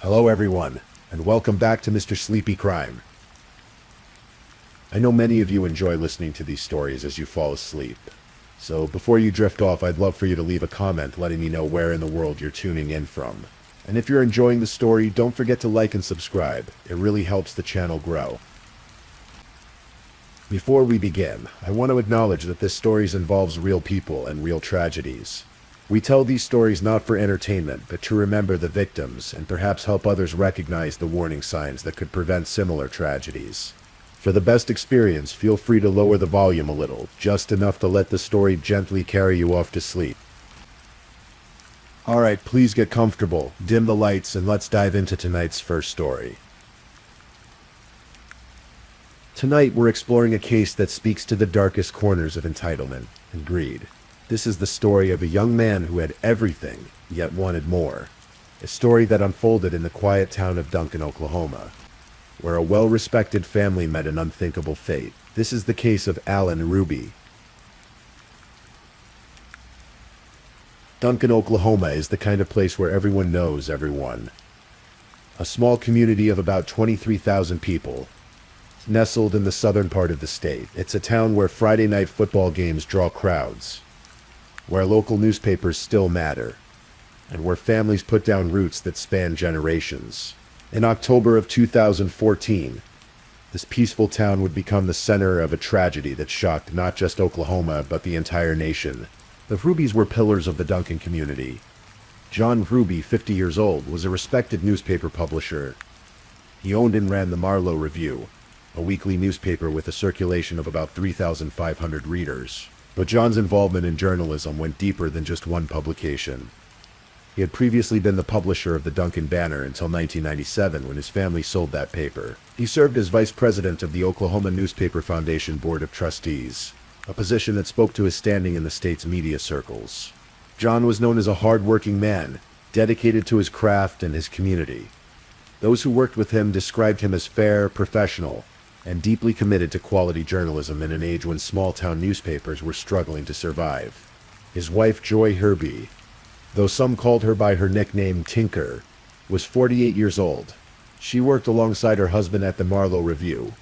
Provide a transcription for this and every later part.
Hello everyone, and welcome back to Mr. Sleepy Crime. I know many of you enjoy listening to these stories as you fall asleep. So before you drift off, I'd love for you to leave a comment letting me know where in the world you're tuning in from. And if you're enjoying the story, don't forget to like and subscribe. It really helps the channel grow. Before we begin, I want to acknowledge that this story involves real people and real tragedies. We tell these stories not for entertainment, but to remember the victims and perhaps help others recognize the warning signs that could prevent similar tragedies. For the best experience, feel free to lower the volume a little, just enough to let the story gently carry you off to sleep. Alright, please get comfortable, dim the lights, and let's dive into tonight's first story. Tonight we're exploring a case that speaks to the darkest corners of entitlement and greed. This is the story of a young man who had everything, yet wanted more. A story that unfolded in the quiet town of Duncan, Oklahoma, where a well-respected family met an unthinkable fate. This is the case of Alan Ruby. Duncan, Oklahoma is the kind of place where everyone knows everyone. A small community of about 23,000 people. Nestled in the southern part of the state, it's a town where Friday night football games draw crowds, where local newspapers still matter, and where families put down roots that span generations. In October of 2014, this peaceful town would become the center of a tragedy that shocked not just Oklahoma, but the entire nation. The Rubys were pillars of the Duncan community. John Ruby, 50 years old, was a respected newspaper publisher. He owned and ran the Marlowe Review, a weekly newspaper with a circulation of about 3,500 readers. But John's involvement in journalism went deeper than just one publication. He had previously been the publisher of the Duncan Banner until 1997, when his family sold that paper. He served as vice president of the Oklahoma Newspaper Foundation Board of Trustees, a position that spoke to his standing in the state's media circles. John was known as a hard-working man, dedicated to his craft and his community. Those who worked with him described him as fair, professional, and deeply committed to quality journalism in an age when small-town newspapers were struggling to survive. His wife, Joy Herby, though some called her by her nickname Tinker, was 48 years old. She worked alongside her husband at the Marlowe Review,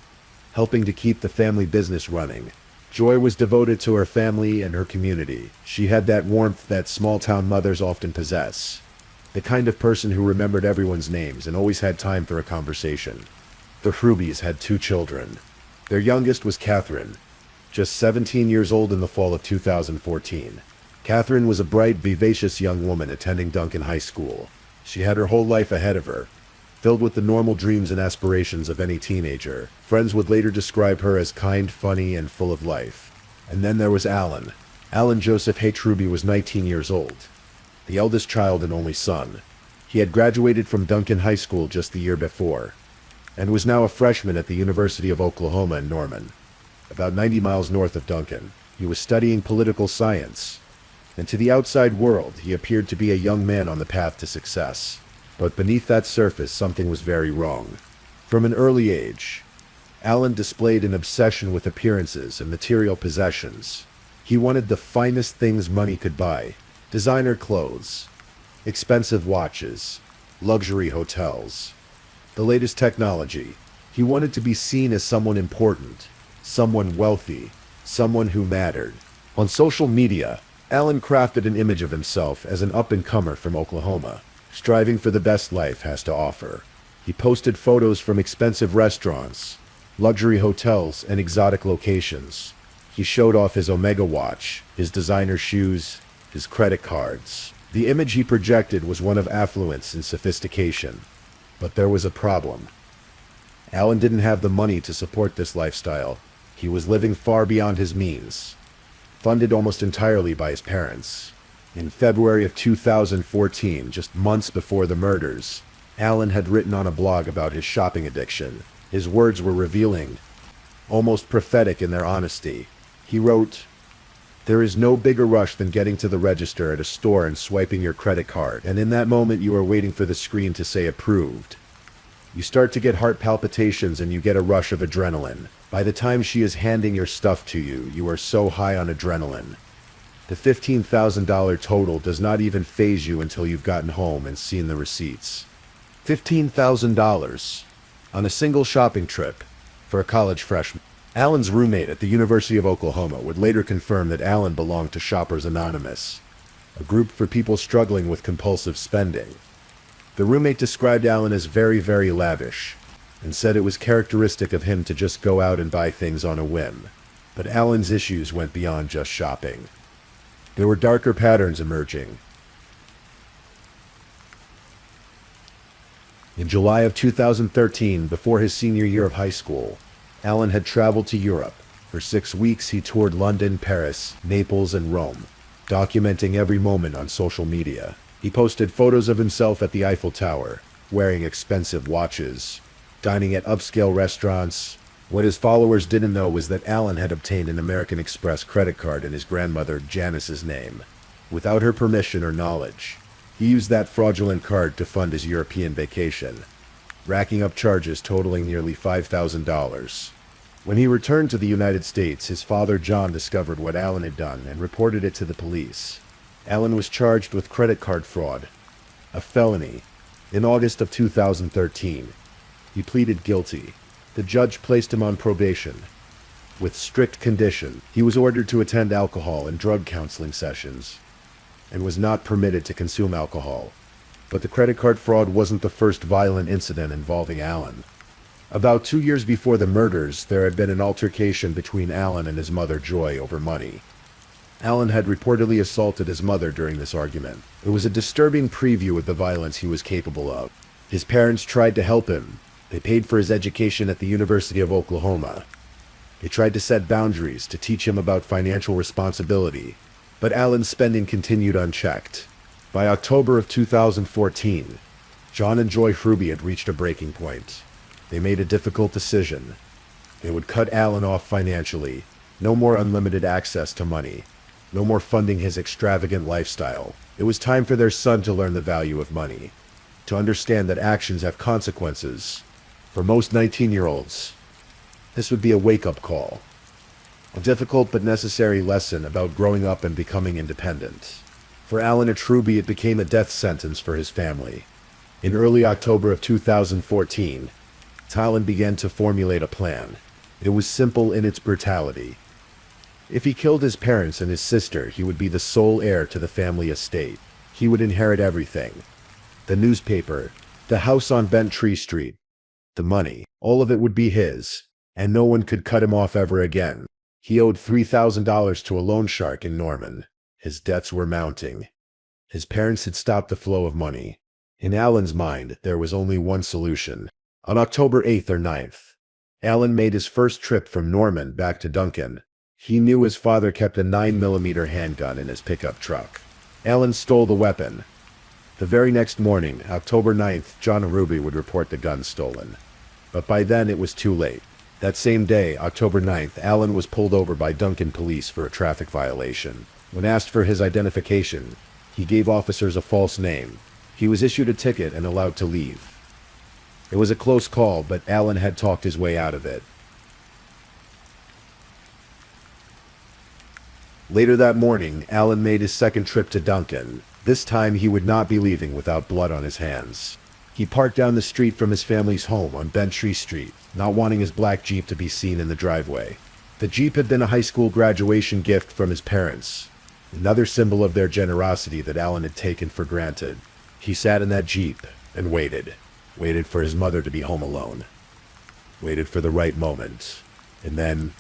helping to keep the family business running. Joy was devoted to her family and her community. She had that warmth that small-town mothers often possess, the kind of person who remembered everyone's names and always had time for a conversation. The Rubys had 2 children. Their youngest was Catherine, just 17 years old in the fall of 2014. Catherine was a bright, vivacious young woman attending Duncan High School. She had her whole life ahead of her, filled with the normal dreams and aspirations of any teenager. Friends would later describe her as kind, funny, and full of life. And then there was Alan. Alan Joseph H. Ruby was 19 years old, the eldest child and only son. He had graduated from Duncan High School just the year before, and was now a freshman at the University of Oklahoma in Norman, about 90 miles north of Duncan. He was studying political science, and to the outside world, he appeared to be a young man on the path to success. But beneath that surface, something was very wrong. From an early age, Alan displayed an obsession with appearances and material possessions. He wanted the finest things money could buy: designer clothes, expensive watches, luxury hotels, the latest technology. He wanted to be seen as someone important, someone wealthy, someone who mattered. On social media, Alan crafted an image of himself as an up-and-comer from Oklahoma, striving for the best life has to offer. He posted photos from expensive restaurants, luxury hotels, and exotic locations. He showed off his Omega watch, his designer shoes, his credit cards. The image he projected was one of affluence and sophistication. But there was a problem. Alan didn't have the money to support this lifestyle. He was living far beyond his means, funded almost entirely by his parents. In February of 2014, just months before the murders, Alan had written on a blog about his shopping addiction. His words were revealing, almost prophetic in their honesty. He wrote, "There is no bigger rush than getting to the register at a store and swiping your credit card, and in that moment you are waiting for the screen to say approved. You start to get heart palpitations and you get a rush of adrenaline. By the time she is handing your stuff to you, you are so high on adrenaline. The $15,000 total does not even faze you until you've gotten home and seen the receipts. $15,000 on a single shopping trip for a college freshman. Alan's roommate at the University of Oklahoma would later confirm that Alan belonged to Shoppers Anonymous, a group for people struggling with compulsive spending. The roommate described Alan as very, very lavish, and said it was characteristic of him to just go out and buy things on a whim. But Alan's issues went beyond just shopping. There were darker patterns emerging. In July of 2013, before his senior year of high school, Alan had traveled to Europe. For 6 weeks he toured London, Paris, Naples, and Rome, documenting every moment on social media. He posted photos of himself at the Eiffel Tower, wearing expensive watches, dining at upscale restaurants. What his followers didn't know was that Alan had obtained an American Express credit card in his grandmother Janice's name, without her permission or knowledge. He used that fraudulent card to fund his European vacation, racking up charges totaling nearly $5,000. When he returned to the United States, his father John discovered what Alan had done and reported it to the police. Alan was charged with credit card fraud, a felony. In August of 2013, he pleaded guilty. The judge placed him on probation. With strict condition, he was ordered to attend alcohol and drug counseling sessions, and was not permitted to consume alcohol. But the credit card fraud wasn't the first violent incident involving Alan. About 2 years before the murders, there had been an altercation between Alan and his mother Joy over money. Alan had reportedly assaulted his mother during this argument. It was a disturbing preview of the violence he was capable of. His parents tried to help him. They paid for his education at the University of Oklahoma. They tried to set boundaries to teach him about financial responsibility. But Alan's spending continued unchecked. By October of 2014, John and Joy Hruby had reached a breaking point. They made a difficult decision. They would cut Alan off financially. No more unlimited access to money. No more funding his extravagant lifestyle. It was time for their son to learn the value of money, to understand that actions have consequences. For most 19-year-olds, this would be a wake-up call. A difficult but necessary lesson about growing up and becoming independent. For Alan and Hruby, it became a death sentence for his family. In early October of 2014, Alan began to formulate a plan. It was simple in its brutality. If he killed his parents and his sister, he would be the sole heir to the family estate. He would inherit everything. The newspaper, the house on Bent Tree Street, the money, all of it would be his, and no one could cut him off ever again. He owed $3,000 to a loan shark in Norman. His debts were mounting. His parents had stopped the flow of money. In Alan's mind, there was only one solution. On October 8th or 9th, Alan made his first trip from Norman back to Duncan. He knew his father kept a 9mm handgun in his pickup truck. Alan stole the weapon. The very next morning, October 9th, John and Hruby would report the gun stolen. But by then it was too late. That same day, October 9th, Alan was pulled over by Duncan police for a traffic violation. When asked for his identification, he gave officers a false name. He was issued a ticket and allowed to leave. It was a close call, but Alan had talked his way out of it. Later that morning, Alan made his second trip to Duncan. This time he would not be leaving without blood on his hands. He parked down the street from his family's home on Bent Tree Street, not wanting his black Jeep to be seen in the driveway. The Jeep had been a high school graduation gift from his parents, another symbol of their generosity that Alan had taken for granted. He sat in that Jeep and waited for his mother to be home alone, waited for the right moment, and then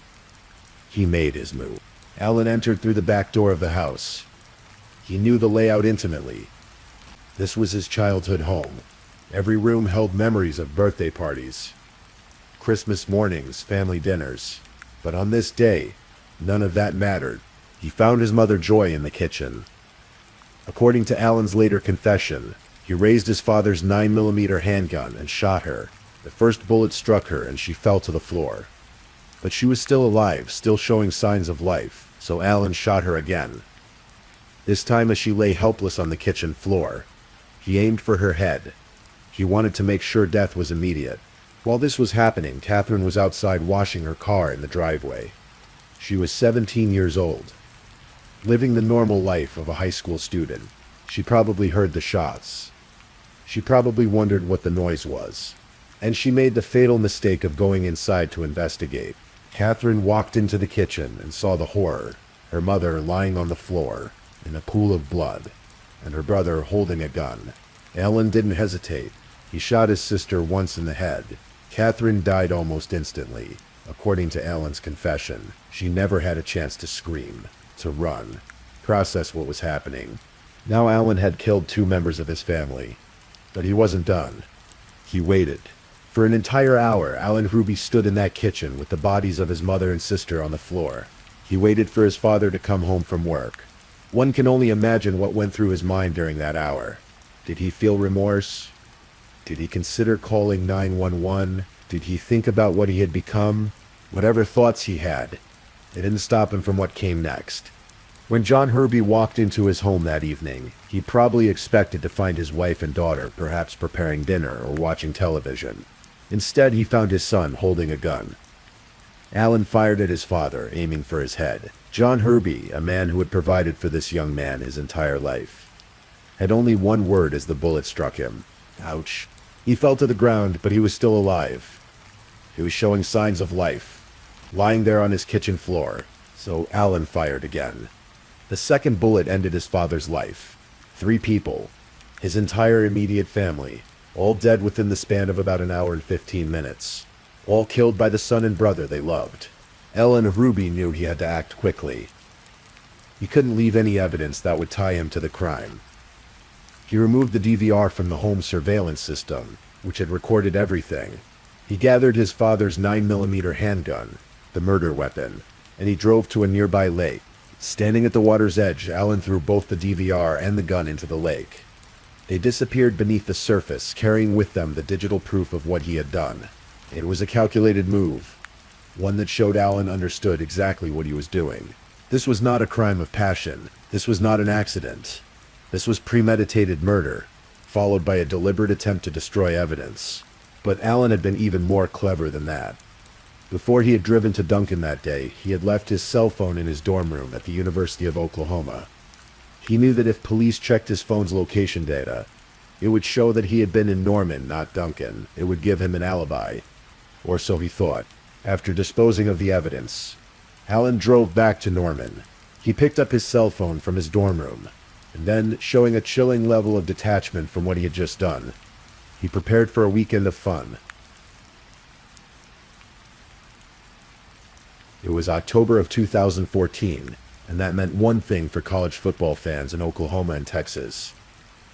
he made his move. Alan entered through the back door of the house. He knew the layout intimately. This was his childhood home. Every room held memories of birthday parties, Christmas mornings, family dinners. But on this day, none of that mattered. He found his mother Joy in the kitchen. According to Alan's later confession, he raised his father's 9mm handgun and shot her. The first bullet struck her and she fell to the floor. But she was still alive, still showing signs of life, so Alan shot her again. This time as she lay helpless on the kitchen floor. He aimed for her head. He wanted to make sure death was immediate. While this was happening, Catherine was outside washing her car in the driveway. She was 17 years old, living the normal life of a high school student. She probably heard the shots. She probably wondered what the noise was. And she made the fatal mistake of going inside to investigate. Catherine walked into the kitchen and saw the horror. Her mother lying on the floor, in a pool of blood, and her brother holding a gun. Alan didn't hesitate. He shot his sister once in the head. Catherine died almost instantly. According to Alan's confession, she never had a chance to scream, to run, process what was happening. Now Alan had killed 2 members of his family. But he wasn't done. He waited. For an entire hour, Alan Ruby stood in that kitchen with the bodies of his mother and sister on the floor. He waited for his father to come home from work. One can only imagine what went through his mind during that hour. Did he feel remorse? Did he consider calling 911? Did he think about what he had become? Whatever thoughts he had, it didn't stop him from what came next. When John Herby walked into his home that evening, he probably expected to find his wife and daughter perhaps preparing dinner or watching television. Instead, he found his son holding a gun. Alan fired at his father, aiming for his head. John Herby, a man who had provided for this young man his entire life, had only one word as the bullet struck him. Ouch. He fell to the ground, but he was still alive. He was showing signs of life, lying there on his kitchen floor, so Alan fired again. The second bullet ended his father's life. 3 people, his entire immediate family, all dead within the span of about an hour and 15 minutes. All killed by the son and brother they loved. Alan Ruby knew he had to act quickly. He couldn't leave any evidence that would tie him to the crime. He removed the DVR from the home surveillance system, which had recorded everything. He gathered his father's 9mm handgun, the murder weapon, and he drove to a nearby lake. Standing at the water's edge, Alan threw both the DVR and the gun into the lake. They disappeared beneath the surface, carrying with them the digital proof of what he had done. It was a calculated move, one that showed Alan understood exactly what he was doing. This was not a crime of passion. This was not an accident. This was premeditated murder, followed by a deliberate attempt to destroy evidence. But Alan had been even more clever than that. Before he had driven to Duncan that day, he had left his cell phone in his dorm room at the University of Oklahoma. He knew that if police checked his phone's location data, it would show that he had been in Norman, not Duncan. It would give him an alibi. Or so he thought. After disposing of the evidence, Alan drove back to Norman. He picked up his cell phone from his dorm room, and then, showing a chilling level of detachment from what he had just done, he prepared for a weekend of fun. It was October of 2014, and that meant one thing for college football fans in Oklahoma and Texas: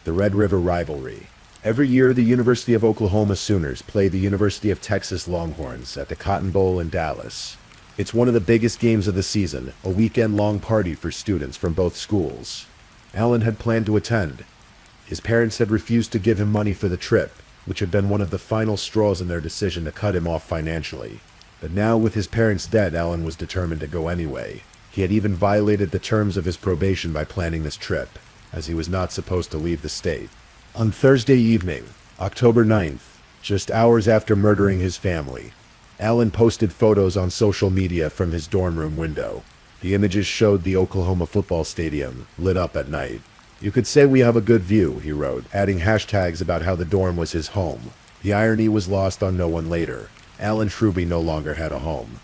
the Red River rivalry. Every year, the University of Oklahoma Sooners play the University of Texas Longhorns at the Cotton Bowl in Dallas. It's one of the biggest games of the season, a weekend-long party for students from both schools. Alan had planned to attend. His parents had refused to give him money for the trip, which had been one of the final straws in their decision to cut him off financially. But now, with his parents dead, Alan was determined to go anyway. He had even violated the terms of his probation by planning this trip, as he was not supposed to leave the state. On Thursday evening, October 9th, just hours after murdering his family, Alan posted photos on social media from his dorm room window. The images showed the Oklahoma football stadium, lit up at night. "You could say we have a good view," he wrote, adding hashtags about how the dorm was his home. The irony was lost on no one later. Alan Ruby no longer had a home.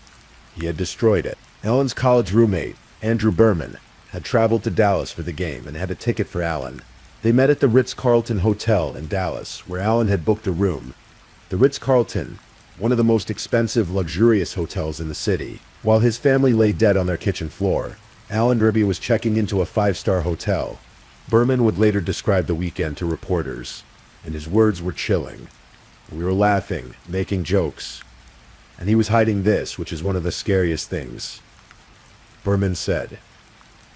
He had destroyed it. Alan's college roommate, Andrew Berman, had traveled to Dallas for the game and had a ticket for Alan. They met at the Ritz-Carlton Hotel in Dallas, where Alan had booked a room. The Ritz-Carlton, one of the most expensive, luxurious hotels in the city. While his family lay dead on their kitchen floor, Alan Ruby was checking into a 5-star hotel. Berman would later describe the weekend to reporters, and his words were chilling. "We were laughing, making jokes. And he was hiding this, which is one of the scariest things." Berman said,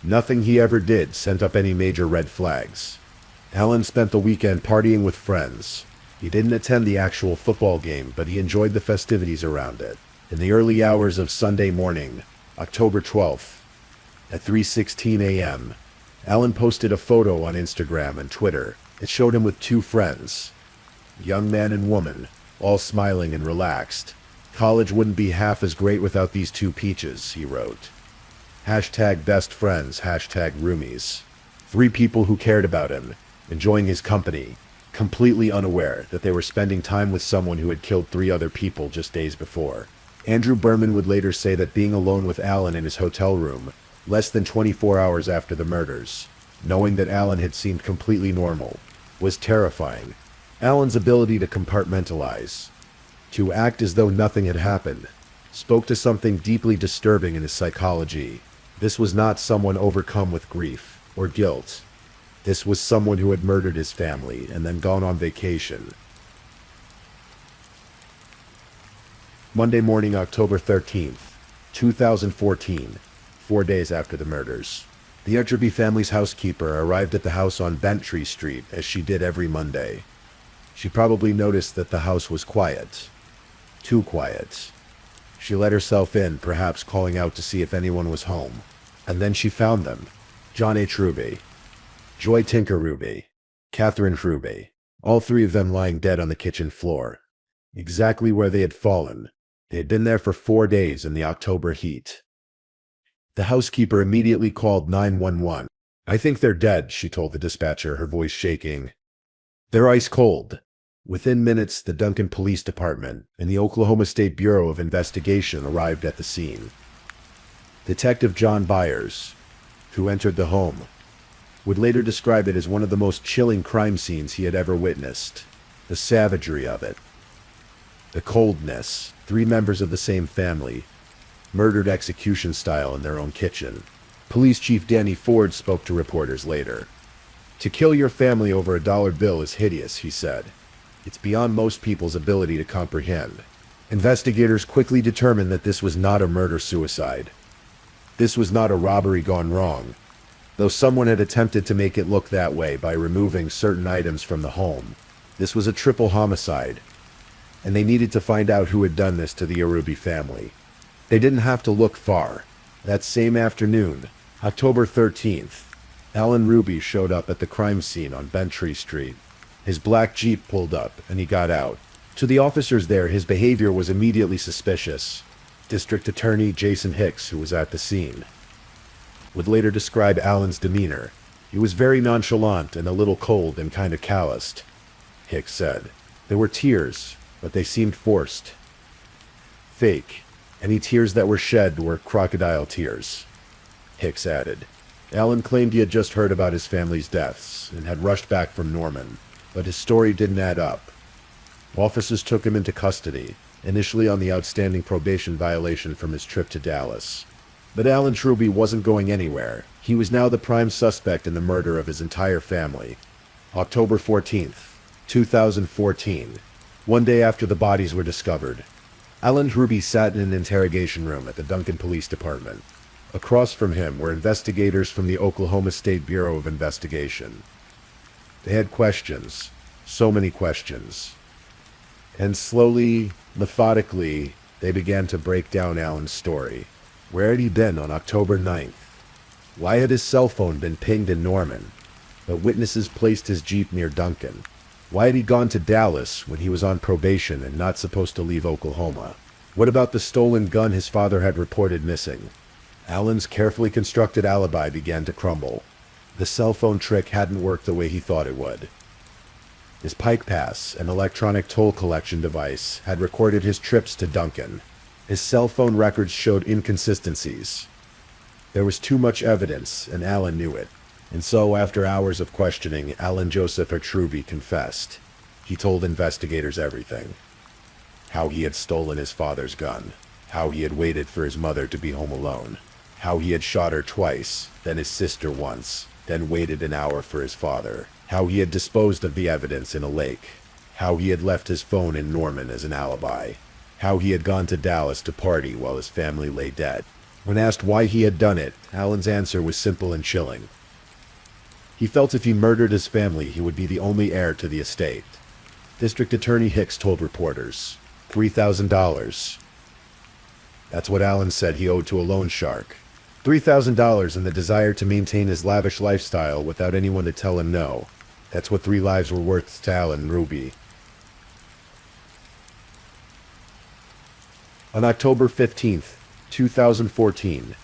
"Nothing he ever did sent up any major red flags." Alan spent the weekend partying with friends. He didn't attend the actual football game, but he enjoyed the festivities around it. In the early hours of Sunday morning, October 12th, at 3:16 a.m., Alan posted a photo on Instagram and Twitter. It showed him with 2 friends, young man and woman, all smiling and relaxed. "College wouldn't be half as great without these 2 peaches," he wrote. Hashtag best friends, hashtag roomies. 3 people who cared about him, enjoying his company, completely unaware that they were spending time with someone who had killed 3 other people just days before. Andrew Berman would later say that being alone with Alan in his hotel room, less than 24 hours after the murders, knowing that Alan had seemed completely normal, was terrifying. Alan's ability to compartmentalize, to act as though nothing had happened, spoke to something deeply disturbing in his psychology. This was not someone overcome with grief or guilt. This was someone who had murdered his family and then gone on vacation. Monday morning, October 13th, 2014, 4 days after the murders. The Etterby family's housekeeper arrived at the house on Bentry Street as she did every Monday. She probably noticed that the house was quiet. Too quiet. She let herself in, perhaps calling out to see if anyone was home. And then she found them. John H. Ruby, Joy Tinker Ruby, Catherine Ruby, all 3 of them lying dead on the kitchen floor. Exactly where they had fallen. They had been there for 4 days in the October heat. The housekeeper immediately called 911. "I think they're dead," she told the dispatcher, her voice shaking. "They're ice cold." Within minutes, the Duncan Police Department and the Oklahoma State Bureau of Investigation arrived at the scene. Detective John Byers, who entered the home, would later describe it as one of the most chilling crime scenes he had ever witnessed. The savagery of it. The coldness. 3 members of the same family, murdered execution style in their own kitchen. Police Chief Danny Ford spoke to reporters later. "To kill your family over a dollar bill is hideous," he said. "It's beyond most people's ability to comprehend." Investigators quickly determined that this was not a murder-suicide. This was not a robbery gone wrong, though someone had attempted to make it look that way by removing certain items from the home. This was a triple homicide, and they needed to find out who had done this to the Ruby family. They didn't have to look far. That same afternoon, October 13th, Alan Ruby showed up at the crime scene on Bentry Street. His black Jeep pulled up, and he got out. To the officers there, his behavior was immediately suspicious. District Attorney Jason Hicks, who was at the scene, would later describe Alan's demeanor. "He was very nonchalant and a little cold and kind of calloused," Hicks said. "There were tears, but they seemed forced. Fake. Any tears that were shed were crocodile tears," Hicks added. Alan claimed he had just heard about his family's deaths and had rushed back from Norman, but his story didn't add up. Officers took him into custody, initially on the outstanding probation violation from his trip to Dallas. But Alan Ruby wasn't going anywhere. He was now the prime suspect in the murder of his entire family. October 14th, 2014. 1 day after the bodies were discovered, Alan Ruby sat in an interrogation room at the Duncan Police Department. Across from him were investigators from the Oklahoma State Bureau of Investigation. They had questions, so many questions. And slowly, methodically, they began to break down Alan's story. Where had he been on October 9th? Why had his cell phone been pinged in Norman, but witnesses placed his Jeep near Duncan? Why had he gone to Dallas when he was on probation and not supposed to leave Oklahoma? What about the stolen gun his father had reported missing? Alan's carefully constructed alibi began to crumble. The cell phone trick hadn't worked the way he thought it would. His Pike Pass, an electronic toll collection device, had recorded his trips to Duncan. His cell phone records showed inconsistencies. There was too much evidence, and Alan knew it. And so, after hours of questioning, Alan Joseph Ruby confessed. He told investigators everything. How he had stolen his father's gun. How he had waited for his mother to be home alone. How he had shot her twice, then his sister once, then waited an hour for his father. How he had disposed of the evidence in a lake. How he had left his phone in Norman as an alibi. How he had gone to Dallas to party while his family lay dead. When asked why he had done it, Alan's answer was simple and chilling. He felt if he murdered his family, he would be the only heir to the estate. District Attorney Hicks told reporters, $3,000. That's what Alan said he owed to a loan shark. $3,000 and the desire to maintain his lavish lifestyle without anyone to tell him no. That's what 3 lives were worth to Alan Ruby. On October 15th, 2014,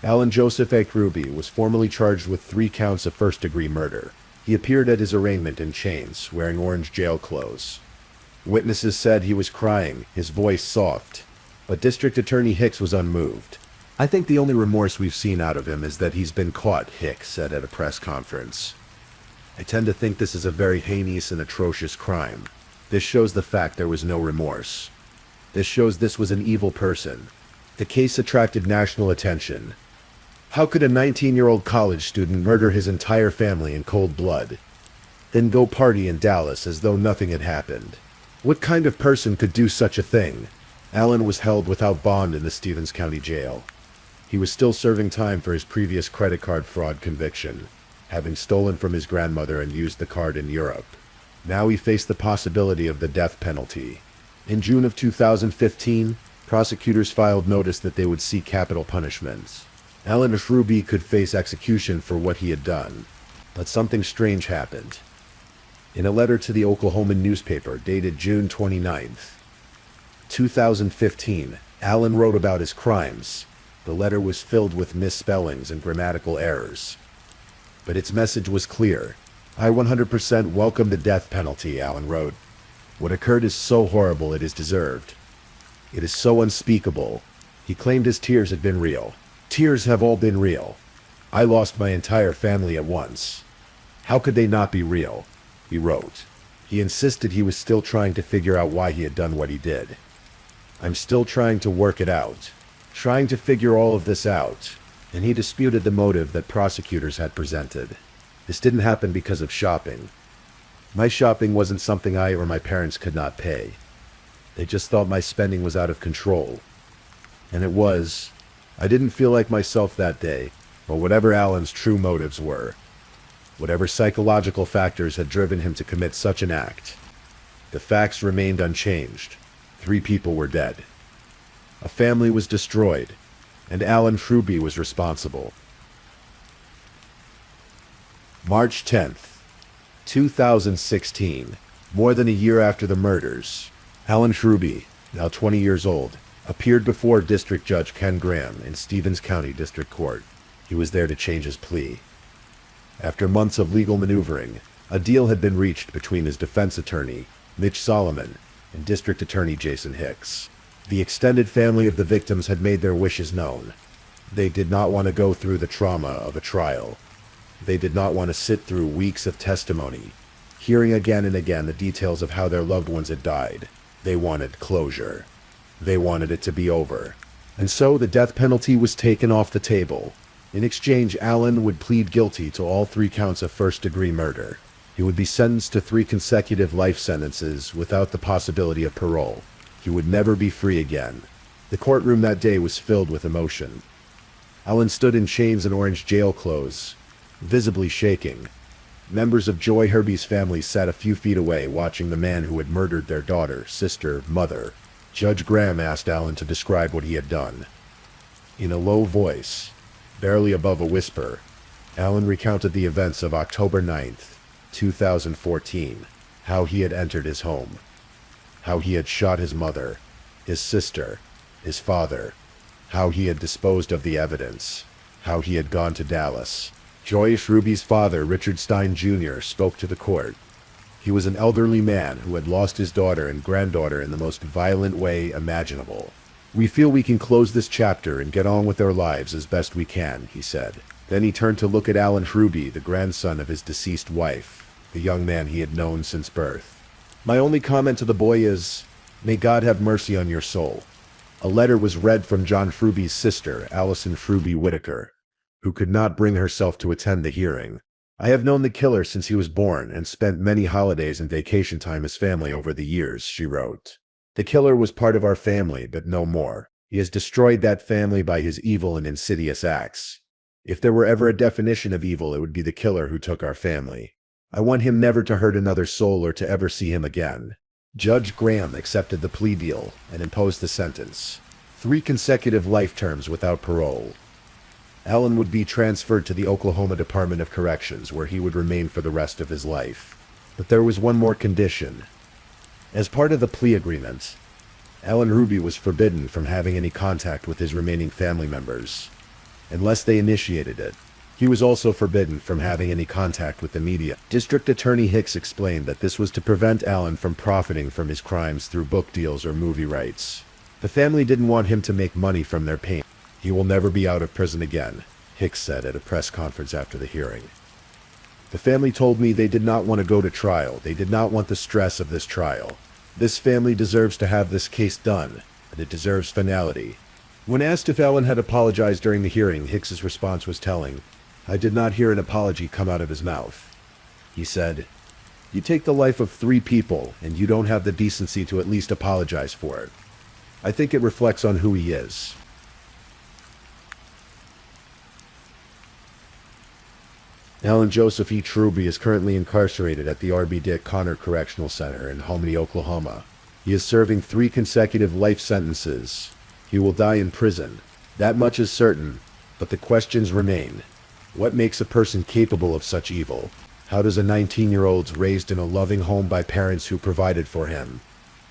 Alan Joseph Ruby was formally charged with 3 counts of first-degree murder. He appeared at his arraignment in chains, wearing orange jail clothes. Witnesses said he was crying, his voice soft, but District Attorney Hicks was unmoved. "I think the only remorse we've seen out of him is that he's been caught," Hicks said at a press conference. "I tend to think this is a very heinous and atrocious crime. This shows the fact there was no remorse. This shows this was an evil person." The case attracted national attention. How could a 19-year-old college student murder his entire family in cold blood, then go party in Dallas as though nothing had happened? What kind of person could do such a thing? Allen was held without bond in the Stevens County Jail. He was still serving time for his previous credit card fraud conviction, having stolen from his grandmother and used the card in Europe. Now he faced the possibility of the death penalty. In June of 2015, prosecutors filed notice that they would seek capital punishments. Alan Ashruby could face execution for what he had done. But something strange happened. In a letter to the Oklahoman newspaper dated June 29th, 2015, Allen wrote about his crimes. The letter was filled with misspellings and grammatical errors. But its message was clear. "I 100% welcome the death penalty," Allen wrote. "What occurred is so horrible it is deserved. It is so unspeakable." He claimed his tears had been real. "Tears have all been real. I lost my entire family at once. How could they not be real?" he wrote. He insisted he was still trying to figure out why he had done what he did. "I'm still trying to work it out. Trying to figure all of this out." And he disputed the motive that prosecutors had presented. "This didn't happen because of shopping. My shopping wasn't something I or my parents could not pay. They just thought my spending was out of control. And it was. I didn't feel like myself that day, or whatever Allen's true motives were. Whatever psychological factors had driven him to commit such an act. The facts remained unchanged. 3 people were dead. A family was destroyed, and Alan Ashruby was responsible." March 10th, 2016, more than a year after the murders, Alan Ashruby, now 20 years old, appeared before District Judge Ken Graham in Stevens County District Court. He was there to change his plea. After months of legal maneuvering, a deal had been reached between his defense attorney, Mitch Solomon, and District Attorney Jason Hicks. The extended family of the victims had made their wishes known. They did not want to go through the trauma of a trial. They did not want to sit through weeks of testimony, hearing again and again the details of how their loved ones had died. They wanted closure. They wanted it to be over. And so the death penalty was taken off the table. In exchange, Allen would plead guilty to all 3 counts of first-degree murder. He would be sentenced to 3 consecutive life sentences without the possibility of parole. He would never be free again. The courtroom that day was filled with emotion. Allen stood in chains and orange jail clothes, visibly shaking. Members of Joy Herbie's family sat a few feet away, watching the man who had murdered their daughter, sister, mother. Judge Graham asked Allen to describe what he had done. In a low voice, barely above a whisper, Allen recounted the events of October 9th, 2014, how he had entered his home, how he had shot his mother, his sister, his father, how he had disposed of the evidence, how he had gone to Dallas. Joy Ashruby's father, Richard Stein Jr., spoke to the court. He was an elderly man who had lost his daughter and granddaughter in the most violent way imaginable. "We feel we can close this chapter and get on with our lives as best we can," he said. Then he turned to look at Alan Ashruby, the grandson of his deceased wife, the young man he had known since birth. "My only comment to the boy is, may God have mercy on your soul." A letter was read from John Ashruby's sister, Allison Ashruby Whitaker, who could not bring herself to attend the hearing. "I have known the killer since he was born and spent many holidays and vacation time as family over the years," she wrote. "The killer was part of our family, but no more. He has destroyed that family by his evil and insidious acts. If there were ever a definition of evil, it would be the killer who took our family. I want him never to hurt another soul or to ever see him again." Judge Graham accepted the plea deal and imposed the sentence: 3 consecutive life terms without parole. Allen would be transferred to the Oklahoma Department of Corrections, where he would remain for the rest of his life. But there was one more condition. As part of the plea agreement, Alan Ashruby was forbidden from having any contact with his remaining family members, unless they initiated it. He was also forbidden from having any contact with the media. District Attorney Hicks explained that this was to prevent Allen from profiting from his crimes through book deals or movie rights. The family didn't want him to make money from their pain. He will never be out of prison again, Hicks said at a press conference after the hearing. The family told me they did not want to go to trial. They did not want the stress of this trial. This family deserves to have this case done, and it deserves finality. When asked if Allen had apologized during the hearing, Hicks's response was telling. I did not hear an apology come out of his mouth. He said, "You take the life of 3 people, and you don't have the decency to at least apologize for it. I think it reflects on who he is." Alan Joseph E. Truby is currently incarcerated at the R.B. Dick Connor Correctional Center in Hominy, Oklahoma. He is serving 3 consecutive life sentences. He will die in prison. That much is certain, but the questions remain. What makes a person capable of such evil? How does a 19-year-old raised in a loving home by parents who provided for him,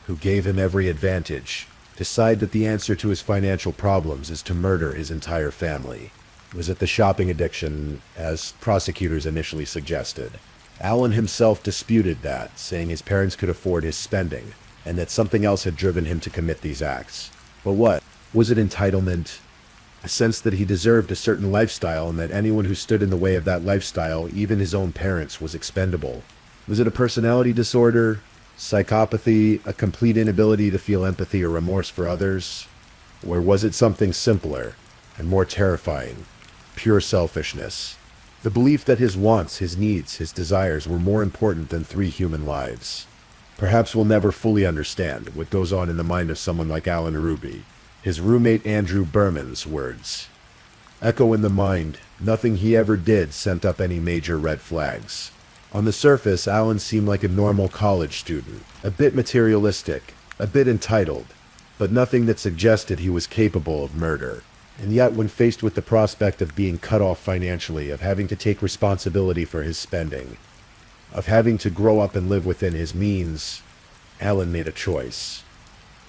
who gave him every advantage, decide that the answer to his financial problems is to murder his entire family? Was it the shopping addiction, as prosecutors initially suggested? Allen himself disputed that, saying his parents could afford his spending, and that something else had driven him to commit these acts. But what? Was it entitlement? A sense that he deserved a certain lifestyle and that anyone who stood in the way of that lifestyle, even his own parents, was expendable? Was it a personality disorder? Psychopathy? A complete inability to feel empathy or remorse for others? Or was it something simpler and more terrifying? Pure selfishness. The belief that his wants, his needs, his desires were more important than 3 human lives. Perhaps we'll never fully understand what goes on in the mind of someone like Allen Ruby. His roommate Andrew Berman's words echo in the mind. Nothing he ever did sent up any major red flags. On the surface, Allen seemed like a normal college student, a bit materialistic, a bit entitled, but nothing that suggested he was capable of murder. And yet, when faced with the prospect of being cut off financially, of having to take responsibility for his spending, of having to grow up and live within his means, Allen made a choice.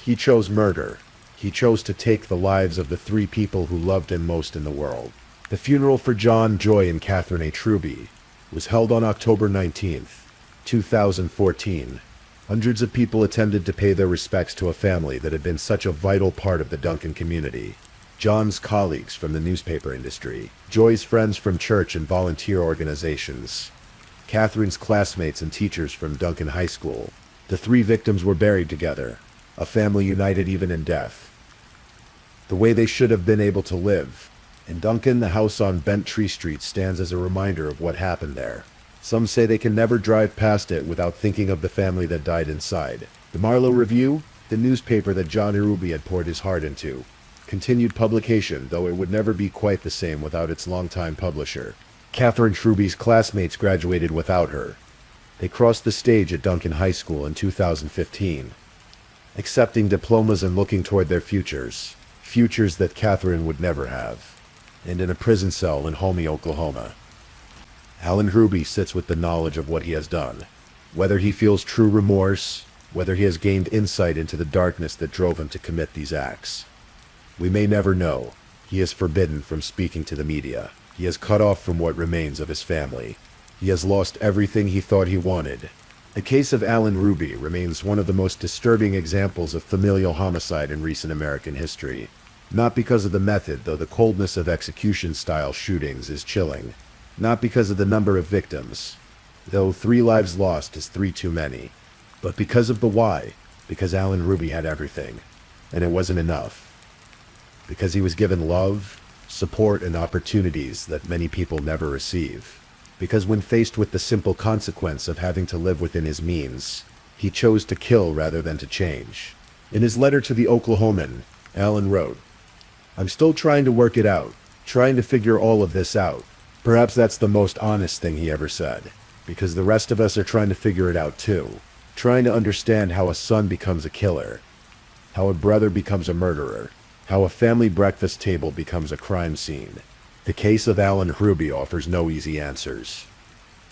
He chose murder. He chose to take the lives of the 3 people who loved him most in the world. The funeral for John, Joy, and Catherine A. Truby was held on October 19th, 2014. Hundreds of people attended to pay their respects to a family that had been such a vital part of the Duncan community. John's colleagues from the newspaper industry, Joy's friends from church and volunteer organizations, Catherine's classmates and teachers from Duncan High School. The 3 victims were buried together, a family united even in death. The way they should have been able to live. In Duncan, the house on Bent Tree Street stands as a reminder of what happened there. Some say they can never drive past it without thinking of the family that died inside. The Marlowe Review, the newspaper that John Ruby had poured his heart into, continued publication, though it would never be quite the same without its longtime publisher. Catherine Truby's classmates graduated without her. They crossed the stage at Duncan High School in 2015, accepting diplomas and looking toward their futures that Catherine would never have, and in a prison cell in Hominy, Oklahoma. Allen Ruby sits with the knowledge of what he has done. Whether he feels true remorse, whether he has gained insight into the darkness that drove him to commit these acts, we may never know. He is forbidden from speaking to the media. He is cut off from what remains of his family. He has lost everything he thought he wanted. The case of Allen Ruby remains one of the most disturbing examples of familial homicide in recent American history. Not because of the method, though the coldness of execution-style shootings is chilling. Not because of the number of victims, though 3 lives lost is 3 too many. But because of the why. Because Allen Ruby had everything, and it wasn't enough. Because he was given love, support, and opportunities that many people never receive. Because when faced with the simple consequence of having to live within his means, he chose to kill rather than to change. In his letter to the Oklahoman, Allen wrote, "I'm still trying to work it out, trying to figure all of this out." Perhaps that's the most honest thing he ever said, because the rest of us are trying to figure it out too. Trying to understand how a son becomes a killer, how a brother becomes a murderer, how a family breakfast table becomes a crime scene. The case of Allen Ruby offers no easy answers.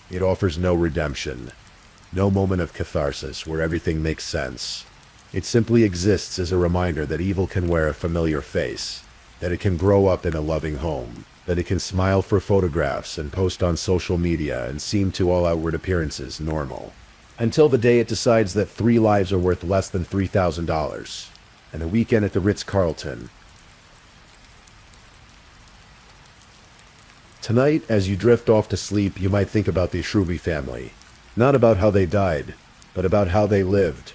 It offers no redemption, no moment of catharsis where everything makes sense. It simply exists as a reminder that evil can wear a familiar face, that it can grow up in a loving home, that it can smile for photographs and post on social media and seem to all outward appearances normal. Until the day it decides that 3 lives are worth less than $3,000 and a weekend at the Ritz-Carlton. Tonight, as you drift off to sleep, you might think about the Shrewby family. Not about how they died, but about how they lived.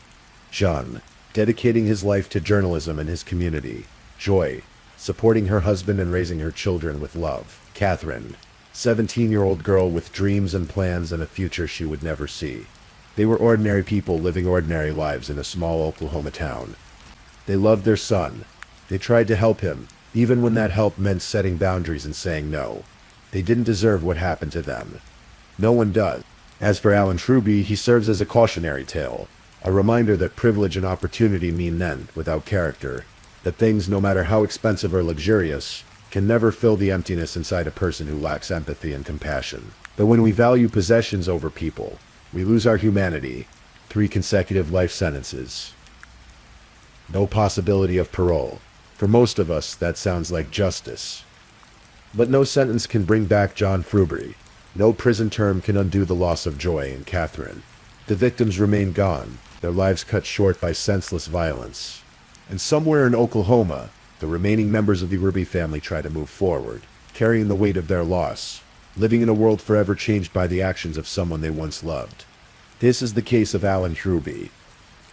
John, dedicating his life to journalism and his community. Joy, supporting her husband and raising her children with love. Catherine, 17-year-old girl with dreams and plans and a future she would never see. They were ordinary people living ordinary lives in a small Oklahoma town. They loved their son. They tried to help him, even when that help meant setting boundaries and saying no. They didn't deserve what happened to them. No one does. As for Alan Shrewby, he serves as a cautionary tale, a reminder that privilege and opportunity mean end without character, that things, no matter how expensive or luxurious, can never fill the emptiness inside a person who lacks empathy and compassion. But when we value possessions over people, we lose our humanity. 3 consecutive life sentences. No possibility of parole. For most of us, that sounds like justice. But no sentence can bring back John Shrewby. No prison term can undo the loss of Joy and Catherine. The victims remain gone, their lives cut short by senseless violence. And somewhere in Oklahoma, the remaining members of the Shrewby family try to move forward, carrying the weight of their loss, living in a world forever changed by the actions of someone they once loved. This is the case of Alan Shrewby.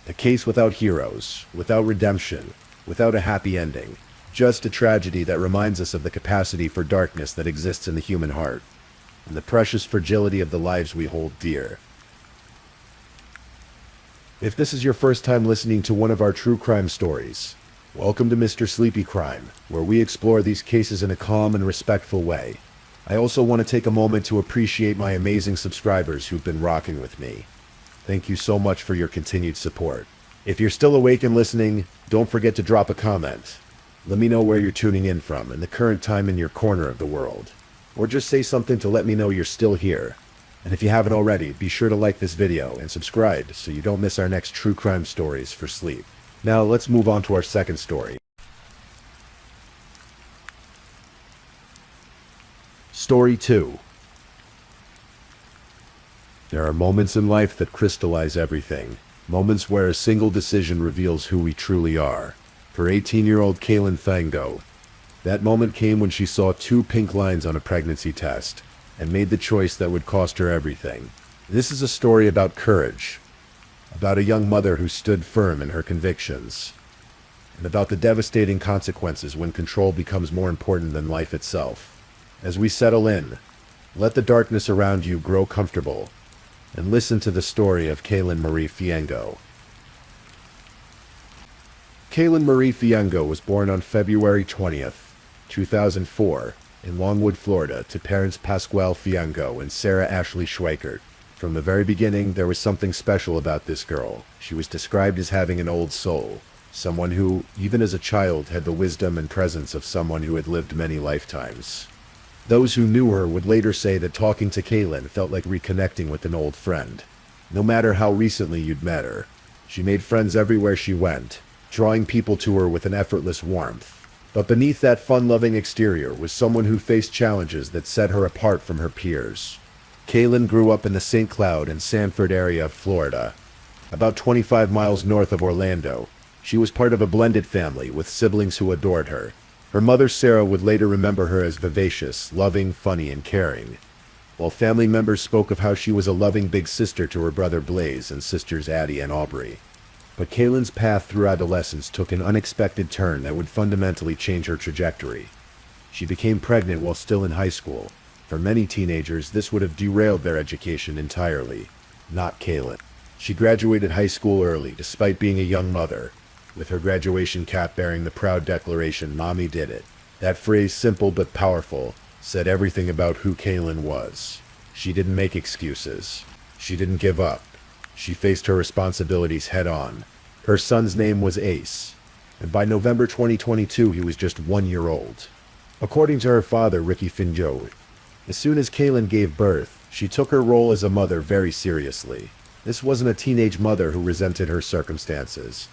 A case without heroes, without redemption, without a happy ending. Just a tragedy that reminds us of the capacity for darkness that exists in the human heart, and the precious fragility of the lives we hold dear. If this is your first time listening to one of our true crime stories, welcome to Mr. Sleepy Crime, where we explore these cases in a calm and respectful way. I also want to take a moment to appreciate my amazing subscribers who've been rocking with me. Thank you so much for your continued support. If you're still awake and listening, don't forget to drop a comment. Let me know where you're tuning in from and the current time in your corner of the world. Or just say something to let me know you're still here. And if you haven't already, be sure to like this video and subscribe so you don't miss our next true crime stories for sleep. Now let's move on to our second story. Story 2. There are moments in life that crystallize everything. Moments where a single decision reveals who we truly are. For 18-year-old Kaylin Fango, that moment came when she saw 2 pink lines on a pregnancy test and made the choice that would cost her everything. This is a story about courage, about a young mother who stood firm in her convictions, and about the devastating consequences when control becomes more important than life itself. As we settle in, let the darkness around you grow comfortable, and listen to the story of Kaylin Marie Fiengo. Kaylin Marie Fiengo was born on February 20th, 2004, in Longwood, Florida, to parents Pasquale Fiengo and Sarah Ashley Schweikert. From the very beginning, there was something special about this girl. She was described as having an old soul, someone who, even as a child, had the wisdom and presence of someone who had lived many lifetimes. Those who knew her would later say that talking to Kaylin felt like reconnecting with an old friend. No matter how recently you'd met her, she made friends everywhere she went, drawing people to her with an effortless warmth. But beneath that fun-loving exterior was someone who faced challenges that set her apart from her peers. Kaylin grew up in the St. Cloud and Sanford area of Florida, about 25 miles north of Orlando. She was part of a blended family with siblings who adored her. Her mother Sarah would later remember her as vivacious, loving, funny, and caring, while family members spoke of how she was a loving big sister to her brother Blaze and sisters Addie and Aubrey. But Kaylin's path through adolescence took an unexpected turn that would fundamentally change her trajectory. She became pregnant while still in high school. For many teenagers, this would have derailed their education entirely. Not Kaylin. She graduated high school early, despite being a young mother, with her graduation cap bearing the proud declaration, "Mommy did it." That phrase, simple but powerful, said everything about who Kaylin was. She didn't make excuses. She didn't give up. She faced her responsibilities head-on. Her son's name was Ace, and by November 2022, he was just 1 year old. According to her father, Ricky Finjo, as soon as Kaylin gave birth, she took her role as a mother very seriously. This wasn't a teenage mother who resented her circumstances,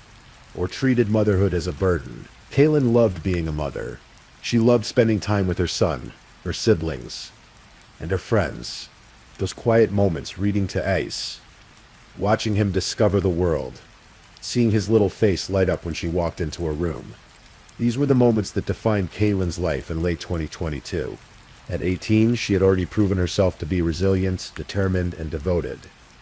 or treated motherhood as a burden. Kaylin loved being a mother. She loved spending time with her son, her siblings, and her friends. Those quiet moments reading to Ace, watching him discover the world, seeing his little face light up when she walked into her room. These were the moments that defined Kaylin's life in late 2022. At 18, she had already proven herself to be resilient, determined, and devoted.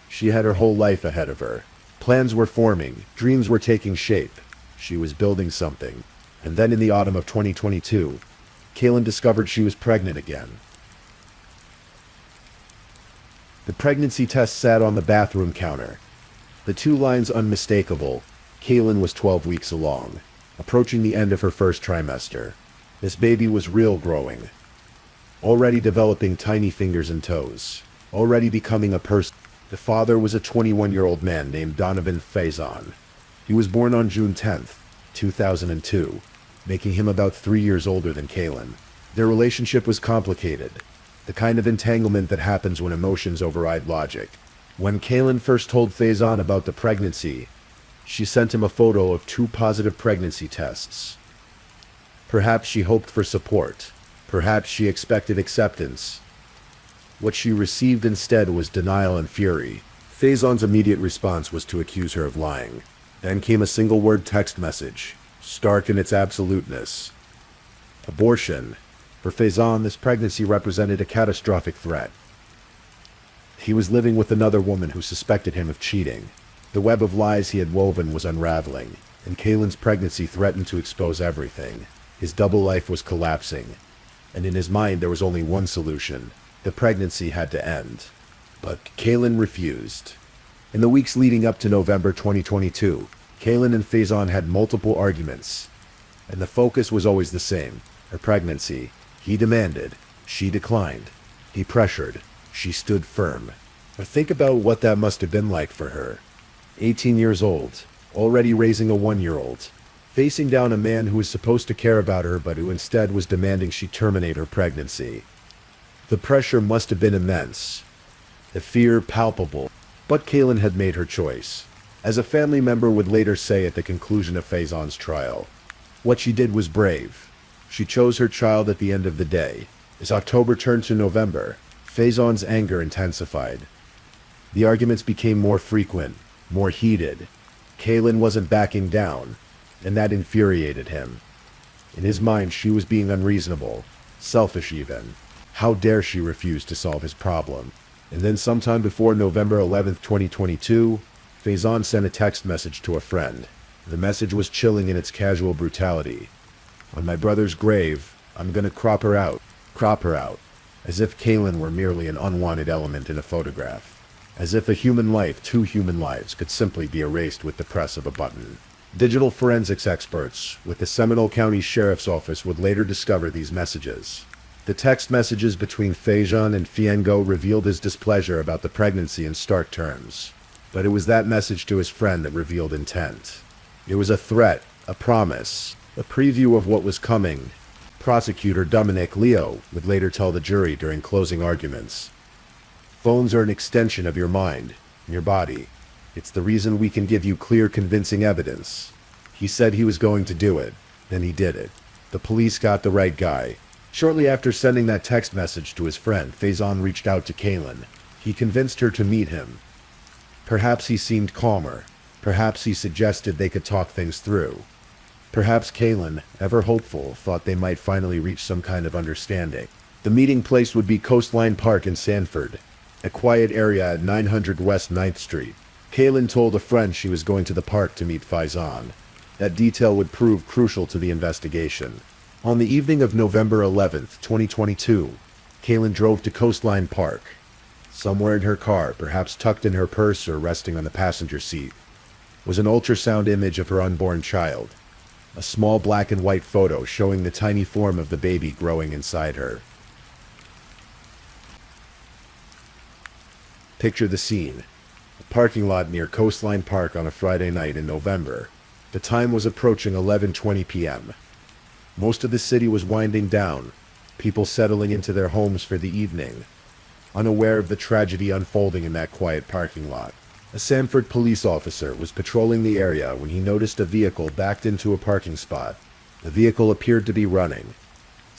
She had her whole life ahead of her. Plans were forming, dreams were taking shape. She was building something. And then in the autumn of 2022, Kaylin discovered she was pregnant again. The pregnancy test sat on the bathroom counter. The two lines unmistakable. Kaylin was 12 weeks along, approaching the end of her first trimester. This baby was real growing, already developing tiny fingers and toes, already becoming a person. The father was a 21-year-old man named Donovan Faison. He was born on June 10th, 2002, making him about 3 years older than Kaylin. Their relationship was complicated, the kind of entanglement that happens when emotions override logic. When Kaylin first told Faison about the pregnancy, she sent him a photo of 2 positive pregnancy tests. Perhaps she hoped for support. Perhaps she expected acceptance. What she received instead was denial and fury. Faison's immediate response was to accuse her of lying. Then came a single-word text message, stark in its absoluteness. Abortion. For Faison, this pregnancy represented a catastrophic threat. He was living with another woman who suspected him of cheating. The web of lies he had woven was unraveling, and Kaylin's pregnancy threatened to expose everything. His double life was collapsing, and in his mind there was only one solution. The pregnancy had to end. But Kaylin refused. In the weeks leading up to November 2022, Kaylin and Faison had multiple arguments, and the focus was always the same: her pregnancy. He demanded, she declined. He pressured, she stood firm. But think about what that must have been like for her. 18 years old, already raising a 1-year-old, facing down a man who was supposed to care about her but who instead was demanding she terminate her pregnancy. The pressure must have been immense, the fear palpable. But Kaylin had made her choice. As a family member would later say at the conclusion of Faison's trial, what she did was brave. She chose her child at the end of the day. As October turned to November, Faison's anger intensified. The arguments became more frequent, more heated. Kaylin wasn't backing down, and that infuriated him. In his mind, she was being unreasonable, selfish even. How dare she refuse to solve his problem? And then sometime before November 11th, 2022, Faison sent a text message to a friend. The message was chilling in its casual brutality. On my brother's grave, I'm gonna crop her out. Crop her out. As if Kaylin were merely an unwanted element in a photograph. As if a human life, 2 human lives, could simply be erased with the press of a button. Digital forensics experts with the Seminole County Sheriff's Office would later discover these messages. The text messages between Faison and Fiengo revealed his displeasure about the pregnancy in stark terms. But it was that message to his friend that revealed intent. It was a threat, a promise, a preview of what was coming. Prosecutor Dominic Leo would later tell the jury during closing arguments. Phones are an extension of your mind, your body. It's the reason we can give you clear, convincing evidence. He said he was going to do it, then he did it. The police got the right guy. Shortly after sending that text message to his friend, Faison reached out to Kaylin. He convinced her to meet him. Perhaps he seemed calmer. Perhaps he suggested they could talk things through. Perhaps Kaylin, ever hopeful, thought they might finally reach some kind of understanding. The meeting place would be Coastline Park in Sanford, a quiet area at 900 West 9th Street. Kaylin told a friend she was going to the park to meet Faison. That detail would prove crucial to the investigation. On the evening of November 11th, 2022, Kaylin drove to Coastline Park. Somewhere in her car, perhaps tucked in her purse or resting on the passenger seat, was an ultrasound image of her unborn child. A small black and white photo showing the tiny form of the baby growing inside her. Picture the scene. A parking lot near Coastline Park on a Friday night in November. The time was approaching 11:20 p.m. Most of the city was winding down, people settling into their homes for the evening, unaware of the tragedy unfolding in that quiet parking lot. A Sanford police officer was patrolling the area when he noticed a vehicle backed into a parking spot. The vehicle appeared to be running.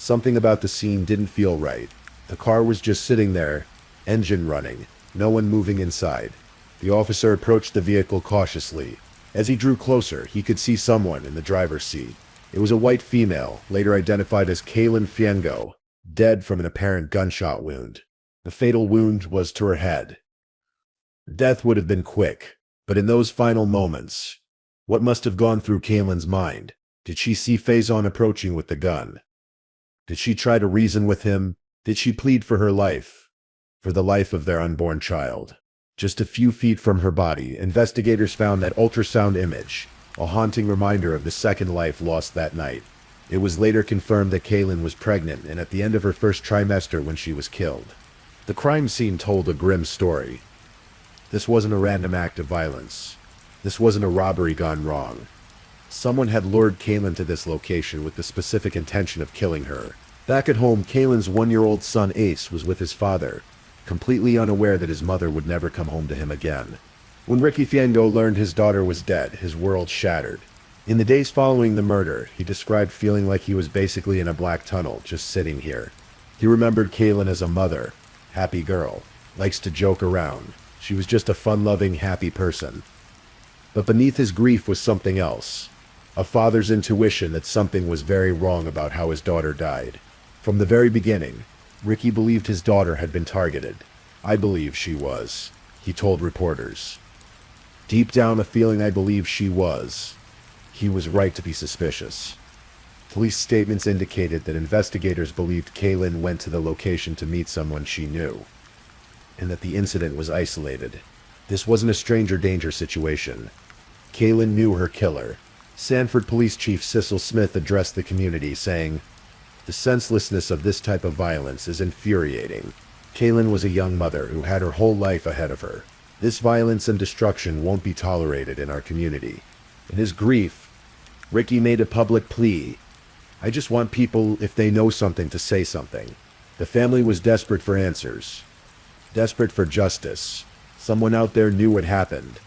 Something about the scene didn't feel right. The car was just sitting there, engine running, no one moving inside. The officer approached the vehicle cautiously. As he drew closer, he could see someone in the driver's seat. It was a white female, later identified as Kaylin Fiengo, dead from an apparent gunshot wound. The fatal wound was to her head. Death would have been quick, but in those final moments, what must have gone through Kaylin's mind? Did she see Faison approaching with the gun? Did she try to reason with him? Did she plead for her life? For the life of their unborn child? Just a few feet from her body, investigators found that ultrasound image, a haunting reminder of the second life lost that night. It was later confirmed that Kaylin was pregnant and at the end of her first trimester when she was killed. The crime scene told a grim story. This wasn't a random act of violence. This wasn't a robbery gone wrong. Someone had lured Kaylin to this location with the specific intention of killing her. Back at home, Kaylin's 1-year-old son Ace was with his father, completely unaware that his mother would never come home to him again. When Ricky Fiengo learned his daughter was dead, his world shattered. In the days following the murder, he described feeling like he was basically in a black tunnel, just sitting here. He remembered Kaylin as a mother, happy girl, likes to joke around. She was just a fun-loving, happy person. But beneath his grief was something else. A father's intuition that something was very wrong about how his daughter died. From the very beginning, Ricky believed his daughter had been targeted. I believe she was, he told reporters. Deep down a feeling I believe she was. He was right to be suspicious. Police statements indicated that investigators believed Kaylin went to the location to meet someone she knew, and that the incident was isolated. This wasn't a stranger danger situation. Kaylin knew her killer. Sanford Police Chief Cecil Smith addressed the community, saying, "The senselessness of this type of violence is infuriating. Kaylin was a young mother who had her whole life ahead of her. This violence and destruction won't be tolerated in our community." In his grief, Ricky made a public plea. "I just want people, if they know something, to say something." The family was desperate for answers. Desperate for justice. Someone out there knew what happened.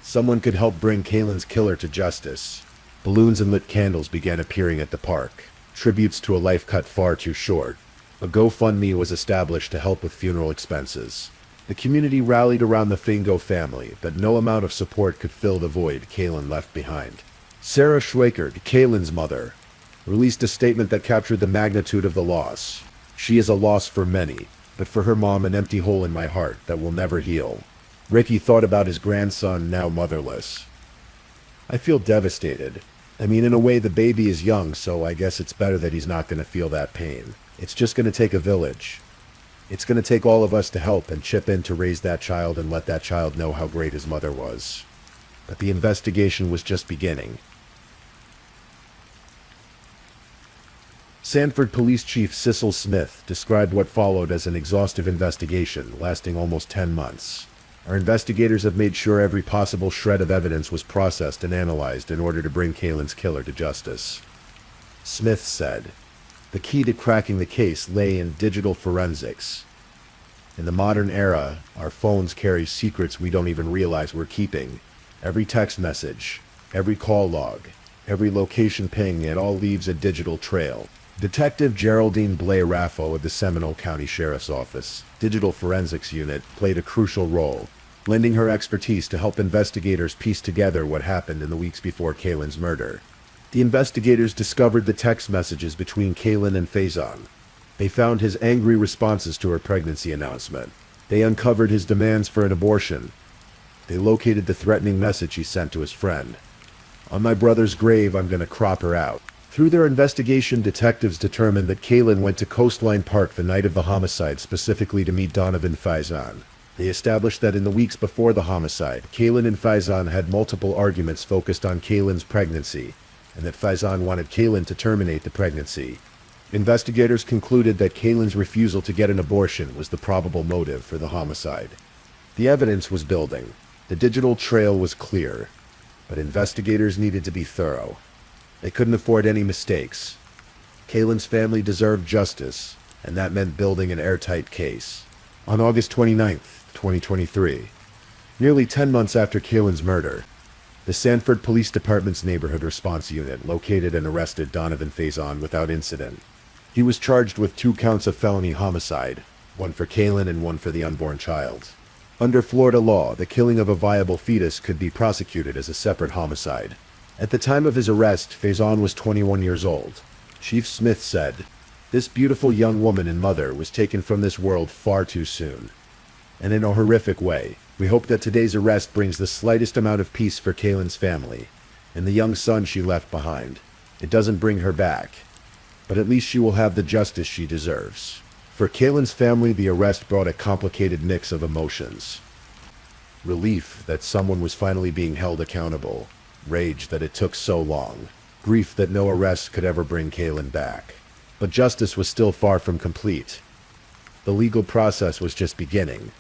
Someone could help bring Kaylin's killer to justice. Balloons and lit candles began appearing at the park, tributes to a life cut far too short. A GoFundMe was established to help with funeral expenses. The community rallied around the Fingo family, but no amount of support could fill the void Kaylin left behind. Sarah Schweikert, Kaylin's mother, released a statement that captured the magnitude of the loss. "She is a loss for many, but for her mom an empty hole in my heart that will never heal." Ricky thought about his grandson, now motherless. "I feel devastated. I mean, in a way the baby is young, so I guess it's better that he's not going to feel that pain. It's just going to take a village. It's going to take all of us to help and chip in to raise that child and let that child know how great his mother was." But the investigation was just beginning. Sanford Police Chief Cecil Smith described what followed as an exhaustive investigation lasting almost 10 months. "Our investigators have made sure every possible shred of evidence was processed and analyzed in order to bring Kaylin's killer to justice." Smith said, "The key to cracking the case lay in digital forensics. In the modern era, our phones carry secrets we don't even realize we're keeping. Every text message, every call log, every location ping, it all leaves a digital trail." Detective Geraldine Blay Raffo of the Seminole County Sheriff's Office Digital Forensics Unit played a crucial role, lending her expertise to help investigators piece together what happened in the weeks before Kaylin's murder. The investigators discovered the text messages between Kaylin and Faison. They found his angry responses to her pregnancy announcement. They uncovered his demands for an abortion. They located the threatening message he sent to his friend. "On my brother's grave, I'm going to crop her out." Through their investigation, detectives determined that Kaylin went to Coastline Park the night of the homicide specifically to meet Donovan Faison. They established that in the weeks before the homicide, Kaylin and Faison had multiple arguments focused on Kaylin's pregnancy, and that Faison wanted Kaylin to terminate the pregnancy. Investigators concluded that Kaylin's refusal to get an abortion was the probable motive for the homicide. The evidence was building. The digital trail was clear, but investigators needed to be thorough. They couldn't afford any mistakes. Kaylin's family deserved justice, and that meant building an airtight case. On August 29th, 2023, nearly 10 months after Kaylin's murder, the Sanford Police Department's Neighborhood Response Unit located and arrested Donovan Faison without incident. He was charged with 2 counts of felony homicide, one for Kaylin and one for the unborn child. Under Florida law, the killing of a viable fetus could be prosecuted as a separate homicide. At the time of his arrest, Faison was 21 years old. Chief Smith said, "This beautiful young woman and mother was taken from this world far too soon. And in a horrific way, we hope that today's arrest brings the slightest amount of peace for Kaylin's family and the young son she left behind. It doesn't bring her back, but at least she will have the justice she deserves." For Kaylin's family, the arrest brought a complicated mix of emotions. Relief that someone was finally being held accountable, rage that it took so long, grief that no arrest could ever bring Kaylin back. But justice was still far from complete. The legal process was just beginning.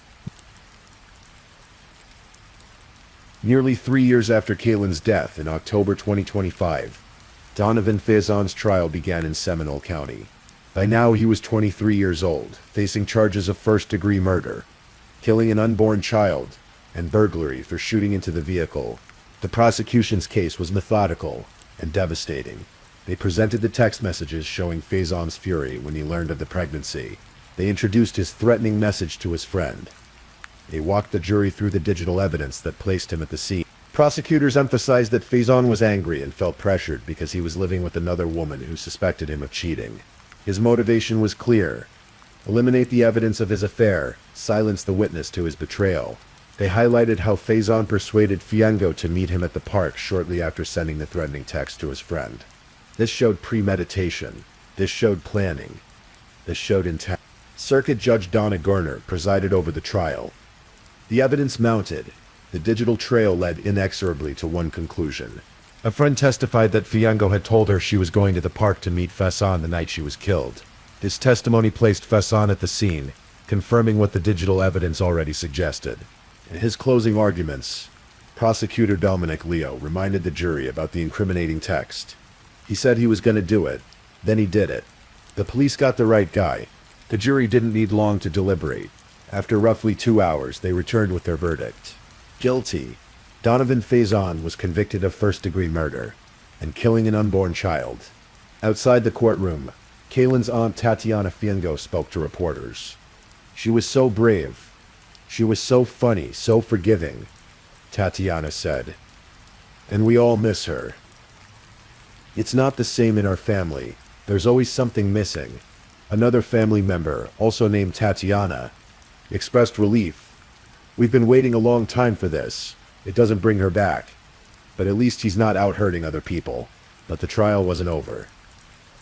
Nearly 3 years after Kaylin's death, in October 2025, Donovan Faison's trial began in Seminole County. By now he was 23 years old, facing charges of first-degree murder, killing an unborn child, and burglary for shooting into the vehicle. The prosecution's case was methodical and devastating. They presented the text messages showing Faison's fury when he learned of the pregnancy. They introduced his threatening message to his friend. They walked the jury through the digital evidence that placed him at the scene. Prosecutors emphasized that Faison was angry and felt pressured because he was living with another woman who suspected him of cheating. His motivation was clear: eliminate the evidence of his affair, silence the witness to his betrayal. They highlighted how Faison persuaded Fiango to meet him at the park shortly after sending the threatening text to his friend. This showed premeditation. This showed planning. This showed intent. Circuit Judge Donna Garner presided over the trial. The evidence mounted. The digital trail led inexorably to one conclusion. A friend testified that Fiango had told her she was going to the park to meet Faison the night she was killed. This testimony placed Faison at the scene, confirming what the digital evidence already suggested. In his closing arguments, prosecutor Dominic Leo reminded the jury about the incriminating text. He said he was going to do it. Then he did it. The police got the right guy. The jury didn't need long to deliberate. After roughly 2 hours, they returned with their verdict. Guilty. Donovan Faison was convicted of first-degree murder and killing an unborn child. Outside the courtroom, Kaylin's aunt Tatiana Fiango spoke to reporters. She was so brave. She was so funny, so forgiving, Tatiana said. And we all miss her. It's not the same in our family. There's always something missing. Another family member, also named Tatiana, expressed relief. We've been waiting a long time for this. It doesn't bring her back. But at least he's not out hurting other people. But the trial wasn't over.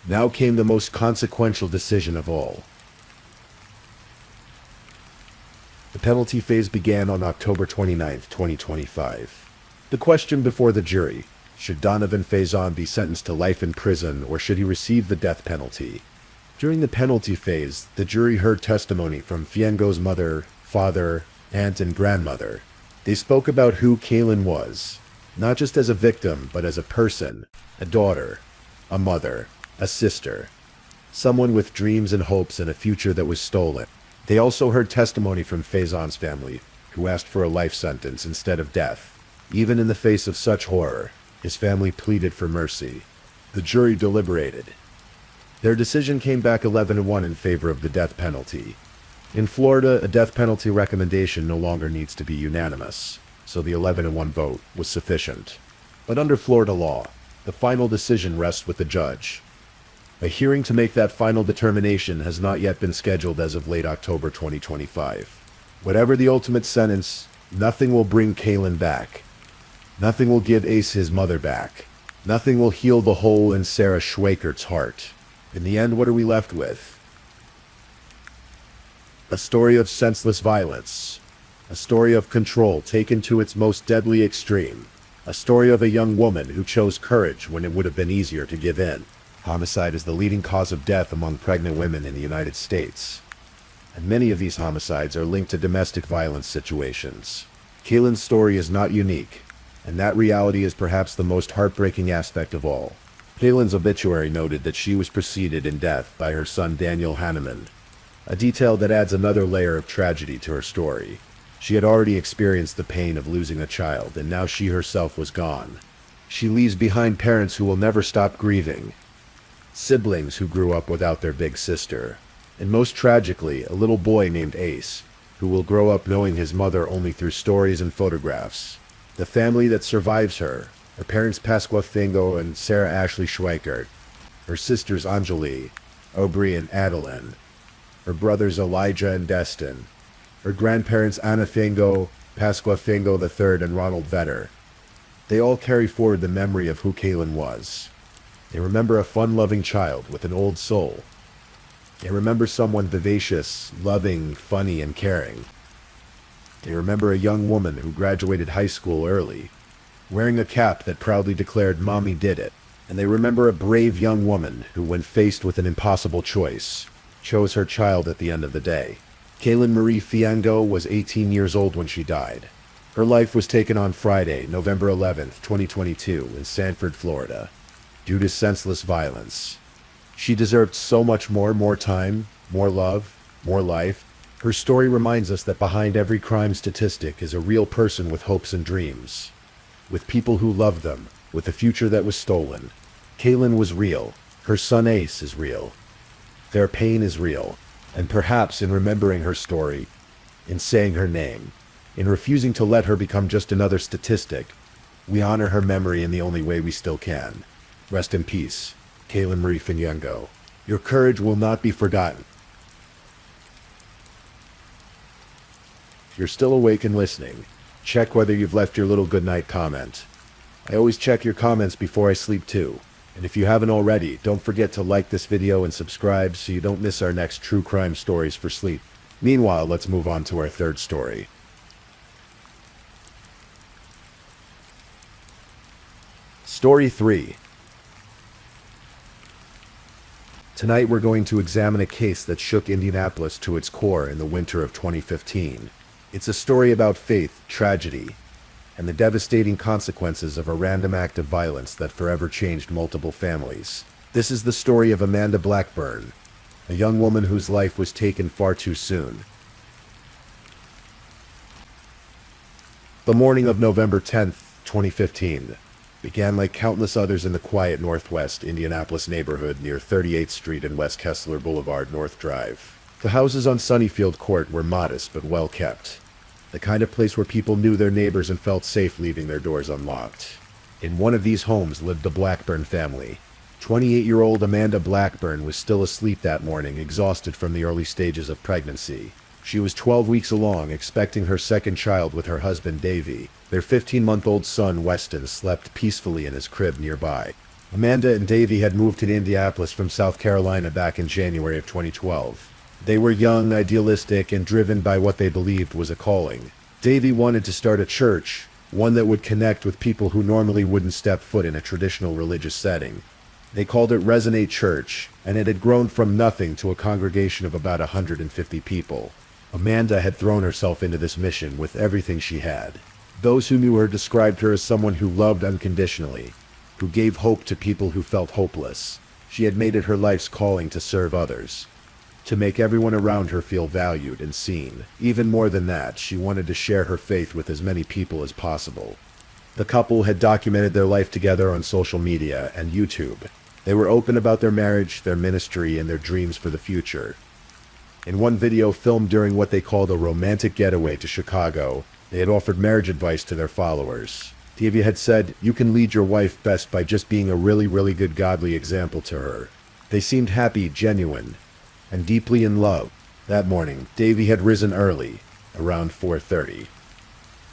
Now came the most consequential decision of all. The penalty phase began on October 29, 2025. The question before the jury: should Donovan Faison be sentenced to life in prison or should he receive the death penalty? During the penalty phase, the jury heard testimony from Fiango's mother, father, aunt, and grandmother. They spoke about who Kaylin was, not just as a victim, but as a person, a daughter, a mother, a sister, someone with dreams and hopes and a future that was stolen. They also heard testimony from Faison's family, who asked for a life sentence instead of death. Even in the face of such horror, his family pleaded for mercy. The jury deliberated. Their decision came back 11-1 in favor of the death penalty. In Florida, a death penalty recommendation no longer needs to be unanimous, so the 11-1 vote was sufficient. But under Florida law, the final decision rests with the judge. A hearing to make that final determination has not yet been scheduled as of late October 2025. Whatever the ultimate sentence, nothing will bring Kaylin back. Nothing will give Ace his mother back. Nothing will heal the hole in Sarah Schweikert's heart. In the end, what are we left with? A story of senseless violence. A story of control taken to its most deadly extreme. A story of a young woman who chose courage when it would have been easier to give in. Homicide is the leading cause of death among pregnant women in the United States. And many of these homicides are linked to domestic violence situations. Kaylin's story is not unique, and that reality is perhaps the most heartbreaking aspect of all. Kaylin's obituary noted that she was preceded in death by her son Daniel Hanneman, a detail that adds another layer of tragedy to her story. She had already experienced the pain of losing a child, and now she herself was gone. She leaves behind parents who will never stop grieving. siblings who grew up without their big sister, and most tragically, a little boy named Ace, who will grow up knowing his mother only through stories and photographs. The family that survives her parents Pasqua Fingo and Sarah Ashley Schweikert, her sisters Anjali, Aubrey and Adeline, her brothers Elijah and Destin, her grandparents Anna Fingo, Pasqua Fingo III, and Ronald Vetter. They all carry forward the memory of who Kaylin was. They remember a fun-loving child with an old soul. They remember someone vivacious, loving, funny, and caring. They remember a young woman who graduated high school early, wearing a cap that proudly declared, "Mommy did it." And they remember a brave young woman who, when faced with an impossible choice, chose her child at the end of the day. Kaylin Marie Fiango was 18 years old when she died. Her life was taken on Friday, November 11th, 2022, in Sanford, Florida, due to senseless violence. She deserved so much more time, more love, more life. Her story reminds us that behind every crime statistic is a real person with hopes and dreams, with people who loved them, with a future that was stolen. Kaylin was real. Her son Ace is real. Their pain is real. And perhaps in remembering her story, in saying her name, in refusing to let her become just another statistic, we honor her memory in the only way we still can. Rest in peace, Kaylin Marie Fiango. Your courage will not be forgotten. If you're still awake and listening, check whether you've left your little goodnight comment. I always check your comments before I sleep too. And if you haven't already, don't forget to like this video and subscribe so you don't miss our next true crime stories for sleep. Meanwhile, let's move on to our third story. Story 3. Tonight we're going to examine a case that shook Indianapolis to its core in the winter of 2015. It's a story about faith, tragedy, and the devastating consequences of a random act of violence that forever changed multiple families. This is the story of Amanda Blackburn, a young woman whose life was taken far too soon. The morning of November 10th, 2015, began like countless others in the quiet northwest Indianapolis neighborhood near 38th Street and West Kessler Boulevard North Drive. The houses on Sunnyfield Court were modest but well kept, the kind of place where people knew their neighbors and felt safe leaving their doors unlocked. In one of these homes lived the Blackburn family. 28-year-old Amanda Blackburn was still asleep that morning, exhausted from the early stages of pregnancy. She was 12 weeks along, expecting her second child with her husband Davey. Their 15-month-old son Weston slept peacefully in his crib nearby. Amanda and Davey had moved to Indianapolis from South Carolina back in January of 2012. They were young, idealistic, and driven by what they believed was a calling. Davey wanted to start a church, one that would connect with people who normally wouldn't step foot in a traditional religious setting. They called it Resonate Church, and it had grown from nothing to a congregation of about 150 people. Amanda had thrown herself into this mission with everything she had. Those who knew her described her as someone who loved unconditionally, who gave hope to people who felt hopeless. She had made it her life's calling to serve others, to make everyone around her feel valued and seen. Even more than that, she wanted to share her faith with as many people as possible. The couple had documented their life together on social media and YouTube. They were open about their marriage, their ministry, and their dreams for the future. In one video filmed during what they called a romantic getaway to Chicago, they had offered marriage advice to their followers. Davey had said, "You can lead your wife best by just being a really good godly example to her." They seemed happy, genuine, and deeply in love. That morning, Davey had risen early, around 4:30.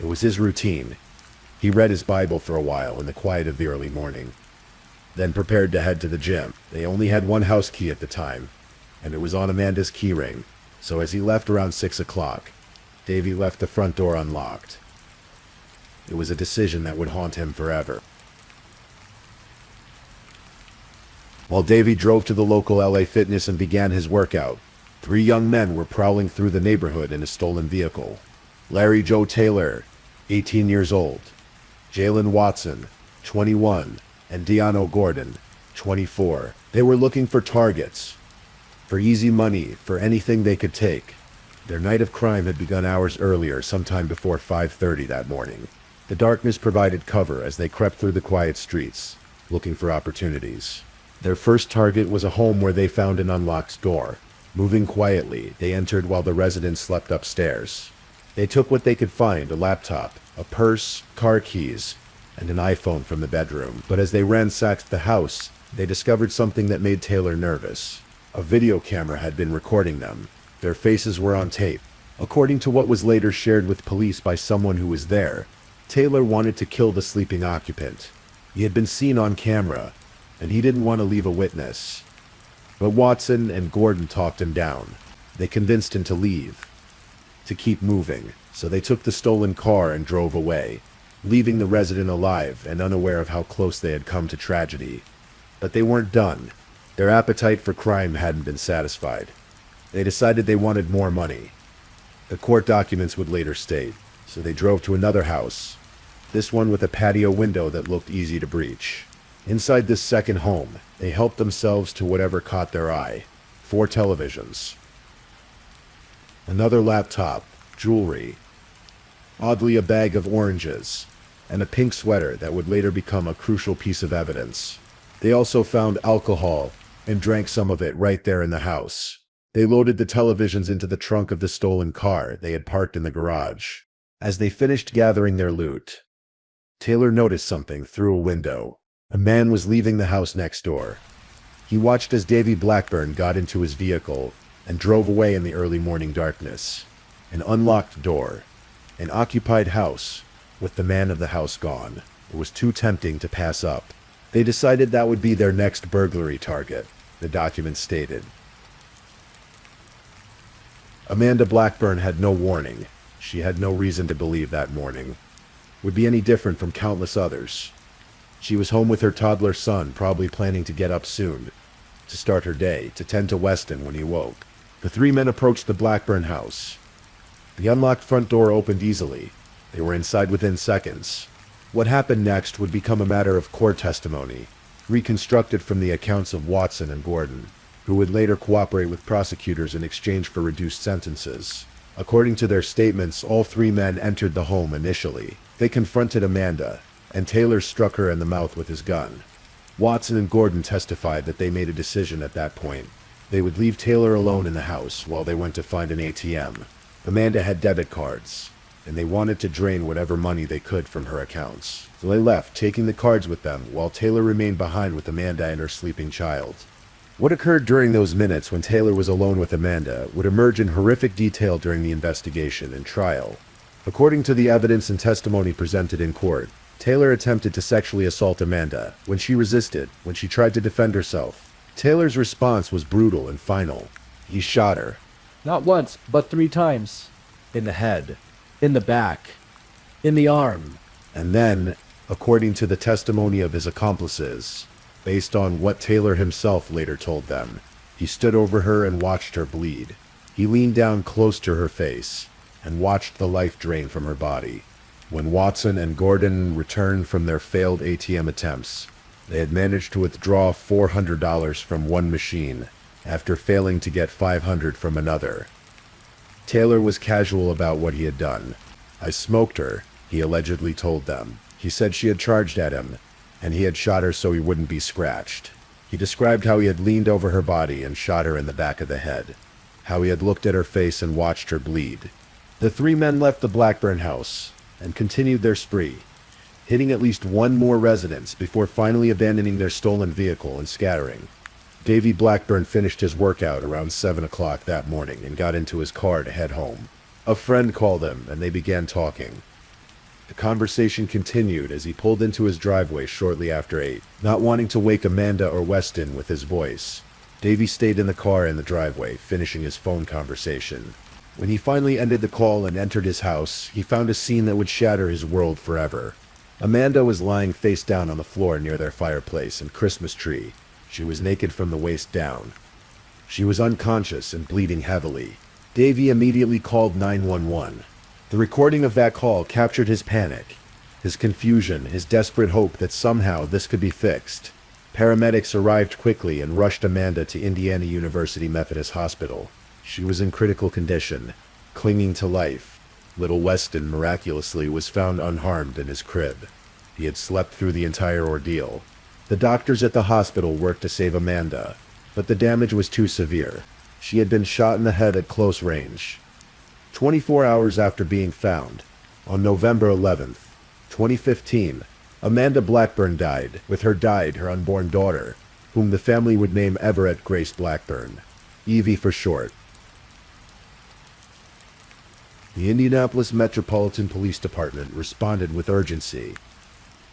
It was his routine. He read his Bible for a while in the quiet of the early morning, then prepared to head to the gym. They only had one house key at the time, and it was on Amanda's keyring, so as he left around 6 o'clock, Davey left the front door unlocked. It was a decision that would haunt him forever. While Davey drove to the local LA Fitness and began his workout, 3 young men were prowling through the neighborhood in a stolen vehicle. Larry Joe Taylor, 18 years old, Jalen Watson, 21, and Deano Gordon, 24. They were looking for targets, for easy money, for anything they could take. Their night of crime had begun hours earlier, sometime before 5:30 that morning. The darkness provided cover as they crept through the quiet streets, looking for opportunities. Their first target was a home where they found an unlocked door. Moving quietly, they entered while the residents slept upstairs. They took what they could find, a laptop, a purse, car keys, and an iPhone from the bedroom. But as they ransacked the house, they discovered something that made Taylor nervous. A video camera had been recording them. Their faces were on tape. According to what was later shared with police by someone who was there, Taylor wanted to kill the sleeping occupant. He had been seen on camera, and he didn't want to leave a witness. But Watson and Gordon talked him down. They convinced him to leave, to keep moving, so they took the stolen car and drove away, leaving the resident alive and unaware of how close they had come to tragedy. But they weren't done. Their appetite for crime hadn't been satisfied. They decided they wanted more money. The court documents would later state, so they drove to another house, this one with a patio window that looked easy to breach. Inside this second home, they helped themselves to whatever caught their eye. 4 televisions, another laptop, jewelry, oddly a bag of oranges, and a pink sweater that would later become a crucial piece of evidence. They also found alcohol and drank some of it right there in the house. They loaded the televisions into the trunk of the stolen car they had parked in the garage. As they finished gathering their loot, Taylor noticed something through a window. A man was leaving the house next door. He watched as Davy Blackburn got into his vehicle and drove away in the early morning darkness. An unlocked door, an occupied house, with the man of the house gone. It was too tempting to pass up. They decided that would be their next burglary target, the document stated. Amanda Blackburn had no warning. She had no reason to believe that morning would be any different from countless others. She was home with her toddler son, probably planning to get up soon, to start her day, to tend to Weston when he woke. The 3 men approached the Blackburn house. The unlocked front door opened easily. They were inside within seconds. What happened next would become a matter of court testimony, reconstructed from the accounts of Watson and Gordon, who would later cooperate with prosecutors in exchange for reduced sentences. According to their statements, all 3 men entered the home initially. They confronted Amanda, and Taylor struck her in the mouth with his gun. Watson and Gordon testified that they made a decision at that point. They would leave Taylor alone in the house while they went to find an ATM. Amanda had debit cards, and they wanted to drain whatever money they could from her accounts. So they left, taking the cards with them, while Taylor remained behind with Amanda and her sleeping child. What occurred during those minutes when Taylor was alone with Amanda would emerge in horrific detail during the investigation and trial. According to the evidence and testimony presented in court, Taylor attempted to sexually assault Amanda. When she resisted, when she tried to defend herself, Taylor's response was brutal and final. He shot her. Not once, but 3 times. In the head. In the back. In the arm. And then, according to the testimony of his accomplices, based on what Taylor himself later told them, he stood over her and watched her bleed. He leaned down close to her face and watched the life drain from her body. When Watson and Gordon returned from their failed ATM attempts, they had managed to withdraw $400 from one machine after failing to get $500 from another. Taylor was casual about what he had done. "I smoked her," he allegedly told them. He said she had charged at him, and he had shot her so he wouldn't be scratched. He described how he had leaned over her body and shot her in the back of the head, how he had looked at her face and watched her bleed. The 3 men left the Blackburn house and continued their spree, hitting at least one more residence before finally abandoning their stolen vehicle and scattering. Davy Blackburn finished his workout around 7 o'clock that morning and got into his car to head home. A friend called him and they began talking. The conversation continued as he pulled into his driveway shortly after 8. Not wanting to wake Amanda or Weston with his voice, Davy stayed in the car in the driveway, finishing his phone conversation. When he finally ended the call and entered his house, he found a scene that would shatter his world forever. Amanda was lying face down on the floor near their fireplace and Christmas tree. She was naked from the waist down. She was unconscious and bleeding heavily. Davy immediately called 911. The recording of that call captured his panic, his confusion, his desperate hope that somehow this could be fixed. Paramedics arrived quickly and rushed Amanda to Indiana University Methodist Hospital. She was in critical condition, clinging to life. Little Weston miraculously was found unharmed in his crib. He had slept through the entire ordeal. The doctors at the hospital worked to save Amanda, but the damage was too severe. She had been shot in the head at close range. 24 hours after being found, on November 11th, 2015, Amanda Blackburn died. With her died her unborn daughter, whom the family would name Everett Grace Blackburn, Evie for short. The Indianapolis Metropolitan Police Department responded with urgency.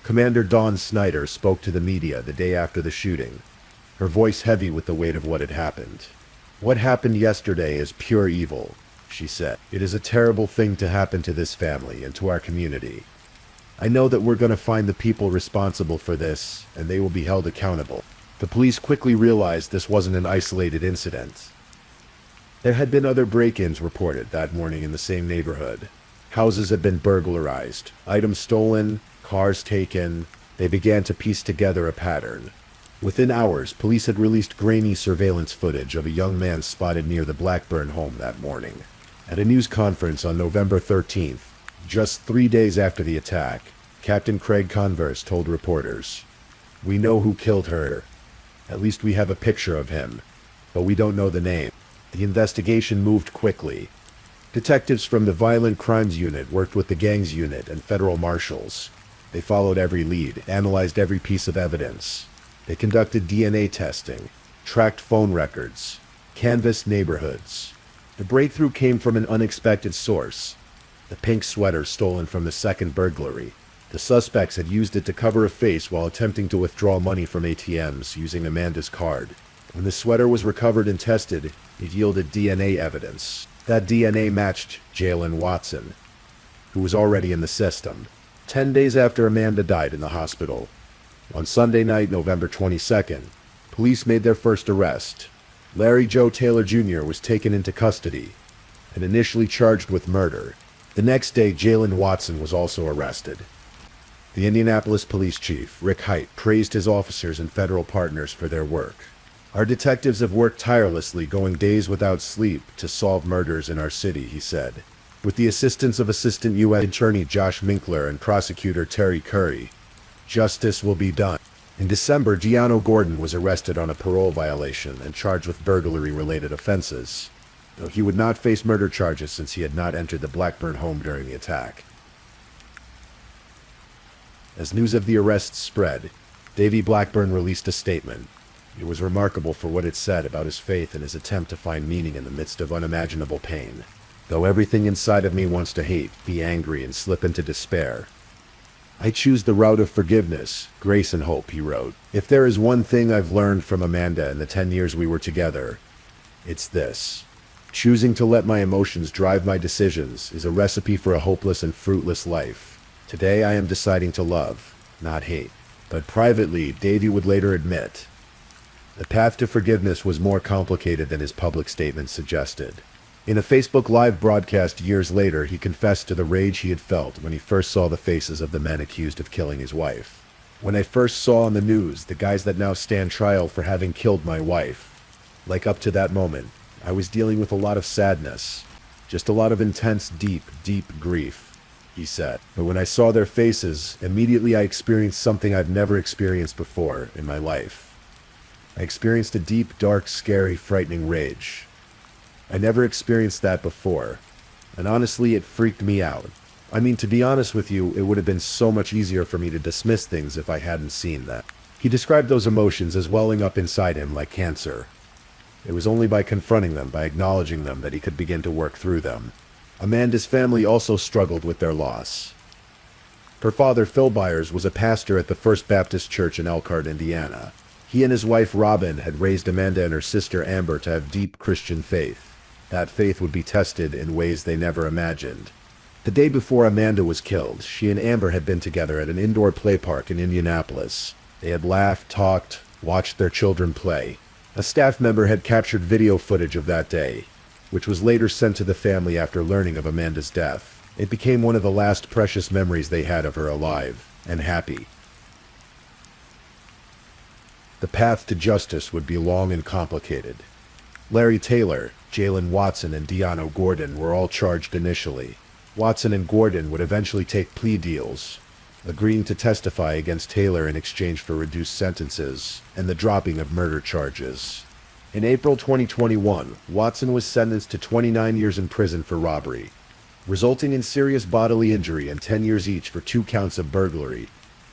Commander Dawn Snyder spoke to the media the day after the shooting, her voice heavy with the weight of what had happened. "What happened yesterday is pure evil," she said. "It is a terrible thing to happen to this family and to our community. I know that we're going to find the people responsible for this, and they will be held accountable." The police quickly realized this wasn't an isolated incident. There had been other break-ins reported that morning in the same neighborhood. Houses had been burglarized, items stolen, cars taken. They began to piece together a pattern. Within hours, police had released grainy surveillance footage of a young man spotted near the Blackburn home that morning. At a news conference on November 13th, just 3 days after the attack, Captain Craig Converse told reporters, "We know who killed her. At least we have a picture of him, but we don't know the name." The investigation moved quickly. Detectives from the Violent Crimes Unit worked with the Gangs Unit and federal marshals. They followed every lead, analyzed every piece of evidence. They conducted DNA testing, tracked phone records, canvassed neighborhoods. The breakthrough came from an unexpected source: the pink sweater stolen from the second burglary. The suspects had used it to cover a face while attempting to withdraw money from ATMs using Amanda's card. When the sweater was recovered and tested, it yielded DNA evidence. That DNA matched Jalen Watson, who was already in the system. 10 days after Amanda died in the hospital, on Sunday night, November 22nd, police made their first arrest. Larry Joe Taylor Jr. was taken into custody and initially charged with murder. The next day, Jalen Watson was also arrested. The Indianapolis police chief, Rick Height, praised his officers and federal partners for their work. "Our detectives have worked tirelessly, going days without sleep, to solve murders in our city," he said. With the assistance of Assistant U.S. Attorney Josh Minkler and Prosecutor Terry Curry, justice will be done. In December, Deano Gordon was arrested on a parole violation and charged with burglary-related offenses, though he would not face murder charges since he had not entered the Blackburn home during the attack. As news of the arrests spread, Davy Blackburn released a statement. It was remarkable for what it said about his faith and his attempt to find meaning in the midst of unimaginable pain. "Though everything inside of me wants to hate, be angry, and slip into despair, I choose the route of forgiveness, grace, and hope," he wrote. "If there is one thing I've learned from Amanda in the 10 years we were together, it's this. Choosing to let my emotions drive my decisions is a recipe for a hopeless and fruitless life. Today I am deciding to love, not hate." But privately, Davy would later admit, the path to forgiveness was more complicated than his public statements suggested. In a Facebook Live broadcast years later, he confessed to the rage he had felt when he first saw the faces of the men accused of killing his wife. "When I first saw on the news the guys that now stand trial for having killed my wife, like up to that moment, I was dealing with a lot of sadness, just a lot of intense, deep, deep grief," he said. "But when I saw their faces, immediately I experienced something I've never experienced before in my life. I experienced a deep, dark, scary, frightening rage. I never experienced that before, and honestly, it freaked me out. I mean, to be honest with you, it would have been so much easier for me to dismiss things if I hadn't seen that." He described those emotions as welling up inside him like cancer. It was only by confronting them, by acknowledging them, that he could begin to work through them. Amanda's family also struggled with their loss. Her father, Phil Byers, was a pastor at the First Baptist Church in Elkhart, Indiana. He and his wife, Robin, had raised Amanda and her sister, Amber, to have deep Christian faith. That faith would be tested in ways they never imagined. The day before Amanda was killed, she and Amber had been together at an indoor play park in Indianapolis. They had laughed, talked, watched their children play. A staff member had captured video footage of that day, which was later sent to the family after learning of Amanda's death. It became one of the last precious memories they had of her alive and happy. The path to justice would be long and complicated. Larry Taylor, Jalen Watson, and Deano Gordon were all charged initially. Watson and Gordon would eventually take plea deals, agreeing to testify against Taylor in exchange for reduced sentences and the dropping of murder charges. In April 2021, Watson was sentenced to 29 years in prison for robbery, resulting in serious bodily injury and 10 years each for 2 counts of burglary,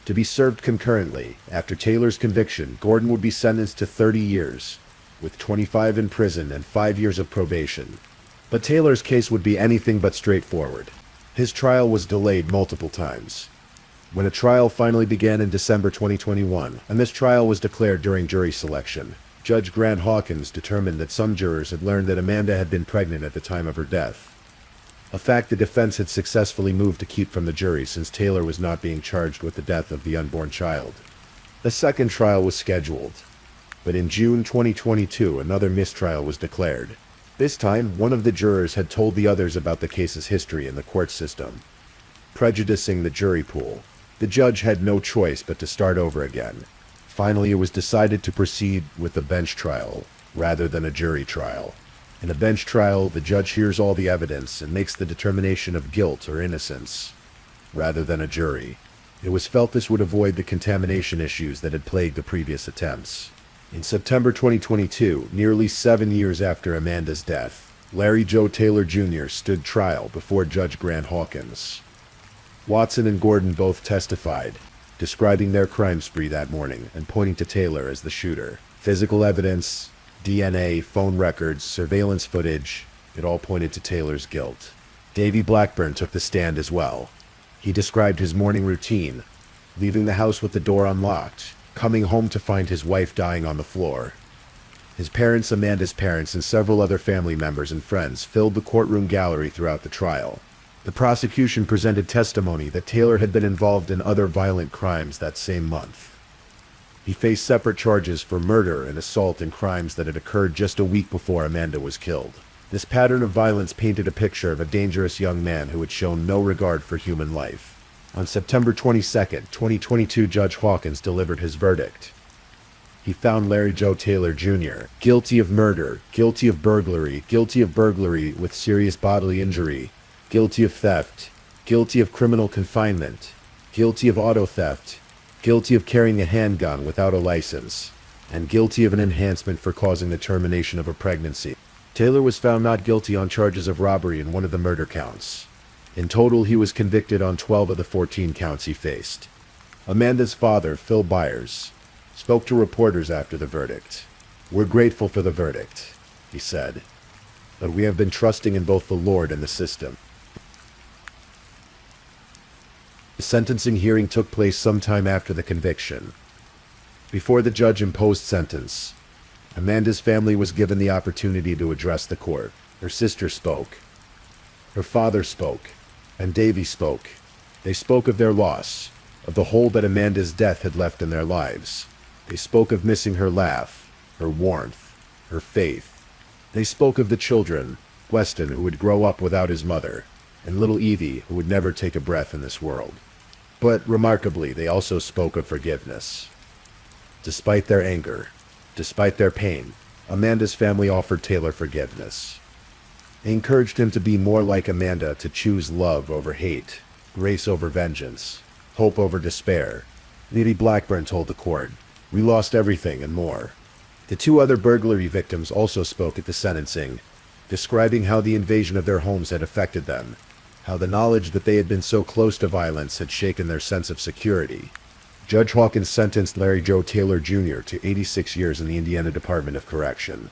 to be served concurrently. After Taylor's conviction, Gordon would be sentenced to 30 years, with 25 in prison and 5 years of probation. But Taylor's case would be anything but straightforward. His trial was delayed multiple times. When a trial finally began in December 2021, a mistrial was declared during jury selection. Judge Grant Hawkins determined that some jurors had learned that Amanda had been pregnant at the time of her death, a fact the defense had successfully moved to keep from the jury since Taylor was not being charged with the death of the unborn child. The second trial was scheduled, but in June 2022 another mistrial was declared. This time, one of the jurors had told the others about the case's history in the court system, prejudicing the jury pool. The judge had no choice but to start over again. Finally, it was decided to proceed with a bench trial rather than a jury trial. In a bench trial, the judge hears all the evidence and makes the determination of guilt or innocence, rather than a jury. It was felt this would avoid the contamination issues that had plagued the previous attempts. In September 2022, nearly 7 years after Amanda's death, Larry Joe Taylor Jr. stood trial before Judge Grant Hawkins. Watson and Gordon both testified, describing their crime spree that morning and pointing to Taylor as the shooter. Physical evidence, DNA, phone records, surveillance footage, it all pointed to Taylor's guilt. Davy Blackburn took the stand as well. He described his morning routine, leaving the house with the door unlocked, coming home to find his wife dying on the floor. His parents, Amanda's parents, and several other family members and friends filled the courtroom gallery throughout the trial. The prosecution presented testimony that Taylor had been involved in other violent crimes that same month. He faced separate charges for murder and assault in crimes that had occurred just a week before Amanda was killed. This pattern of violence painted a picture of a dangerous young man who had shown no regard for human life. On September 22, 2022, Judge Hawkins delivered his verdict. He found Larry Joe Taylor Jr. guilty of murder, guilty of burglary with serious bodily injury, guilty of theft, guilty of criminal confinement, guilty of auto theft, guilty of carrying a handgun without a license, and guilty of an enhancement for causing the termination of a pregnancy. Taylor was found not guilty on charges of robbery in one of the murder counts. In total, he was convicted on 12 of the 14 counts he faced. Amanda's father, Phil Byers, spoke to reporters after the verdict. "We're grateful for the verdict," he said, "but we have been trusting in both the Lord and the system." The sentencing hearing took place sometime after the conviction. Before the judge imposed sentence, Amanda's family was given the opportunity to address the court. Her sister spoke. Her father spoke. And Davy spoke. They spoke of their loss, of the hole that Amanda's death had left in their lives. They spoke of missing her laugh, her warmth, her faith. They spoke of the children, Weston, who would grow up without his mother, and little Evie, who would never take a breath in this world. But remarkably, they also spoke of forgiveness. Despite their anger, despite their pain, Amanda's family offered Taylor forgiveness. They encouraged him to be more like Amanda, to choose love over hate, grace over vengeance, hope over despair. Davy Blackburn told the court, "We lost everything and more." The 2 other burglary victims also spoke at the sentencing, describing how the invasion of their homes had affected them, how the knowledge that they had been so close to violence had shaken their sense of security. Judge Hawkins sentenced Larry Joe Taylor Jr. to 86 years in the Indiana Department of Correction.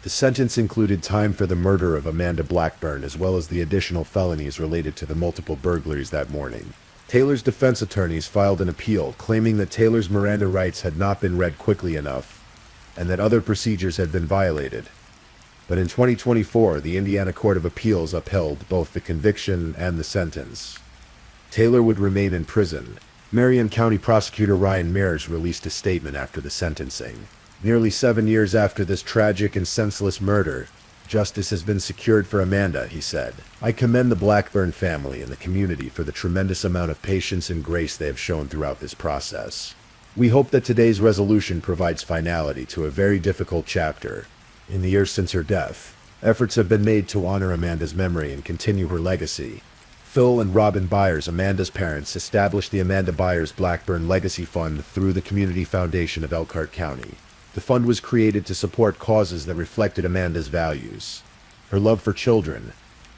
The sentence included time for the murder of Amanda Blackburn, as well as the additional felonies related to the multiple burglaries that morning. Taylor's defense attorneys filed an appeal, claiming that Taylor's Miranda rights had not been read quickly enough, and that other procedures had been violated. But in 2024, the Indiana Court of Appeals upheld both the conviction and the sentence. Taylor would remain in prison. Marion County Prosecutor Ryan Mears released a statement after the sentencing. "Nearly 7 years after this tragic and senseless murder, justice has been secured for Amanda," he said. "I commend the Blackburn family and the community for the tremendous amount of patience and grace they have shown throughout this process. We hope that today's resolution provides finality to a very difficult chapter. In the years since her death, efforts have been made to honor Amanda's memory and continue her legacy. Phil and Robin Byers, Amanda's parents, established the Amanda Byers Blackburn Legacy Fund through the Community Foundation of Elkhart County. The fund was created to support causes that reflected Amanda's values: her love for children,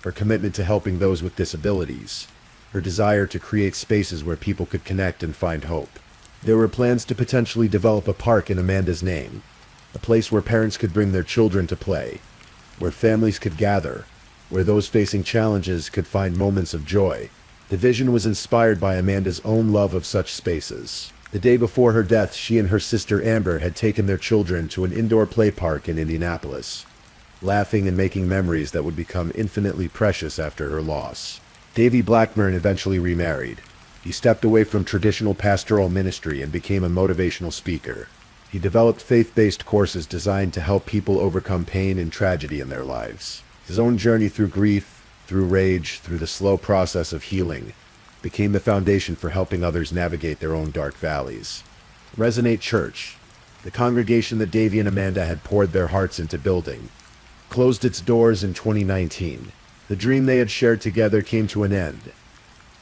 her commitment to helping those with disabilities, her desire to create spaces where people could connect and find hope. There were plans to potentially develop a park in Amanda's name, a place where parents could bring their children to play, where families could gather, where those facing challenges could find moments of joy. The vision was inspired by Amanda's own love of such spaces. The day before her death, she and her sister Amber had taken their children to an indoor play park in Indianapolis, laughing and making memories that would become infinitely precious after her loss. Davy Blackburn eventually remarried. He stepped away from traditional pastoral ministry and became a motivational speaker. He developed faith-based courses designed to help people overcome pain and tragedy in their lives. His own journey through grief, through rage, through the slow process of healing, became the foundation for helping others navigate their own dark valleys. Resonate Church, the congregation that Davy and Amanda had poured their hearts into building, closed its doors in 2019. The dream they had shared together came to an end.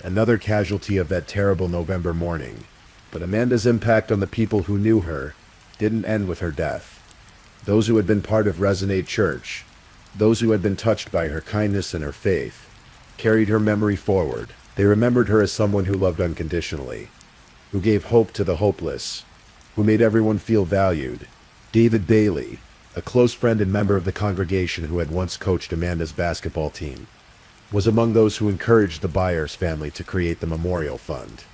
Another casualty of that terrible November morning. But Amanda's impact on the people who knew her didn't end with her death. Those who had been part of Resonate Church, those who had been touched by her kindness and her faith, carried her memory forward. They remembered her as someone who loved unconditionally, who gave hope to the hopeless, who made everyone feel valued. David Bailey, a close friend and member of the congregation who had once coached Amanda's basketball team, was among those who encouraged the Byers family to create the Memorial Fund.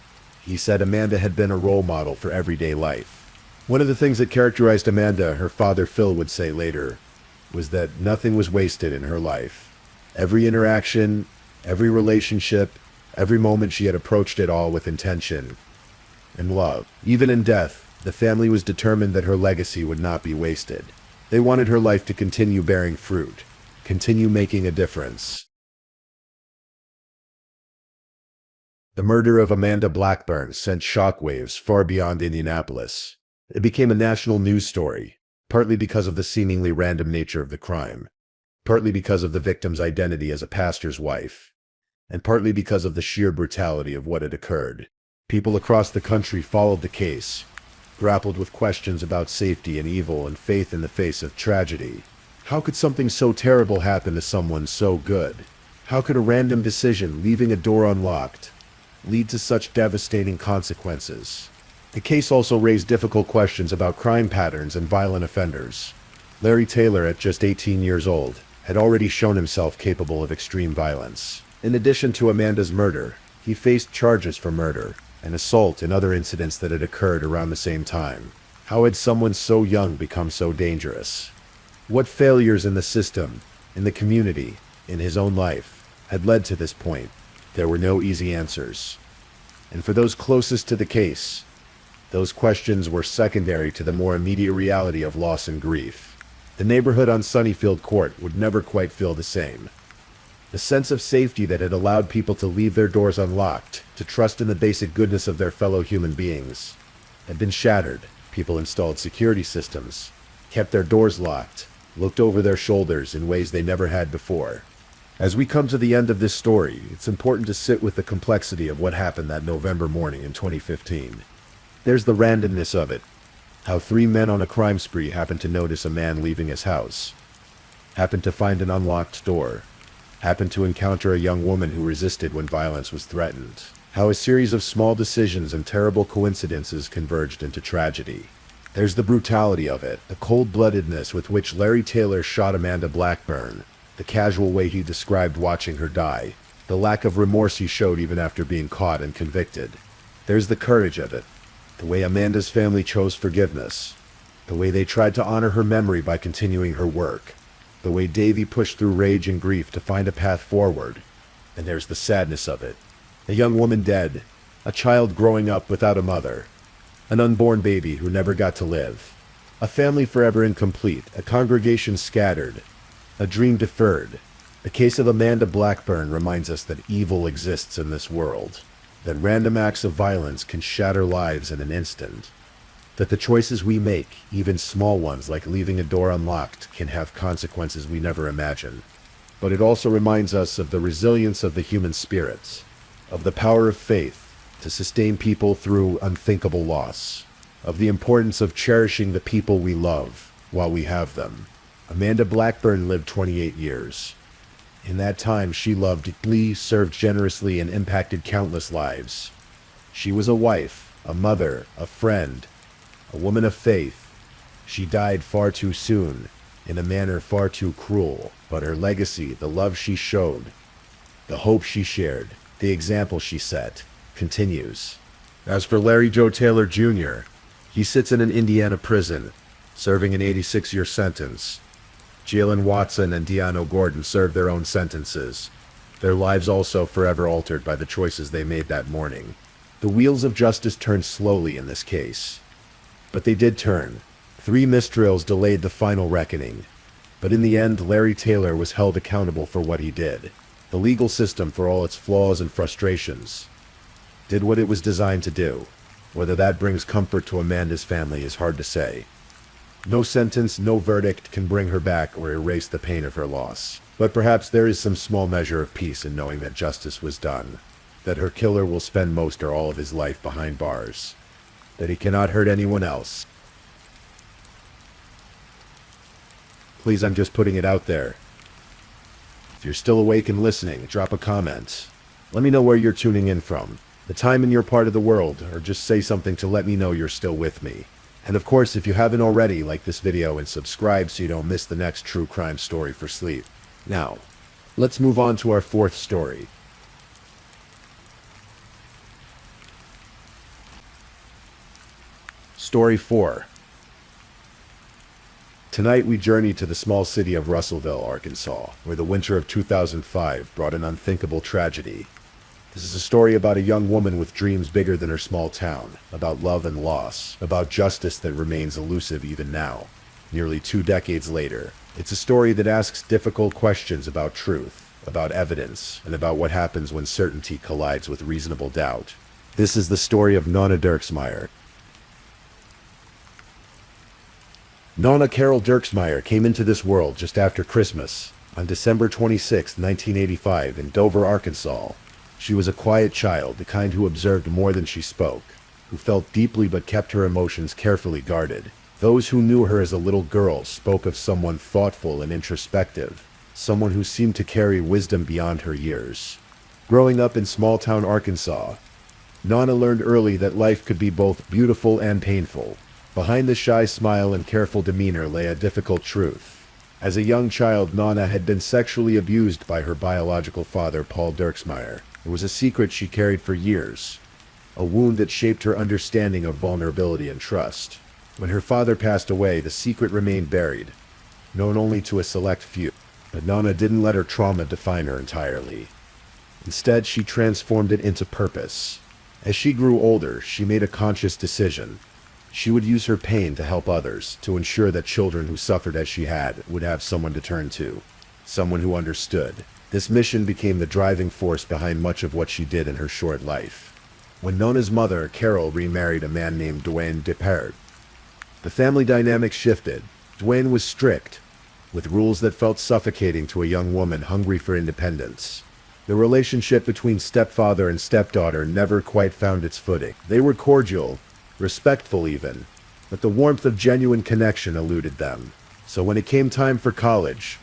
He said Amanda had been a role model for everyday life. One of the things that characterized Amanda, her father Phil would say later, was that nothing was wasted in her life. Every interaction, every relationship, every moment, she had approached it all with intention and love. Even in death, the family was determined that her legacy would not be wasted. They wanted her life to continue bearing fruit, continue making a difference. The murder of Amanda Blackburn sent shockwaves far beyond Indianapolis. It became a national news story, partly because of the seemingly random nature of the crime, partly because of the victim's identity as a pastor's wife, and partly because of the sheer brutality of what had occurred. People across the country followed the case, grappled with questions about safety and evil and faith in the face of tragedy. How could something so terrible happen to someone so good? How could a random decision, leaving a door unlocked, lead to such devastating consequences? The case also raised difficult questions about crime patterns and violent offenders. Larry Taylor, at just 18 years old, had already shown himself capable of extreme violence. In addition to Amanda's murder, he faced charges for murder and assault and other incidents that had occurred around the same time. How had someone so young become so dangerous? What failures in the system, in the community, in his own life, had led to this point? There were no easy answers. And for those closest to the case, those questions were secondary to the more immediate reality of loss and grief. The neighborhood on Sunnyfield Court would never quite feel the same. The sense of safety that had allowed people to leave their doors unlocked, to trust in the basic goodness of their fellow human beings, had been shattered. People installed security systems, kept their doors locked, looked over their shoulders in ways they never had before. As we come to the end of this story, it's important to sit with the complexity of what happened that November morning in 2015. There's the randomness of it. How 3 men on a crime spree happened to notice a man leaving his house, happened to find an unlocked door, happened to encounter a young woman who resisted when violence was threatened. How a series of small decisions and terrible coincidences converged into tragedy. There's the brutality of it, the cold-bloodedness with which Larry Taylor shot Amanda Blackburn, the casual way he described watching her die, the lack of remorse he showed even after being caught and convicted. There's the courage of it, the way Amanda's family chose forgiveness, the way they tried to honor her memory by continuing her work, the way Davy pushed through rage and grief to find a path forward. And there's the sadness of it. A young woman dead, a child growing up without a mother, an unborn baby who never got to live, a family forever incomplete, a congregation scattered, a dream deferred. The case of Amanda Blackburn reminds us that evil exists in this world, that random acts of violence can shatter lives in an instant, that the choices we make, even small ones like leaving a door unlocked, can have consequences we never imagine. but it also reminds us of the resilience of the human spirits, of the power of faith to sustain people through unthinkable loss, of the importance of cherishing the people we love while we have them. Amanda Blackburn lived 28 years. In that time, she loved deeply, served generously, and impacted countless lives. She was a wife, a mother, a friend, a woman of faith. She died far too soon, in a manner far too cruel, but her legacy, the love she showed, the hope she shared, the example she set, continues. As for Larry Joe Taylor Jr., he sits in an Indiana prison, serving an 86-year sentence. Jalen Watson and Deano Gordon served their own sentences, their lives also forever altered by the choices they made that morning. The wheels of justice turned slowly in this case, but they did turn. 3 mistrials delayed the final reckoning, but in the end, Larry Taylor was held accountable for what he did. The legal system, for all its flaws and frustrations, did what it was designed to do. Whether that brings comfort to Amanda's family is hard to say. No sentence, no verdict can bring her back or erase the pain of her loss. But perhaps there is some small measure of peace in knowing that justice was done, that her killer will spend most or all of his life behind bars, that he cannot hurt anyone else. Please, I'm just putting it out there. If you're still awake and listening, drop a comment. Let me know where you're tuning in from, the time in your part of the world, or just say something to let me know you're still with me. And of course, if you haven't already, like this video and subscribe so you don't miss the next true crime story for sleep. Now, let's move on to our 4th story. Story 4. Tonight we journey to the small city of Russellville, Arkansas, where the winter of 2005 brought an unthinkable tragedy. This is a story about a young woman with dreams bigger than her small town, about love and loss, about justice that remains elusive even now, nearly 2 decades later. It's a story that asks difficult questions about truth, about evidence, and about what happens when certainty collides with reasonable doubt. This is the story of Nonna Dirksmeyer. Nonna Carol Dirksmeyer came into this world just after Christmas, on December 26, 1985, in Dover, Arkansas. She was a quiet child, the kind who observed more than she spoke, who felt deeply but kept her emotions carefully guarded. Those who knew her as a little girl spoke of someone thoughtful and introspective, someone who seemed to carry wisdom beyond her years. Growing up in small-town Arkansas, Nonna learned early that life could be both beautiful and painful. Behind the shy smile and careful demeanor lay a difficult truth. As a young child, Nonna had been sexually abused by her biological father, Paul Dirksmeyer. It was a secret she carried for years, a wound that shaped her understanding of vulnerability and trust. When her father passed away, the secret remained buried, known only to a select few. But Nonna didn't let her trauma define her entirely. Instead, she transformed it into purpose. As she grew older, she made a conscious decision. She would use her pain to help others, to ensure that children who suffered as she had would have someone to turn to, someone who understood. This mission became the driving force behind much of what she did in her short life. When Nonna's mother, Carol, remarried a man named Dwayne Depard, the family dynamic shifted. Dwayne was strict, with rules that felt suffocating to a young woman hungry for independence. The relationship between stepfather and stepdaughter never quite found its footing. They were cordial, respectful even, but the warmth of genuine connection eluded them. So when it came time for college,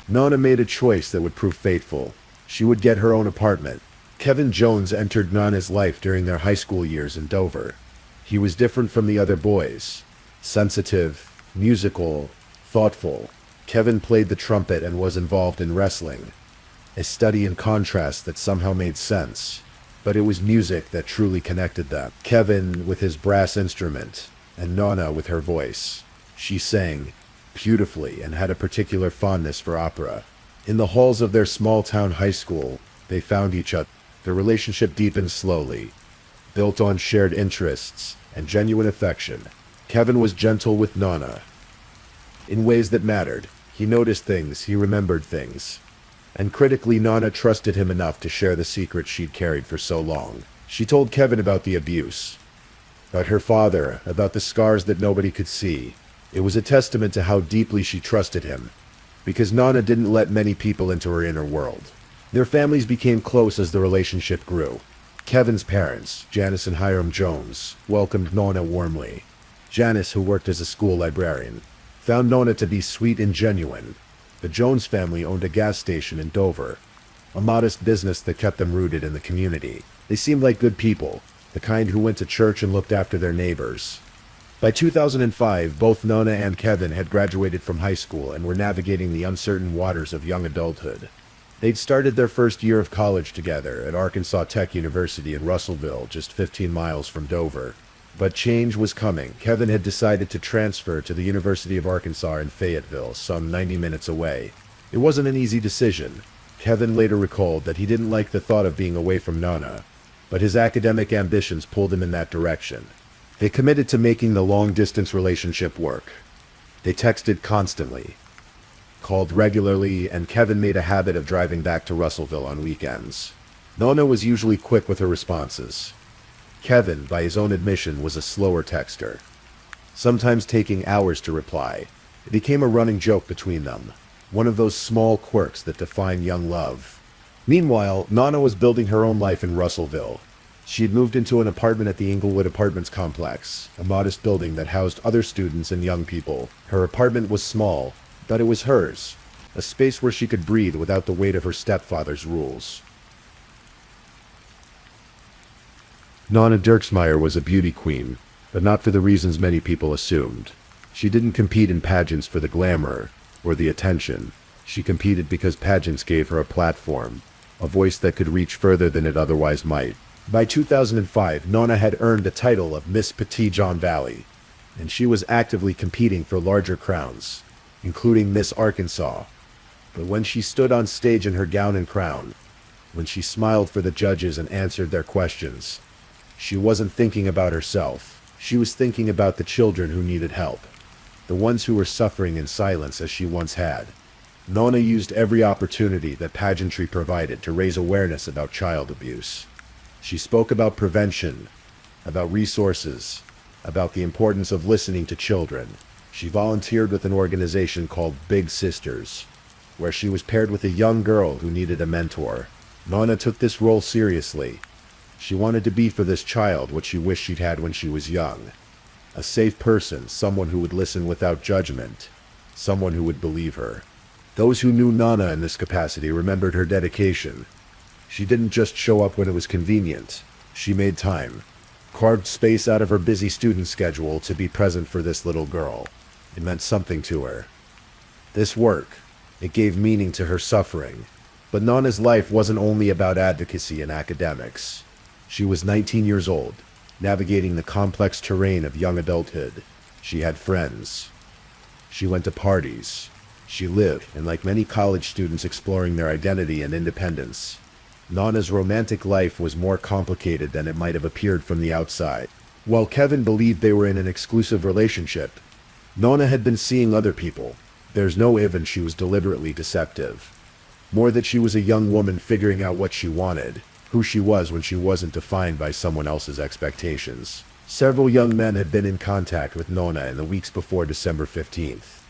Nonna made a choice that would prove fateful. She would get her own apartment. Kevin Jones entered Nonna's life during their high school years in Dover. He was different from the other boys. Sensitive, musical, thoughtful. Kevin played the trumpet and was involved in wrestling, a study in contrast that somehow made sense. But it was music that truly connected them. Kevin with his brass instrument, and Nonna with her voice. She sang beautifully and had a particular fondness for opera. In the halls of their small-town high school, they found each other. Their relationship deepened slowly, built on shared interests and genuine affection. Kevin was gentle with Nonna in ways that mattered. He noticed things, he remembered things. And critically, Nonna trusted him enough to share the secret she'd carried for so long. She told Kevin about the abuse, about her father, about the scars that nobody could see. It was a testament to how deeply she trusted him. because Nana didn't let many people into her inner world. Their families became close as the relationship grew. Kevin's parents, Janice and Hiram Jones, welcomed Nona warmly. Janice, who worked as a school librarian, found Nona to be sweet and genuine. The Jones family owned a gas station in Dover, a modest business that kept them rooted in the community. They seemed like good people, the kind who went to church and looked after their neighbors. By 2005, both Nona and Kevin had graduated from high school and were navigating the uncertain waters of young adulthood. They'd started their first year of college together at Arkansas Tech University in Russellville, just 15 miles from Dover. But change was coming. Kevin had decided to transfer to the University of Arkansas in Fayetteville, some 90 minutes away. It wasn't an easy decision. Kevin later recalled that he didn't like the thought of being away from Nona, but his academic ambitions pulled him in that direction. They committed to making the long-distance relationship work. They texted constantly, called regularly, and Kevin made a habit of driving back to Russellville on weekends. Nona was usually quick with her responses. Kevin, by his own admission, was a slower texter, sometimes taking hours to reply. It became a running joke between them, one of those small quirks that define young love. Meanwhile, Nana was building her own life in Russellville. She had moved into an apartment at the Inglewood Apartments complex, a modest building that housed other students and young people. Her apartment was small, but it was hers, a space where she could breathe without the weight of her stepfather's rules. Nana Dirksmeyer was a beauty queen, but not for the reasons many people assumed. She didn't compete in pageants for the glamour or the attention. She competed because pageants gave her a platform, a voice that could reach further than it otherwise might. By 2005, Nona had earned the title of Miss Petit John Valley, and she was actively competing for larger crowns, including Miss Arkansas. But when she stood on stage in her gown and crown, when she smiled for the judges and answered their questions, she wasn't thinking about herself. She was thinking about the children who needed help, the ones who were suffering in silence as she once had. Nona used every opportunity that pageantry provided to raise awareness about child abuse. She spoke about prevention, about resources, about the importance of listening to children. She volunteered with an organization called Big Sisters, where she was paired with a young girl who needed a mentor. Nona took this role seriously. She wanted to be for this child what she wished she'd had when she was young. A safe person, someone who would listen without judgment, someone who would believe her. Those who knew Nana in this capacity remembered her dedication. She didn't just show up when it was convenient. She made time, carved space out of her busy student schedule to be present for this little girl. It meant something to her. This work, it gave meaning to her suffering. But Nana's life wasn't only about advocacy and academics. She was 19 years old, navigating the complex terrain of young adulthood. She had friends. She went to parties. She lived, and like many college students exploring their identity and independence, Nana's romantic life was more complicated than it might have appeared from the outside. While Kevin believed they were in an exclusive relationship, Nana had been seeing other people. There's no even she was deliberately deceptive. More that she was a young woman figuring out what she wanted, who she was when she wasn't defined by someone else's expectations. Several young men had been in contact with Nona in the weeks before December 15th.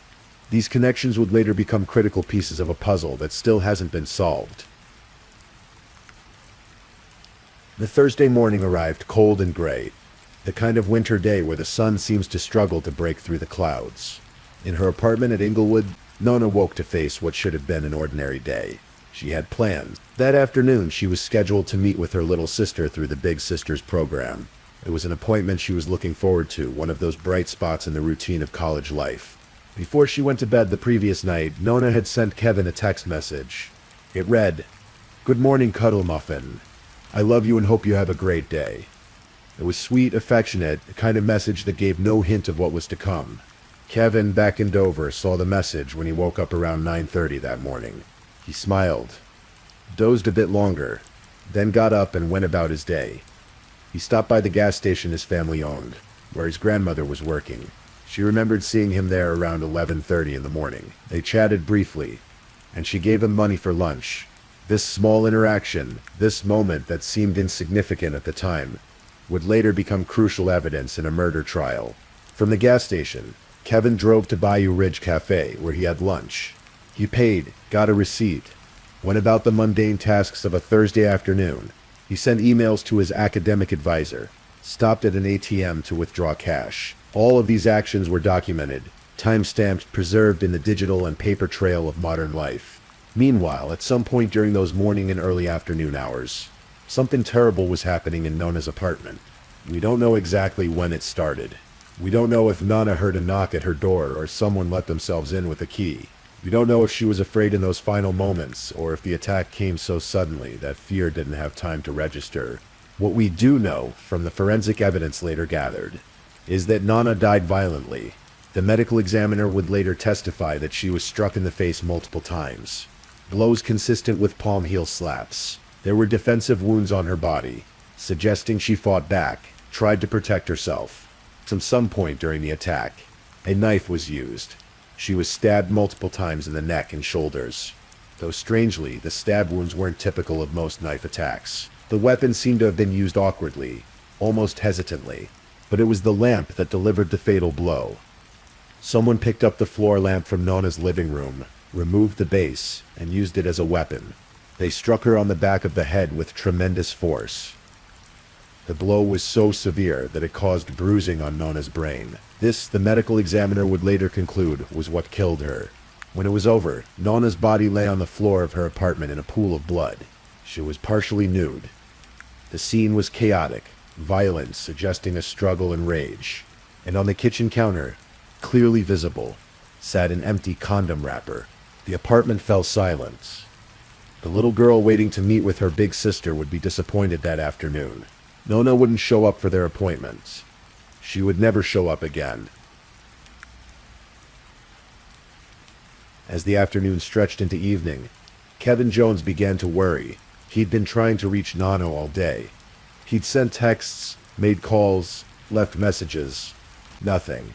These connections would later become critical pieces of a puzzle that still hasn't been solved. The Thursday morning arrived cold and gray, the kind of winter day where the sun seems to struggle to break through the clouds. In her apartment at Inglewood, Nona woke to face what should have been an ordinary day. She had plans. That afternoon, she was scheduled to meet with her little sister through the Big Sisters program. It was an appointment she was looking forward to, one of those bright spots in the routine of college life. Before she went to bed the previous night, Nona had sent Kevin a text message. It read, "Good morning, Cuddle Muffin. I love you and hope you have a great day." It was sweet, affectionate, a kind of message that gave no hint of what was to come. Kevin, back in Dover, saw the message when he woke up around 9:30 that morning. He smiled, dozed a bit longer, then got up and went about his day. He stopped by the gas station his family owned, where his grandmother was working. She remembered seeing him there around 11:30 in the morning. They chatted briefly, and she gave him money for lunch. This small interaction, this moment that seemed insignificant at the time, would later become crucial evidence in a murder trial. From the gas station, Kevin drove to Bayou Ridge Cafe, where he had lunch. He paid, got a receipt, went about the mundane tasks of a Thursday afternoon. He sent emails to his academic advisor, stopped at an ATM to withdraw cash. All of these actions were documented, time-stamped, preserved in the digital and paper trail of modern life. Meanwhile, at some point during those morning and early afternoon hours, something terrible was happening in Nona's apartment. We don't know exactly when it started. We don't know if Nona heard a knock at her door or someone let themselves in with a key. We don't know if she was afraid in those final moments or if the attack came so suddenly that fear didn't have time to register. What we do know, from the forensic evidence later gathered, is that Nona died violently. The medical examiner would later testify that she was struck in the face multiple times. Blows consistent with palm heel slaps. There were defensive wounds on her body, suggesting she fought back, tried to protect herself. At some point during the attack, a knife was used. She was stabbed multiple times in the neck and shoulders. Though strangely, the stab wounds weren't typical of most knife attacks. The weapon seemed to have been used awkwardly, almost hesitantly, but it was the lamp that delivered the fatal blow. Someone picked up the floor lamp from Nona's living room, removed the base, and used it as a weapon. They struck her on the back of the head with tremendous force. The blow was so severe that it caused bruising on Nona's brain. This, the medical examiner would later conclude, was what killed her. When it was over, Nona's body lay on the floor of her apartment in a pool of blood. She was partially nude. The scene was chaotic, violent, suggesting a struggle and rage. And on the kitchen counter, clearly visible, sat an empty condom wrapper. The apartment fell silent. The little girl waiting to meet with her big sister would be disappointed that afternoon. Nona wouldn't show up for their appointments. She would never show up again. As the afternoon stretched into evening, Kevin Jones began to worry. He'd been trying to reach Nana all day. He'd sent texts, made calls, left messages. Nothing.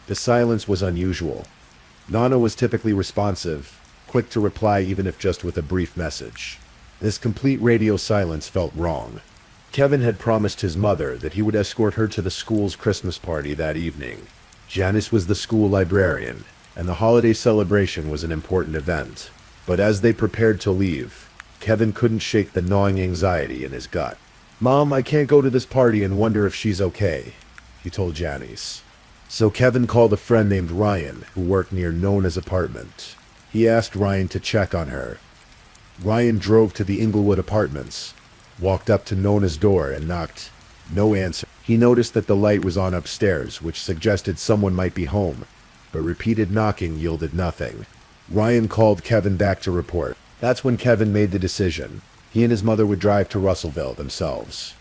The silence was unusual. Nana was typically responsive, quick to reply even if just with a brief message. This complete radio silence felt wrong. Kevin had promised his mother that he would escort her to the school's Christmas party that evening. Janice was the school librarian, and the holiday celebration was an important event. But as they prepared to leave, Kevin couldn't shake the gnawing anxiety in his gut. "Mom, I can't go to this party and wonder if she's okay," he told Janice. So Kevin called a friend named Ryan, who worked near Nona's apartment. He asked Ryan to check on her. Ryan drove to the Inglewood apartments, walked up to Nona's door and knocked. No answer. He noticed that the light was on upstairs, which suggested someone might be home, but repeated knocking yielded nothing. Ryan called Kevin back to report. That's when Kevin made the decision. He and his mother would drive to Russellville themselves.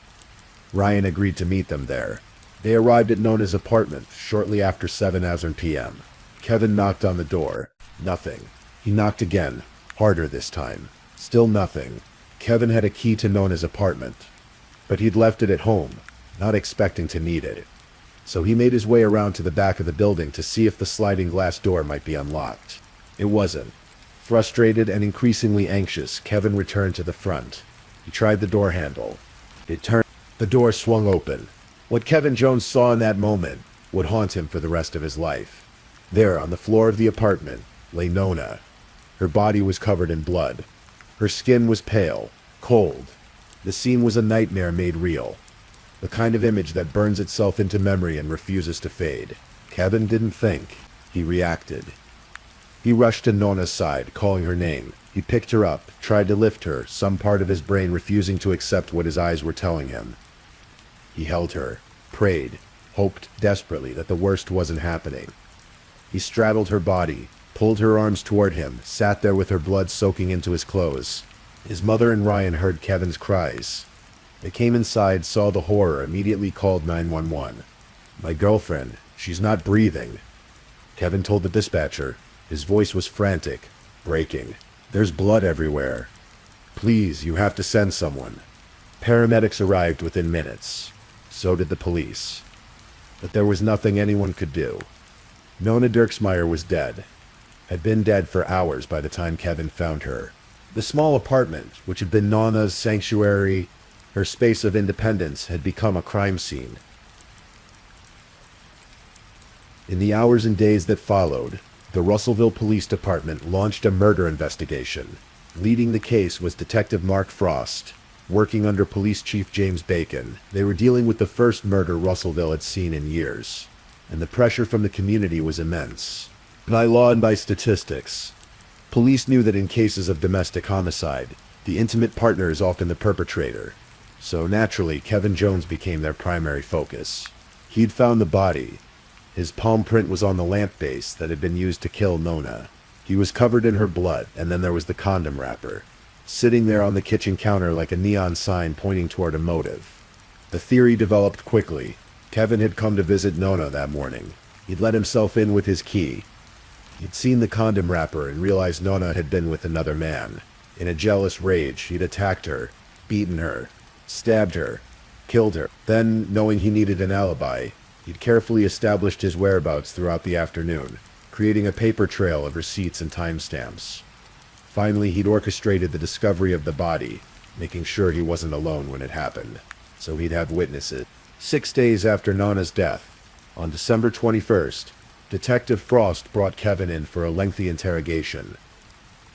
Ryan agreed to meet them there. They arrived at Nona's apartment shortly after 7 p.m. Kevin knocked on the door. Nothing. He knocked again, harder this time. Still nothing. Kevin had a key to Nona's apartment, but he'd left it at home, not expecting to need it. So he made his way around to the back of the building to see if the sliding glass door might be unlocked. It wasn't. Frustrated and increasingly anxious, Kevin returned to the front. He tried the door handle. It turned. The door swung open. What Kevin Jones saw in that moment would haunt him for the rest of his life. There, on the floor of the apartment, lay Nona. Her body was covered in blood. Her skin was pale, cold. The scene was a nightmare made real. The kind of image that burns itself into memory and refuses to fade. Kevin didn't think. He reacted. He rushed to Nona's side, calling her name. He picked her up, tried to lift her, some part of his brain refusing to accept what his eyes were telling him. He held her, prayed, hoped desperately that the worst wasn't happening. He straddled her body, pulled her arms toward him, sat there with her blood soaking into his clothes. His mother and Ryan heard Kevin's cries. They came inside, saw the horror, immediately called 911. "My girlfriend, she's not breathing," Kevin told the dispatcher. His voice was frantic, breaking. "There's blood everywhere. Please, you have to send someone." Paramedics arrived within minutes. So did the police. But there was nothing anyone could do. Nona Dirksmeyer was dead. Had been dead for hours by the time Kevin found her. The small apartment, which had been Nona's sanctuary, her space of independence, had become a crime scene. In the hours and days that followed, The Russellville Police Department launched a murder investigation. Leading the case was Detective Mark Frost. Working under Police Chief James Bacon, they were dealing with the first murder Russellville had seen in years, and the pressure from the community was immense. By law and by statistics, police knew that in cases of domestic homicide, the intimate partner is often the perpetrator. So naturally, Kevin Jones became their primary focus. He'd found the body. His palm print was on the lamp base that had been used to kill Nona. He was covered in her blood, and then there was the condom wrapper, sitting there on the kitchen counter like a neon sign pointing toward a motive. The theory developed quickly. Kevin had come to visit Nona that morning. He'd let himself in with his key. He'd seen the condom wrapper and realized Nona had been with another man. In a jealous rage, he'd attacked her, beaten her, stabbed her, killed her. Then, knowing he needed an alibi, he'd carefully established his whereabouts throughout the afternoon, creating a paper trail of receipts and timestamps. Finally, he'd orchestrated the discovery of the body, making sure he wasn't alone when it happened, so he'd have witnesses. 6 days after Nona's death, on December 21st, Detective Frost brought Kevin in for a lengthy interrogation.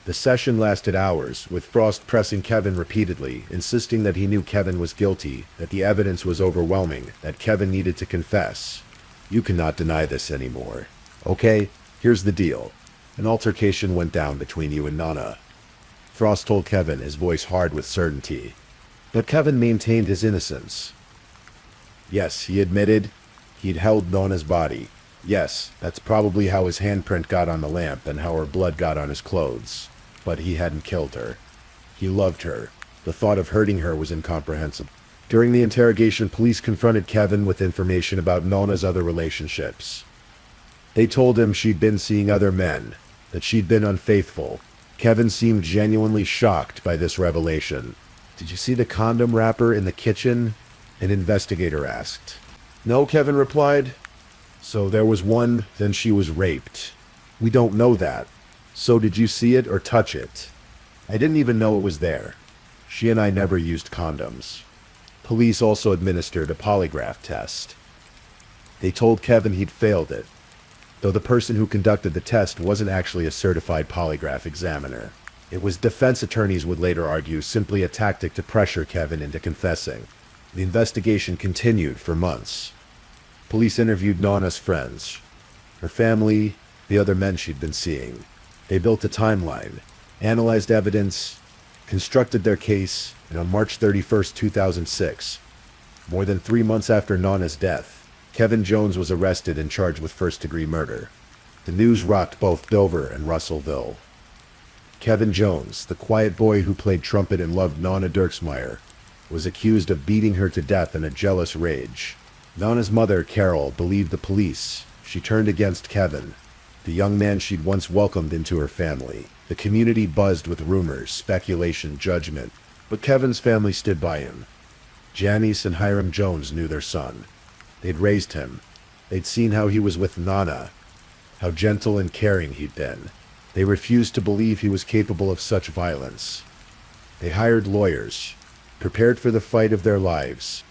The session lasted hours, with Frost pressing Kevin repeatedly, insisting that he knew Kevin was guilty, that the evidence was overwhelming, that Kevin needed to confess. "You cannot deny this anymore. Okay, here's the deal. An altercation went down between you and Nona." Frost told Kevin, his voice hard with certainty. But Kevin maintained his innocence. Yes, he admitted he'd held Nona's body. Yes, that's probably how his handprint got on the lamp and how her blood got on his clothes. But he hadn't killed her. He loved her. The thought of hurting her was incomprehensible. During the interrogation, police confronted Kevin with information about Nona's other relationships. They told him she'd been seeing other men, that she'd been unfaithful. Kevin seemed genuinely shocked by this revelation. "Did you see the condom wrapper in the kitchen?" an investigator asked. "No," Kevin replied. "So there was one, then she was raped." "We don't know that." "So did you see it or touch it?" "I didn't even know it was there. She and I never used condoms." Police also administered a polygraph test. They told Kevin he'd failed it, though the person who conducted the test wasn't actually a certified polygraph examiner. It was, defense attorneys would later argue, simply a tactic to pressure Kevin into confessing. The investigation continued for months. Police interviewed Nona's friends, her family, the other men she'd been seeing. They built a timeline, analyzed evidence, constructed their case, and on March 31st, 2006, more than 3 months after Nona's death, Kevin Jones was arrested and charged with first-degree murder. The news rocked both Dover and Russellville. Kevin Jones, the quiet boy who played trumpet and loved Nona Dirksmeyer, was accused of beating her to death in a jealous rage. Nona's mother, Carol, believed the police. She turned against Kevin, the young man she'd once welcomed into her family. The community buzzed with rumors, speculation, judgment, but Kevin's family stood by him. Janice and Hiram Jones knew their son. They'd raised him. They'd seen how he was with Nona, how gentle and caring he'd been. They refused to believe he was capable of such violence. They hired lawyers, prepared for the fight of their lives.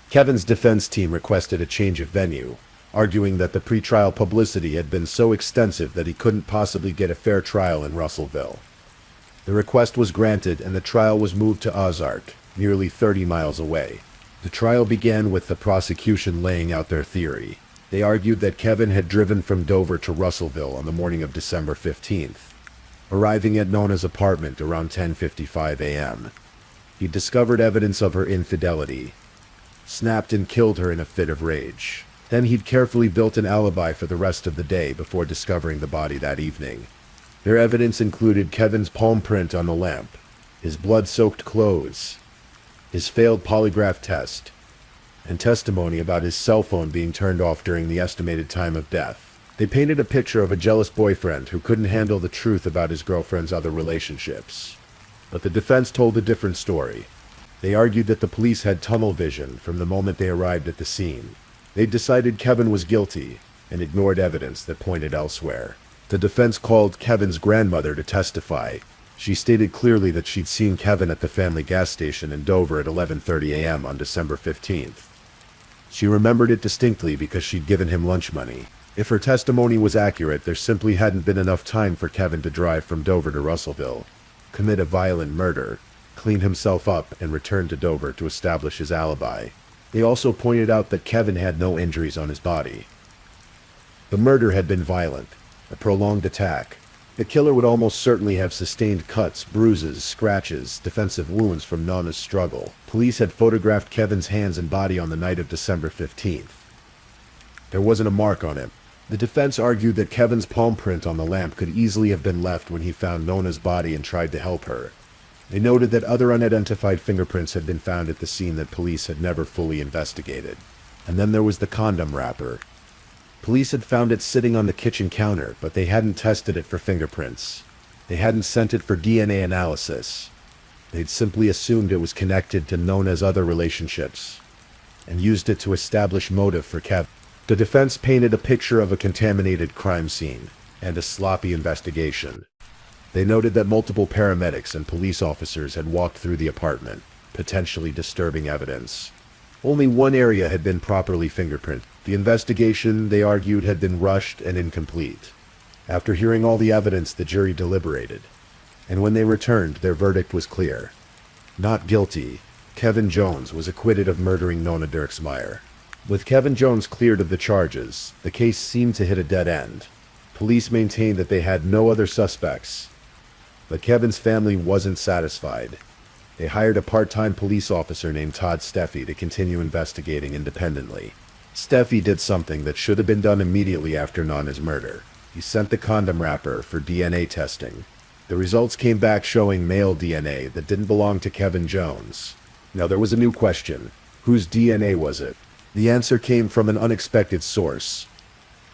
Kevin's defense team requested a change of venue, arguing that the pretrial publicity had been so extensive that he couldn't possibly get a fair trial in Russellville. The request was granted and the trial was moved to Ozark, nearly 30 miles away. The trial began with the prosecution laying out their theory. They argued that Kevin had driven from Dover to Russellville on the morning of December 15th, arriving at Nona's apartment around 10:55 a.m. He discovered evidence of her infidelity, snapped and killed her in a fit of rage. Then he'd carefully built an alibi for the rest of the day before discovering the body that evening. Their evidence included Kevin's palm print on the lamp, his blood-soaked clothes, his failed polygraph test, and testimony about his cell phone being turned off during the estimated time of death. They painted a picture of a jealous boyfriend who couldn't handle the truth about his girlfriend's other relationships. But the defense told a different story. They argued that the police had tunnel vision from the moment they arrived at the scene. They decided Kevin was guilty and ignored evidence that pointed elsewhere. The defense called Kevin's grandmother to testify. She stated clearly that she'd seen Kevin at the family gas station in Dover at 11:30 a.m. on December 15th. She remembered it distinctly because she'd given him lunch money. If her testimony was accurate, there simply hadn't been enough time for Kevin to drive from Dover to Russellville, commit a violent murder, clean himself up, and return to Dover to establish his alibi. They also pointed out that Kevin had no injuries on his body. The murder had been violent, a prolonged attack. The killer would almost certainly have sustained cuts, bruises, scratches, defensive wounds from Nona's struggle. Police had photographed Kevin's hands and body on the night of December 15th. There wasn't a mark on him. The defense argued that Kevin's palm print on the lamp could easily have been left when he found Nona's body and tried to help her. They noted that other unidentified fingerprints had been found at the scene that police had never fully investigated. And then there was the condom wrapper. Police had found it sitting on the kitchen counter, but they hadn't tested it for fingerprints. They hadn't sent it for DNA analysis. They'd simply assumed it was connected to Nona's other relationships, and used it to establish motive for Kevin. The defense painted a picture of a contaminated crime scene and a sloppy investigation. They noted that multiple paramedics and police officers had walked through the apartment, potentially disturbing evidence. Only one area had been properly fingerprinted. The investigation, they argued, had been rushed and incomplete. After hearing all the evidence, the jury deliberated, and when they returned, their verdict was clear. Not guilty, Kevin Jones was acquitted of murdering Nona Dirksmeyer. With Kevin Jones cleared of the charges, the case seemed to hit a dead end. Police maintained that they had no other suspects, but Kevin's family wasn't satisfied. They hired a part-time police officer named Todd Steffi to continue investigating independently. Steffi did something that should have been done immediately after Nona's murder. He sent the condom wrapper for DNA testing. The results came back showing male DNA that didn't belong to Kevin Jones. Now there was a new question. Whose DNA was it? The answer came from an unexpected source.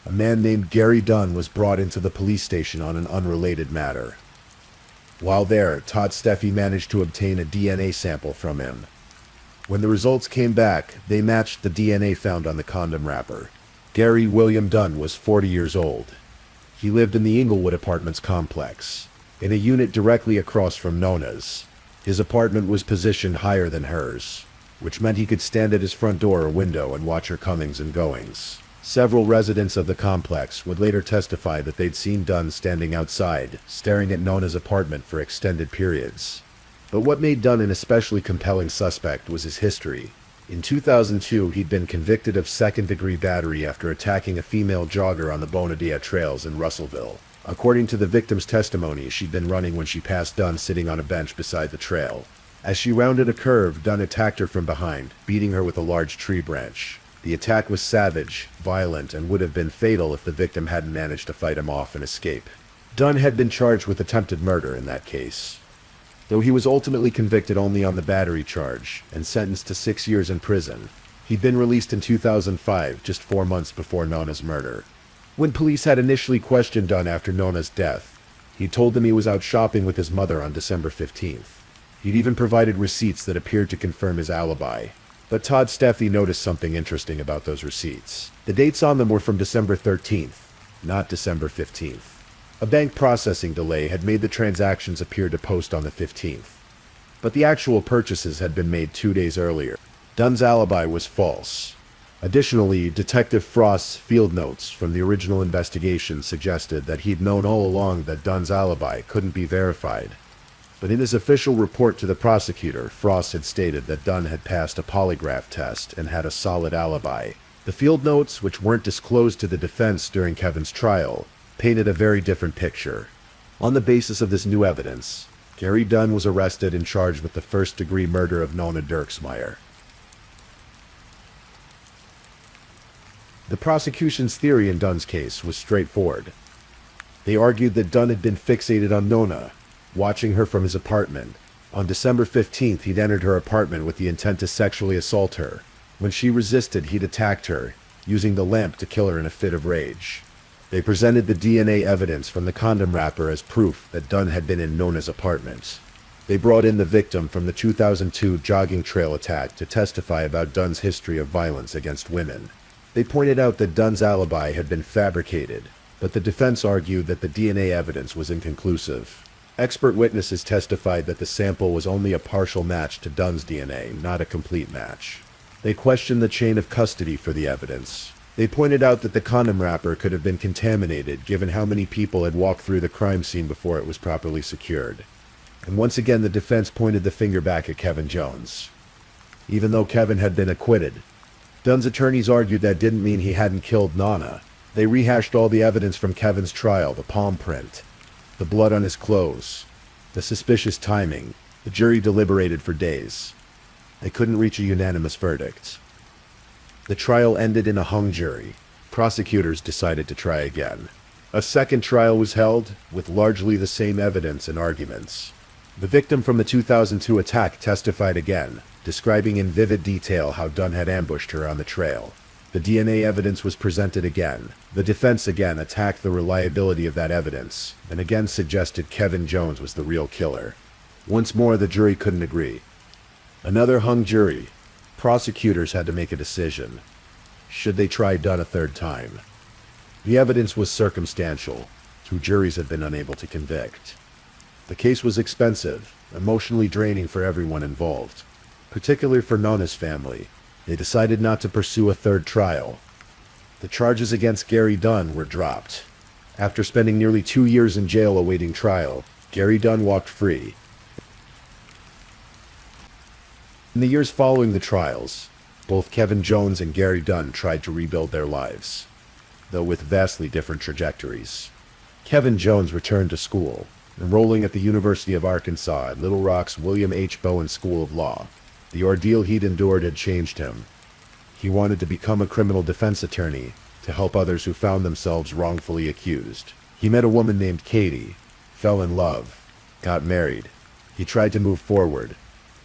A man named Gary Dunn was brought into the police station on an unrelated matter. While there, Todd Steffi managed to obtain a DNA sample from him. When the results came back, they matched the DNA found on the condom wrapper. Gary William Dunn was 40 years old. He lived in the Inglewood Apartments complex, in a unit directly across from Nona's. His apartment was positioned higher than hers, which meant he could stand at his front door or window and watch her comings and goings. Several residents of the complex would later testify that they'd seen Dunn standing outside, staring at Nona's apartment for extended periods. But what made Dunn an especially compelling suspect was his history. In 2002, he'd been convicted of second-degree battery after attacking a female jogger on the Bonadilla Trails in Russellville. According to the victim's testimony, she'd been running when she passed Dunn sitting on a bench beside the trail. As she rounded a curve, Dunn attacked her from behind, beating her with a large tree branch. The attack was savage, violent, and would have been fatal if the victim hadn't managed to fight him off and escape. Dunn had been charged with attempted murder in that case, though he was ultimately convicted only on the battery charge and sentenced to 6 years in prison. He'd been released in 2005, just 4 months before Nona's murder. When police had initially questioned Dunn after Nona's death, he told them he was out shopping with his mother on December 15th. He'd even provided receipts that appeared to confirm his alibi. But Todd Steffi noticed something interesting about those receipts. The dates on them were from December 13th, not December 15th. A bank processing delay had made the transactions appear to post on the 15th. But the actual purchases had been made 2 days earlier. Dunn's alibi was false. Additionally, Detective Frost's field notes from the original investigation suggested that he'd known all along that Dunn's alibi couldn't be verified. But in his official report to the prosecutor, Frost had stated that Dunn had passed a polygraph test and had a solid alibi. The field notes, which weren't disclosed to the defense during Kevin's trial, painted a very different picture. On the basis of this new evidence, Gary Dunn was arrested and charged with the first-degree murder of Nona Dirksmeyer. The prosecution's theory in Dunn's case was straightforward. They argued that Dunn had been fixated on Nona, watching her from his apartment. On December 15th, he'd entered her apartment with the intent to sexually assault her. When she resisted, he'd attacked her, using the lamp to kill her in a fit of rage. They presented the DNA evidence from the condom wrapper as proof that Dunn had been in Nona's apartment. They brought in the victim from the 2002 jogging trail attack to testify about Dunn's history of violence against women. They pointed out that Dunn's alibi had been fabricated, but the defense argued that the DNA evidence was inconclusive. Expert witnesses testified that the sample was only a partial match to Dunn's DNA, not a complete match. They questioned the chain of custody for the evidence. They pointed out that the condom wrapper could have been contaminated given how many people had walked through the crime scene before it was properly secured. And once again the defense pointed the finger back at Kevin Jones. Even though Kevin had been acquitted, Dunn's attorneys argued that didn't mean he hadn't killed Nana. They rehashed all the evidence from Kevin's trial, the palm print, the blood on his clothes, the suspicious timing. The jury deliberated for days. They couldn't reach a unanimous verdict. The trial ended in a hung jury. Prosecutors decided to try again. A second trial was held, with largely the same evidence and arguments. The victim from the 2002 attack testified again, describing in vivid detail how Dunn had ambushed her on the trail. The DNA evidence was presented again. The defense again attacked the reliability of that evidence, and again suggested Kevin Jones was the real killer. Once more, the jury couldn't agree. Another hung jury. Prosecutors had to make a decision. Should they try Dunn a third time? The evidence was circumstantial. Two juries had been unable to convict. The case was expensive, emotionally draining for everyone involved, particularly for Nana's family. They decided not to pursue a third trial. The charges against Gary Dunn were dropped. After spending nearly 2 years in jail awaiting trial, Gary Dunn walked free. In the years following the trials, both Kevin Jones and Gary Dunn tried to rebuild their lives, though with vastly different trajectories. Kevin Jones returned to school, enrolling at the University of Arkansas at Little Rock's William H. Bowen School of Law. The ordeal he'd endured had changed him. He wanted to become a criminal defense attorney to help others who found themselves wrongfully accused. He met a woman named Katie, fell in love, got married. He tried to move forward,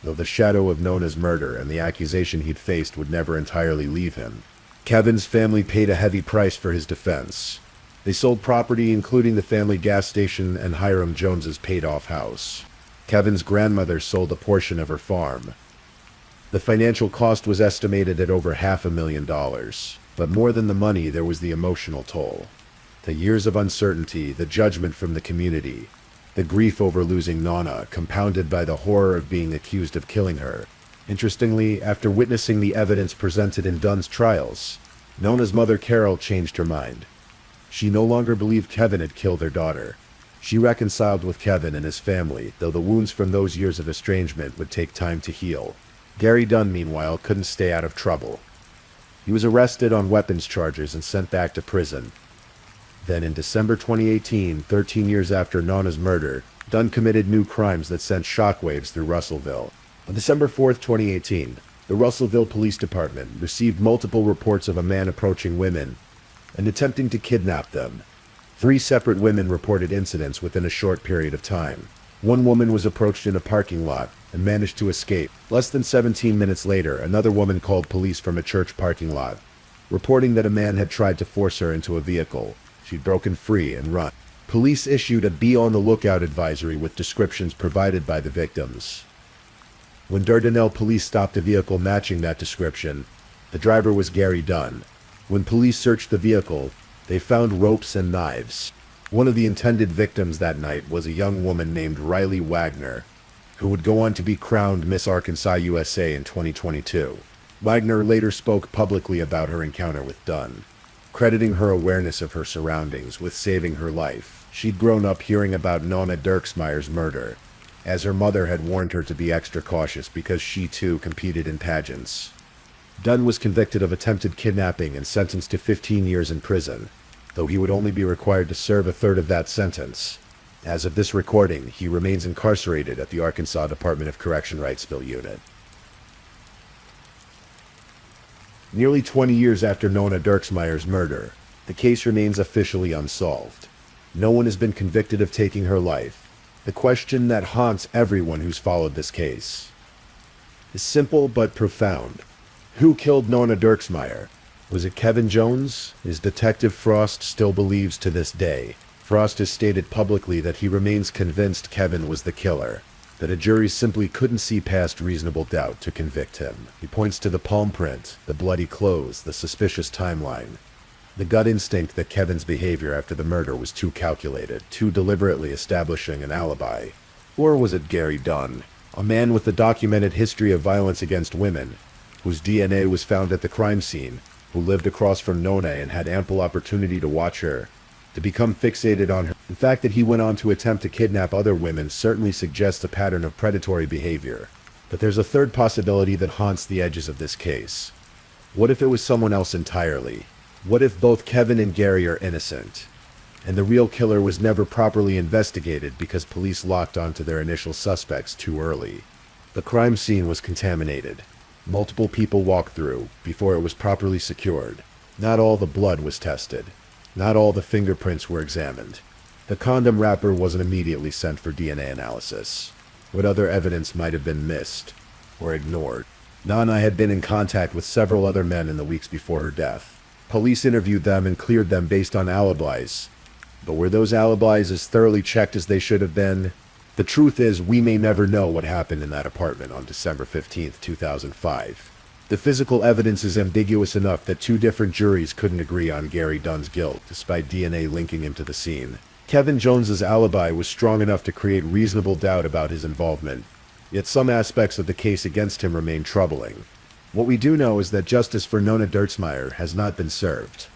though the shadow of Nona's murder and the accusation he'd faced would never entirely leave him. Kevin's family paid a heavy price for his defense. They sold property including the family gas station and Hiram Jones's paid-off house. Kevin's grandmother sold a portion of her farm. The financial cost was estimated at over $500,000, but more than the money there was the emotional toll. The years of uncertainty, the judgment from the community, the grief over losing Nana, compounded by the horror of being accused of killing her. Interestingly, after witnessing the evidence presented in Dunn's trials, Nona's mother Carol changed her mind. She no longer believed Kevin had killed her daughter. She reconciled with Kevin and his family, though the wounds from those years of estrangement would take time to heal. Gary Dunn, meanwhile, couldn't stay out of trouble. He was arrested on weapons charges and sent back to prison. Then in December 2018, 13 years after Nana's murder, Dunn committed new crimes that sent shockwaves through Russellville. On December 4th, 2018, the Russellville Police Department received multiple reports of a man approaching women and attempting to kidnap them. 3 separate women reported incidents within a short period of time. One woman was approached in a parking lot and managed to escape. Less than 17 minutes later, another woman called police from a church parking lot, reporting that a man had tried to force her into a vehicle. She'd broken free and run. Police issued a be-on-the-lookout advisory with descriptions provided by the victims. When Dardanelle police stopped a vehicle matching that description, the driver was Gary Dunn. When police searched the vehicle, they found ropes and knives. One of the intended victims that night was a young woman named Riley Wagner, who would go on to be crowned Miss Arkansas USA in 2022. Wagner later spoke publicly about her encounter with Dunn, crediting her awareness of her surroundings with saving her life. She'd grown up hearing about Nona Dirksmeyer's murder, as her mother had warned her to be extra cautious because she too competed in pageants. Dunn was convicted of attempted kidnapping and sentenced to 15 years in prison, though he would only be required to serve a third of that sentence. As of this recording, he remains incarcerated at the Arkansas Department of Correction Wrightsville Unit. Nearly 20 years after Nona Dirksmeyer's murder, the case remains officially unsolved. No one has been convicted of taking her life. The question that haunts everyone who's followed this case is simple but profound. Who killed Nona Dirksmeyer? Was it Kevin Jones? As Detective Frost still believes to this day. Frost has stated publicly that he remains convinced Kevin was the killer, that a jury simply couldn't see past reasonable doubt to convict him. He points to the palm print, the bloody clothes, the suspicious timeline, the gut instinct that Kevin's behavior after the murder was too calculated, too deliberately establishing an alibi. Or was it Gary Dunn, a man with a documented history of violence against women, whose DNA was found at the crime scene, who lived across from Nona and had ample opportunity to watch her, to become fixated on her. The fact that he went on to attempt to kidnap other women certainly suggests a pattern of predatory behavior. But there's a third possibility that haunts the edges of this case. What if it was someone else entirely? What if both Kevin and Gary are innocent, and the real killer was never properly investigated because police locked onto their initial suspects too early? The crime scene was contaminated. Multiple people walked through before it was properly secured. Not all the blood was tested. Not all the fingerprints were examined. The condom wrapper wasn't immediately sent for DNA analysis. What other evidence might have been missed or ignored? Nana had been in contact with several other men in the weeks before her death. Police interviewed them and cleared them based on alibis. But were those alibis as thoroughly checked as they should have been? The truth is, we may never know what happened in that apartment on December 15th, 2005. The physical evidence is ambiguous enough that two different juries couldn't agree on Gary Dunn's guilt, despite DNA linking him to the scene. Kevin Jones's alibi was strong enough to create reasonable doubt about his involvement, yet some aspects of the case against him remain troubling. What we do know is that justice for Nona Dirtsmeyer has not been served.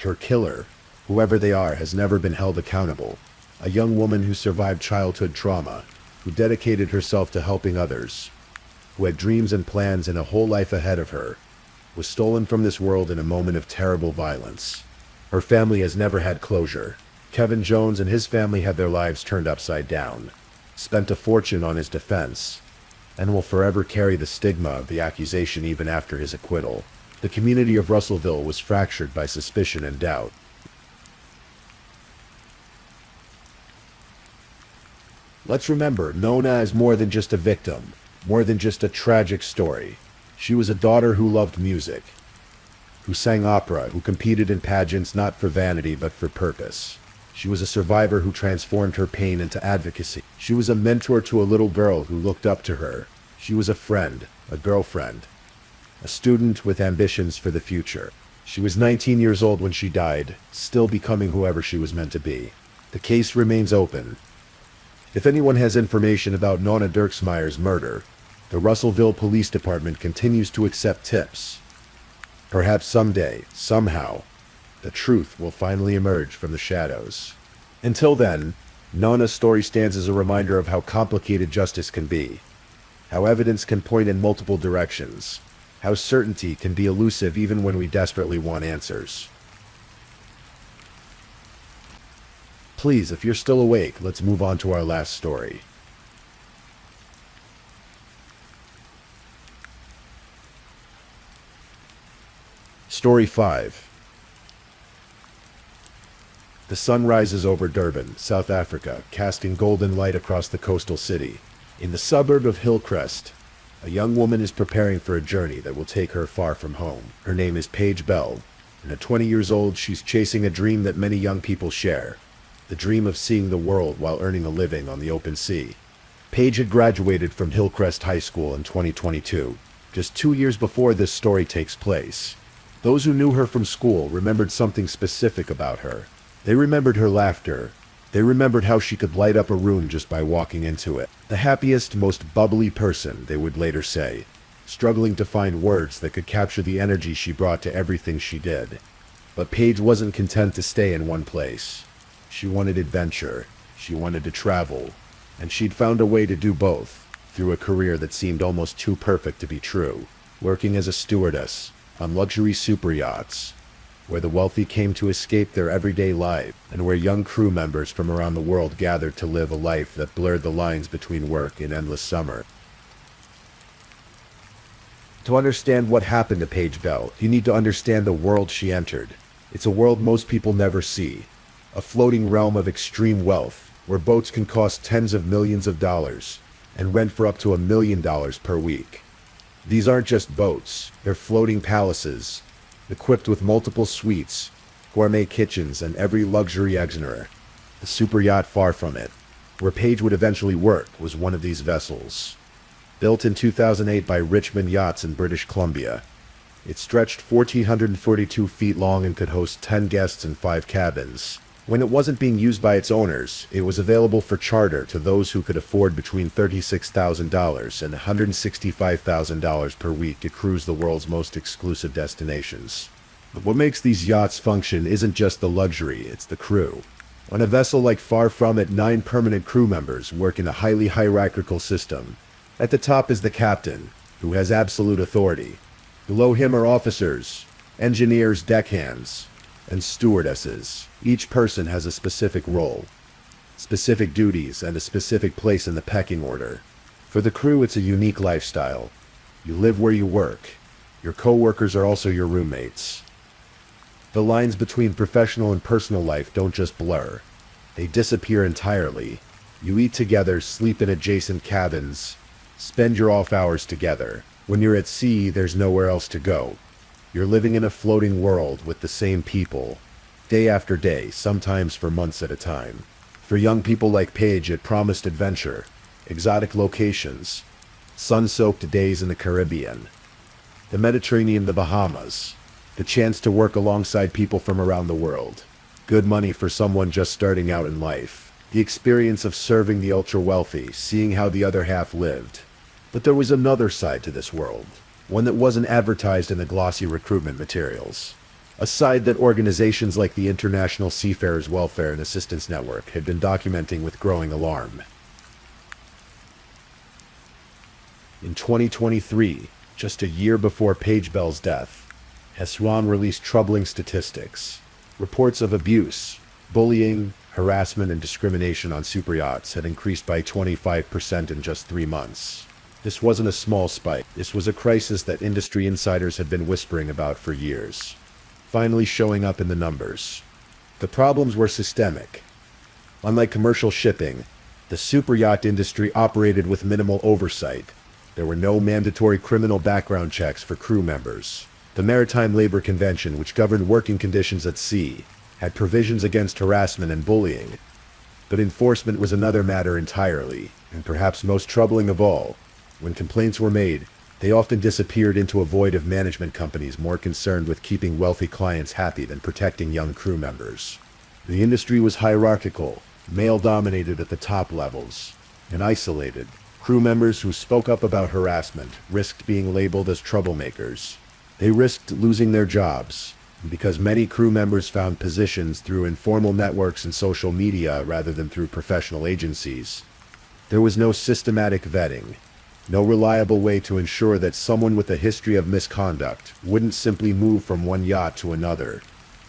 Her killer, whoever they are, has never been held accountable. A young woman who survived childhood trauma, who dedicated herself to helping others, who had dreams and plans and a whole life ahead of her, was stolen from this world in a moment of terrible violence. Her family has never had closure. Kevin Jones and his family had their lives turned upside down, spent a fortune on his defense, and will forever carry the stigma of the accusation even after his acquittal. The community of Russellville was fractured by suspicion and doubt. Let's remember, Nona is more than just a victim, more than just a tragic story. She was a daughter who loved music, who sang opera, who competed in pageants not for vanity but for purpose. She was a survivor who transformed her pain into advocacy. She was a mentor to a little girl who looked up to her. She was a friend, a girlfriend, a student with ambitions for the future. She was 19 years old when she died, still becoming whoever she was meant to be. The case remains open. If anyone has information about Nona Dirksmeyer's murder, the Russellville Police Department continues to accept tips. Perhaps someday, somehow, the truth will finally emerge from the shadows. Until then, Nona's story stands as a reminder of how complicated justice can be, how evidence can point in multiple directions, how certainty can be elusive even when we desperately want answers. Please, if you're still awake, let's move on to our last story. Story 5. The sun rises over Durban, South Africa, casting golden light across the coastal city. In the suburb of Hillcrest, a young woman is preparing for a journey that will take her far from home. Her name is Paige Bell, and at 20 years old, she's chasing a dream that many young people share. The dream of seeing the world while earning a living on the open sea. Paige had graduated from Hillcrest High School in 2022, just 2 years before this story takes place. Those who knew her from school remembered something specific about her. They remembered her laughter. They remembered how she could light up a room just by walking into it. The happiest, most bubbly person, they would later say, struggling to find words that could capture the energy she brought to everything she did. But Paige wasn't content to stay in one place. She wanted adventure. She wanted to travel. And she'd found a way to do both, through a career that seemed almost too perfect to be true. Working as a stewardess on luxury super yachts, where the wealthy came to escape their everyday life, and where young crew members from around the world gathered to live a life that blurred the lines between work and endless summer. To understand what happened to Paige Bell, you need to understand the world she entered. It's a world most people never see. A floating realm of extreme wealth, where boats can cost tens of millions of dollars, and rent for up to $1 million per week. These aren't just boats, they're floating palaces, equipped with multiple suites, gourmet kitchens, and every luxury extra. The super yacht far from it, where Paige would eventually work, was one of these vessels. Built in 2008 by Richmond Yachts in British Columbia, it stretched 1,442 feet long and could host 10 guests in 5 cabins. When it wasn't being used by its owners, it was available for charter to those who could afford between $36,000 and $165,000 per week to cruise the world's most exclusive destinations. But what makes these yachts function isn't just the luxury, it's the crew. On a vessel like Far From It, 9 permanent crew members work in a highly hierarchical system. At the top is the captain, who has absolute authority. Below him are officers, engineers, deckhands, and stewardesses. Each person has a specific role, specific duties, and a specific place in the pecking order. For the crew, it's a unique lifestyle. You live where you work. Your co-workers are also your roommates. The lines between professional and personal life don't just blur. They disappear entirely. You eat together, sleep in adjacent cabins, spend your off hours together. When you're at sea, there's nowhere else to go. You're living in a floating world with the same people, day after day, sometimes for months at a time. For young people like Paige, it promised adventure, exotic locations, sun-soaked days in the Caribbean, the Mediterranean, the Bahamas, the chance to work alongside people from around the world. Good money for someone just starting out in life. The experience of serving the ultra-wealthy, seeing how the other half lived. But there was another side to this world, one that wasn't advertised in the glossy recruitment materials. A side that organizations like the International Seafarers Welfare and Assistance Network had been documenting with growing alarm. In 2023, just a year before Paige Bell's death, Heswan released troubling statistics. Reports of abuse, bullying, harassment, and discrimination on superyachts had increased by 25% in just 3 months. This wasn't a small spike. This was a crisis that industry insiders had been whispering about for years, finally showing up in the numbers. The problems were systemic. Unlike commercial shipping, the superyacht industry operated with minimal oversight. There were no mandatory criminal background checks for crew members. The Maritime Labor Convention, which governed working conditions at sea, had provisions against harassment and bullying. But enforcement was another matter entirely, and perhaps most troubling of all, when complaints were made, they often disappeared into a void of management companies more concerned with keeping wealthy clients happy than protecting young crew members. The industry was hierarchical, male-dominated at the top levels, and isolated. Crew members who spoke up about harassment risked being labeled as troublemakers. They risked losing their jobs, because many crew members found positions through informal networks and social media rather than through professional agencies. There was no systematic vetting, no reliable way to ensure that someone with a history of misconduct wouldn't simply move from one yacht to another.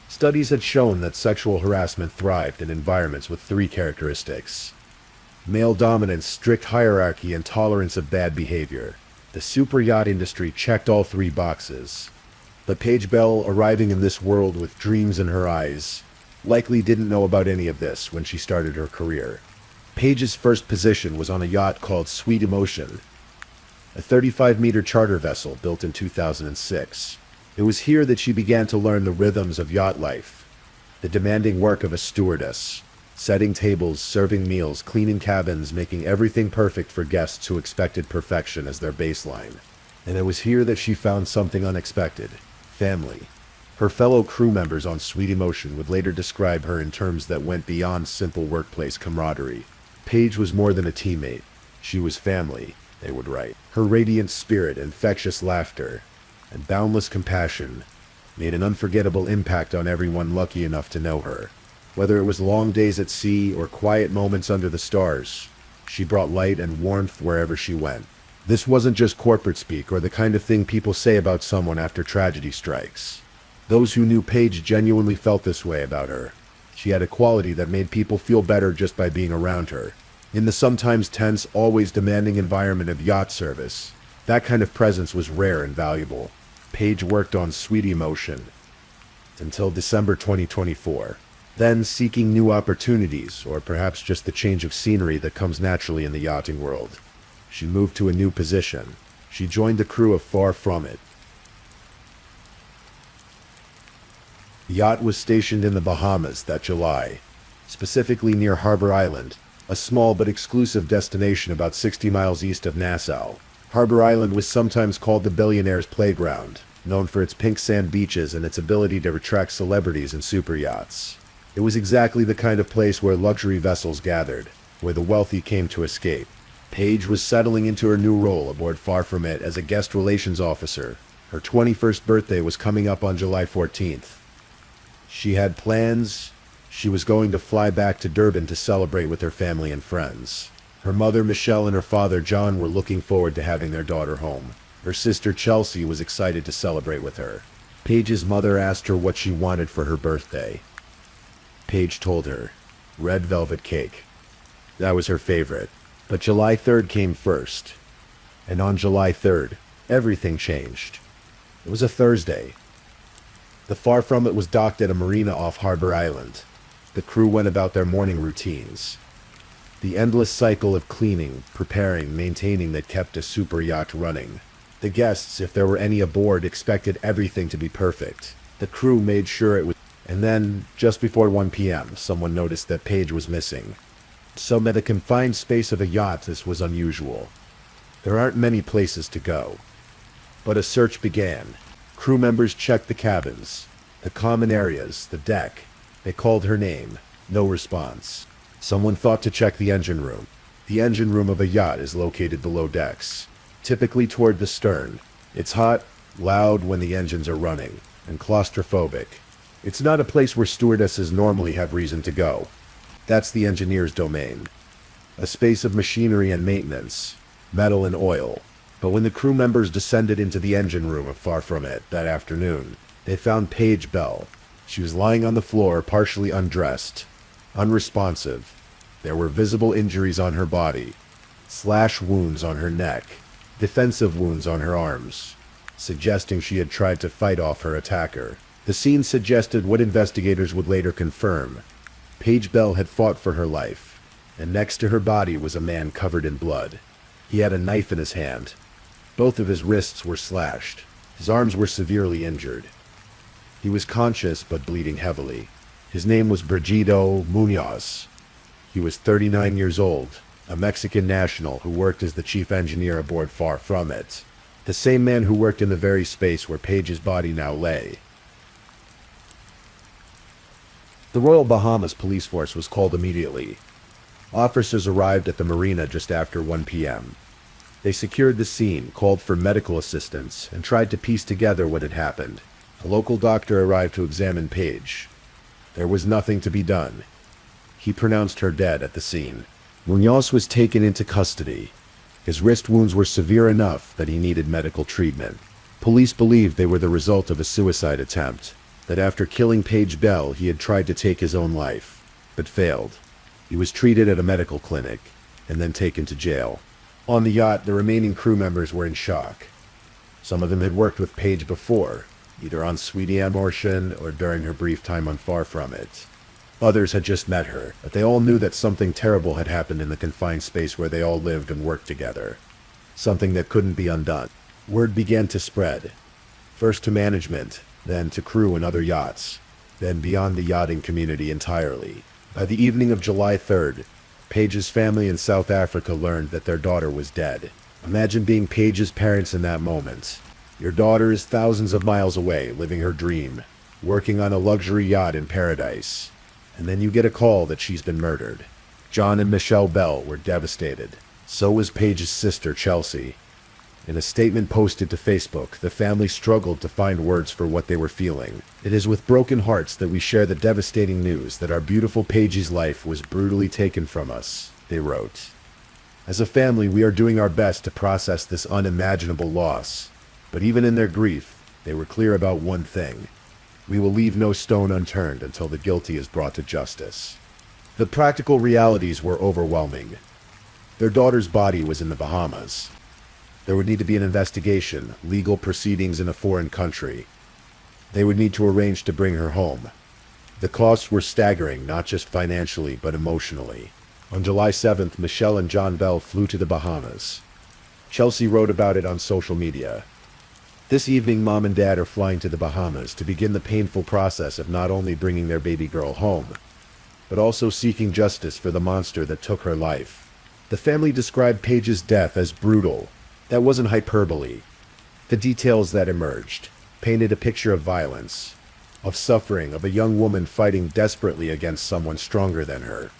Studies had shown that sexual harassment thrived in environments with 3 characteristics: male dominance, strict hierarchy, and tolerance of bad behavior. The superyacht industry checked all 3 boxes. But Paige Bell, arriving in this world with dreams in her eyes, likely didn't know about any of this when she started her career. Paige's first position was on a yacht called Sweet Emotion, a 35-meter charter vessel built in 2006. It was here that she began to learn the rhythms of yacht life, the demanding work of a stewardess, setting tables, serving meals, cleaning cabins, making everything perfect for guests who expected perfection as their baseline. And it was here that she found something unexpected: family. Her fellow crew members on Sweet Emotion would later describe her in terms that went beyond simple workplace camaraderie. Paige was more than a teammate. She was family, they would write. Her radiant spirit, infectious laughter, and boundless compassion made an unforgettable impact on everyone lucky enough to know her. Whether it was long days at sea or quiet moments under the stars, she brought light and warmth wherever she went. This wasn't just corporate speak or the kind of thing people say about someone after tragedy strikes. Those who knew Paige genuinely felt this way about her. She had a quality that made people feel better just by being around her. In the sometimes tense, always demanding environment of yacht service, that kind of presence was rare and valuable. Paige worked on Sweet Emotion until December 2024. Then, seeking new opportunities, or perhaps just the change of scenery that comes naturally in the yachting world, she moved to a new position. She joined the crew of Far From It. The yacht was stationed in the Bahamas that July, specifically near Harbor Island, a small but exclusive destination about 60 miles east of Nassau. Harbor Island was sometimes called the billionaire's playground, known for its pink sand beaches and its ability to attract celebrities and superyachts. It was exactly the kind of place where luxury vessels gathered, where the wealthy came to escape. Paige was settling into her new role aboard Far From It as a guest relations officer, Her 21st birthday was coming up on July 14th. She had plans. She was going to fly back to Durban to celebrate with her family and friends. Her mother, Michelle, and her father, John, were looking forward to having their daughter home. Her sister, Chelsea, was excited to celebrate with her. Paige's mother asked her what she wanted for her birthday. Paige told her, red velvet cake. That was her favorite. But July 3rd came first. And on July 3rd, everything changed. It was a Thursday. The Far From It was docked at a marina off Harbor Island. The crew went about their morning routines. The endless cycle of cleaning, preparing, maintaining that kept a super yacht running. The guests, if there were any aboard, expected everything to be perfect. The crew made sure it was. And then, just before 1 p.m., someone noticed that Paige was missing. So in the confined space of a yacht, this was unusual. There aren't many places to go. But a search began. Crew members checked the cabins, the common areas, the deck. They called her name. No response. Someone thought to check the engine room. The engine room of a yacht is located below decks, typically toward the stern. It's hot, loud when the engines are running, and claustrophobic. It's not a place where stewardesses normally have reason to go. That's the engineer's domain. A space of machinery and maintenance, metal and oil. But when the crew members descended into the engine room of Far From It that afternoon, they found Paige Bell. She was lying on the floor, partially undressed, unresponsive. There were visible injuries on her body, slash wounds on her neck, defensive wounds on her arms, suggesting she had tried to fight off her attacker. The scene suggested what investigators would later confirm. Paige Bell had fought for her life, and next to her body was a man covered in blood. He had a knife in his hand. Both of his wrists were slashed. His arms were severely injured. He was conscious but bleeding heavily. His name was Brigido Munoz. He was 39 years old, a Mexican national who worked as the chief engineer aboard Far From It, the same man who worked in the very space where Paige's body now lay. The Royal Bahamas police force was called immediately. Officers arrived at the marina just after 1 p.m. They secured the scene, called for medical assistance, and tried to piece together what had happened. A local doctor arrived to examine Paige. There was nothing to be done. He pronounced her dead at the scene. Munoz was taken into custody. His wrist wounds were severe enough that he needed medical treatment. Police believed they were the result of a suicide attempt, that after killing Paige Bell, he had tried to take his own life, but failed. He was treated at a medical clinic, and then taken to jail. On the yacht, the remaining crew members were in shock. Some of them had worked with Paige before, either on Sweetie Amortion or during her brief time on Far From It. Others had just met her, but they all knew that something terrible had happened in the confined space where they all lived and worked together. Something that couldn't be undone. Word began to spread, first to management, then to crew and other yachts, then beyond the yachting community entirely. By the evening of July 3rd, Paige's family in South Africa learned that their daughter was dead. Imagine being Paige's parents in that moment. Your daughter is thousands of miles away, living her dream, working on a luxury yacht in paradise. And then you get a call that she's been murdered. John and Michelle Bell were devastated. So was Paige's sister, Chelsea. In a statement posted to Facebook, the family struggled to find words for what they were feeling. It is with broken hearts that we share the devastating news that our beautiful Paige's life was brutally taken from us, they wrote. As a family, we are doing our best to process this unimaginable loss. But even in their grief, they were clear about one thing. We will leave no stone unturned until the guilty is brought to justice. The practical realities were overwhelming. Their daughter's body was in the Bahamas. There would need to be an investigation, legal proceedings in a foreign country. They would need to arrange to bring her home. The costs were staggering, not just financially, but emotionally. On July 7th, Michelle and John Bell flew to the Bahamas. Chelsea wrote about it on social media. This evening, Mom and Dad are flying to the Bahamas to begin the painful process of not only bringing their baby girl home, but also seeking justice for the monster that took her life. The family described Paige's death as brutal. That wasn't hyperbole. The details that emerged painted a picture of violence, of suffering, of a young woman fighting desperately against someone stronger than her.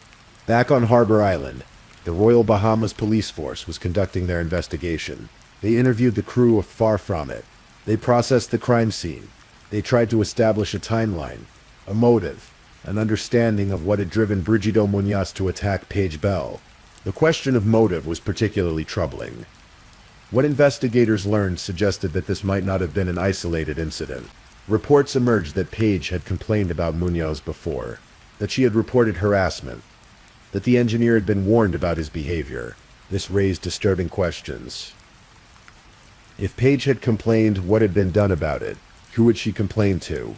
Back on Harbor Island, the Royal Bahamas Police Force was conducting their investigation. They interviewed the crew of Far From It. They processed the crime scene. They tried to establish a timeline, a motive, an understanding of what had driven Brigido Munoz to attack Paige Bell. The question of motive was particularly troubling. What investigators learned suggested that this might not have been an isolated incident. Reports emerged that Paige had complained about Munoz before, that she had reported harassment, that the engineer had been warned about his behavior. This raised disturbing questions. If Paige had complained, what had been done about it? Who would she complain to?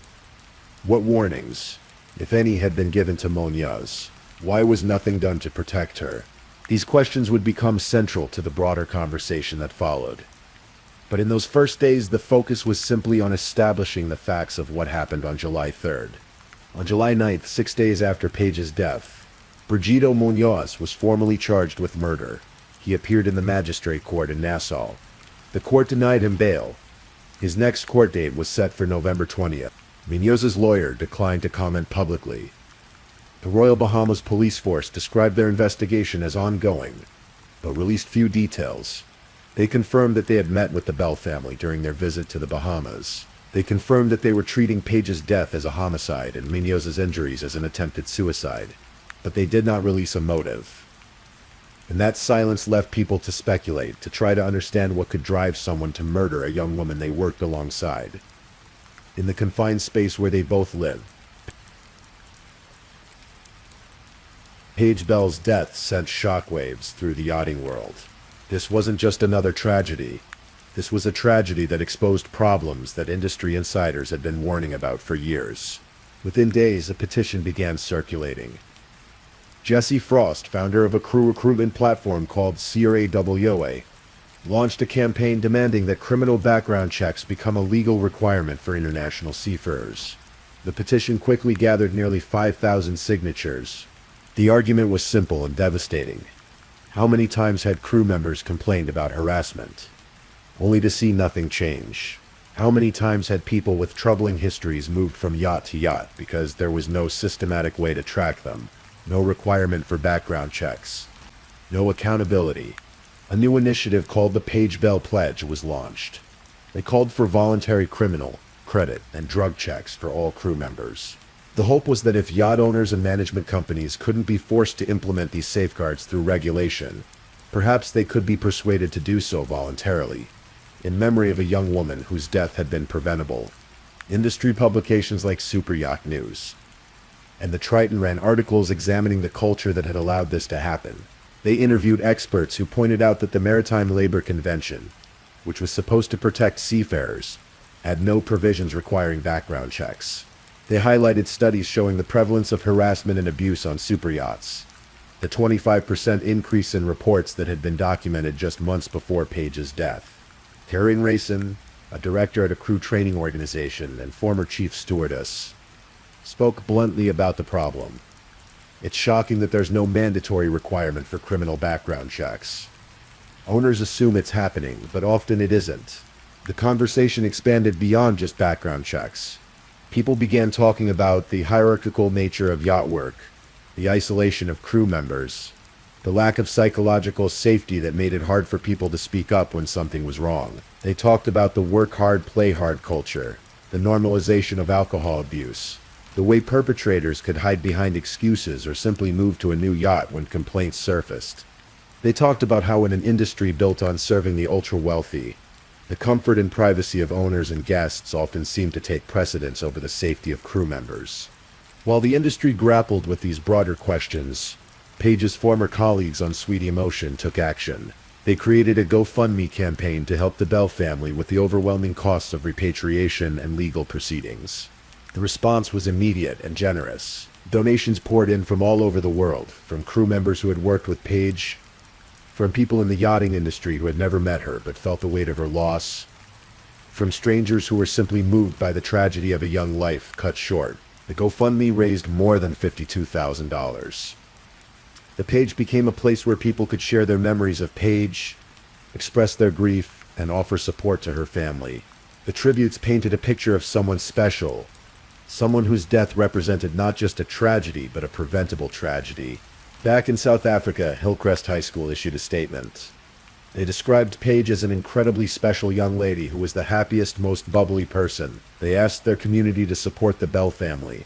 What warnings, if any, had been given to Munoz? Why was nothing done to protect her? These questions would become central to the broader conversation that followed. But in those first days, the focus was simply on establishing the facts of what happened on July 3rd. On July 9th, 6 days after Paige's death, Brigido Munoz was formally charged with murder. He appeared in the magistrate court in Nassau. The court denied him bail. His next court date was set for November 20th. Munoz's lawyer declined to comment publicly. The Royal Bahamas Police Force described their investigation as ongoing, but released few details. They confirmed that they had met with the Bell family during their visit to the Bahamas. They confirmed that they were treating Paige's death as a homicide and Munoz's injuries as an attempted suicide, but they did not release a motive. And that silence left people to speculate, to try to understand what could drive someone to murder a young woman they worked alongside. In the confined space where they both lived, Paige Bell's death sent shockwaves through the yachting world. This wasn't just another tragedy. This was a tragedy that exposed problems that industry insiders had been warning about for years. Within days, a petition began circulating. Jesse Frost, founder of a crew recruitment platform called CRAWA, launched a campaign demanding that criminal background checks become a legal requirement for international seafarers. The petition quickly gathered nearly 5,000 signatures. The argument was simple and devastating. How many times had crew members complained about harassment, only to see nothing change? How many times had people with troubling histories moved from yacht to yacht because there was no systematic way to track them, no requirement for background checks, no accountability? A new initiative called the Paige Bell Pledge was launched. They called for voluntary criminal, credit, and drug checks for all crew members. The hope was that if yacht owners and management companies couldn't be forced to implement these safeguards through regulation, perhaps they could be persuaded to do so voluntarily, in memory of a young woman whose death had been preventable. Industry publications like Super Yacht News and the Triton ran articles examining the culture that had allowed this to happen. They interviewed experts who pointed out that the Maritime Labor Convention, which was supposed to protect seafarers, had no provisions requiring background checks. They highlighted studies showing the prevalence of harassment and abuse on superyachts, the 25% increase in reports that had been documented just months before Paige's death. Taryn Rayson, a director at a crew training organization and former chief stewardess, spoke bluntly about the problem. It's shocking that there's no mandatory requirement for criminal background checks. Owners assume it's happening, but often it isn't. The conversation expanded beyond just background checks. People began talking about the hierarchical nature of yacht work, the isolation of crew members, the lack of psychological safety that made it hard for people to speak up when something was wrong. They talked about the work hard, play hard culture, the normalization of alcohol abuse, the way perpetrators could hide behind excuses or simply move to a new yacht when complaints surfaced. They talked about how in an industry built on serving the ultra-wealthy, the comfort and privacy of owners and guests often seemed to take precedence over the safety of crew members. While the industry grappled with these broader questions, Paige's former colleagues on Sweet Emotion took action. They created a GoFundMe campaign to help the Bell family with the overwhelming costs of repatriation and legal proceedings. The response was immediate and generous. Donations poured in from all over the world, from crew members who had worked with Paige, from people in the yachting industry who had never met her but felt the weight of her loss, from strangers who were simply moved by the tragedy of a young life cut short. The GoFundMe raised more than $52,000. The page became a place where people could share their memories of Paige, express their grief, and offer support to her family. The tributes painted a picture of someone special, someone whose death represented not just a tragedy but a preventable tragedy. Back in South Africa, Hillcrest High School issued a statement. They described Paige as an incredibly special young lady who was the happiest, most bubbly person. They asked their community to support the Bell family,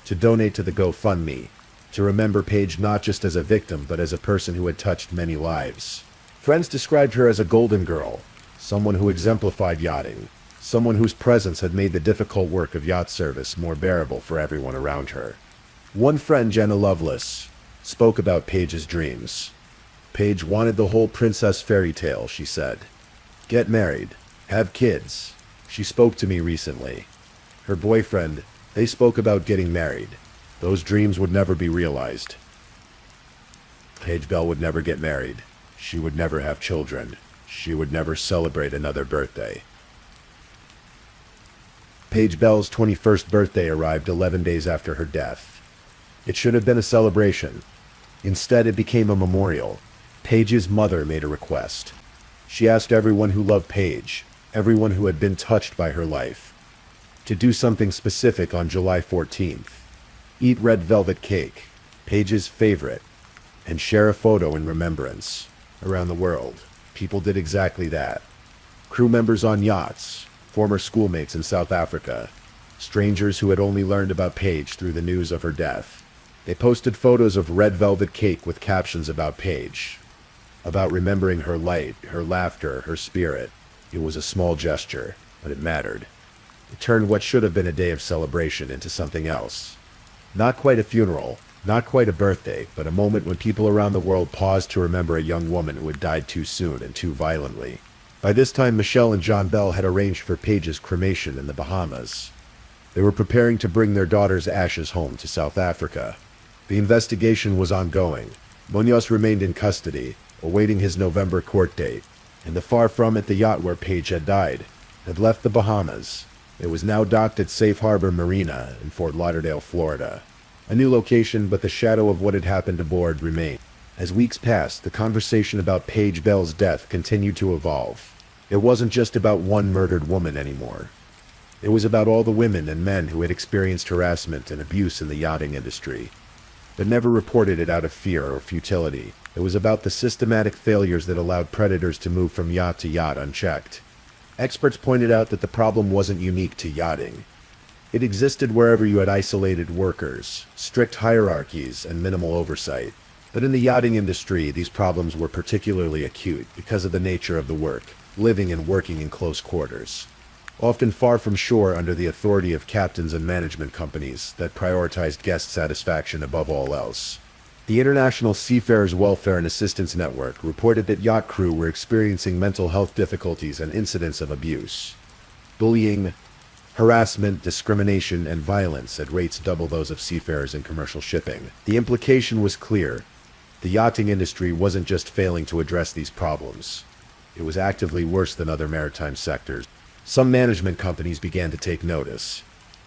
to donate to the GoFundMe, to remember Paige not just as a victim, but as a person who had touched many lives. Friends described her as a golden girl, someone who exemplified yachting, someone whose presence had made the difficult work of yacht service more bearable for everyone around her. One friend, Jenna Lovelace, spoke about Paige's dreams. Paige wanted the whole princess fairy tale, she said. Get married, have kids. She spoke to me recently. Her boyfriend, they spoke about getting married. Those dreams would never be realized. Paige Bell would never get married. She would never have children. She would never celebrate another birthday. Paige Bell's 21st birthday arrived 11 days after her death. It should have been a celebration. Instead, it became a memorial. Paige's mother made a request. She asked everyone who loved Paige, everyone who had been touched by her life, to do something specific on July 14th. Eat red velvet cake, Paige's favorite, and share a photo in remembrance. Around the world, people did exactly that. Crew members on yachts, former schoolmates in South Africa, strangers who had only learned about Paige through the news of her death. They posted photos of red velvet cake with captions about Paige, about remembering her light, her laughter, her spirit. It was a small gesture, but it mattered. It turned what should have been a day of celebration into something else. Not quite a funeral, not quite a birthday, but a moment when people around the world paused to remember a young woman who had died too soon and too violently. By this time, Michelle and John Bell had arranged for Paige's cremation in the Bahamas. They were preparing to bring their daughter's ashes home to South Africa. The investigation was ongoing. Munoz remained in custody, awaiting his November court date, and far from it, the yacht where Paige had died had left the Bahamas. It was now docked at Safe Harbor Marina in Fort Lauderdale, Florida. A new location, but the shadow of what had happened aboard remained. As weeks passed, the conversation about Paige Bell's death continued to evolve. It wasn't just about one murdered woman anymore. It was about all the women and men who had experienced harassment and abuse in the yachting industry, but never reported it out of fear or futility. It was about the systematic failures that allowed predators to move from yacht to yacht unchecked. Experts pointed out that the problem wasn't unique to yachting. It existed wherever you had isolated workers, strict hierarchies, and minimal oversight. But in the yachting industry, these problems were particularly acute because of the nature of the work, living and working in close quarters, often far from shore under the authority of captains and management companies that prioritized guest satisfaction above all else. The International Seafarers Welfare and Assistance Network reported that yacht crew were experiencing mental health difficulties and incidents of abuse, bullying, harassment, discrimination, and violence at rates double those of seafarers in commercial shipping. The implication was clear. The yachting industry wasn't just failing to address these problems. It was actively worse than other maritime sectors. Some management companies began to take notice.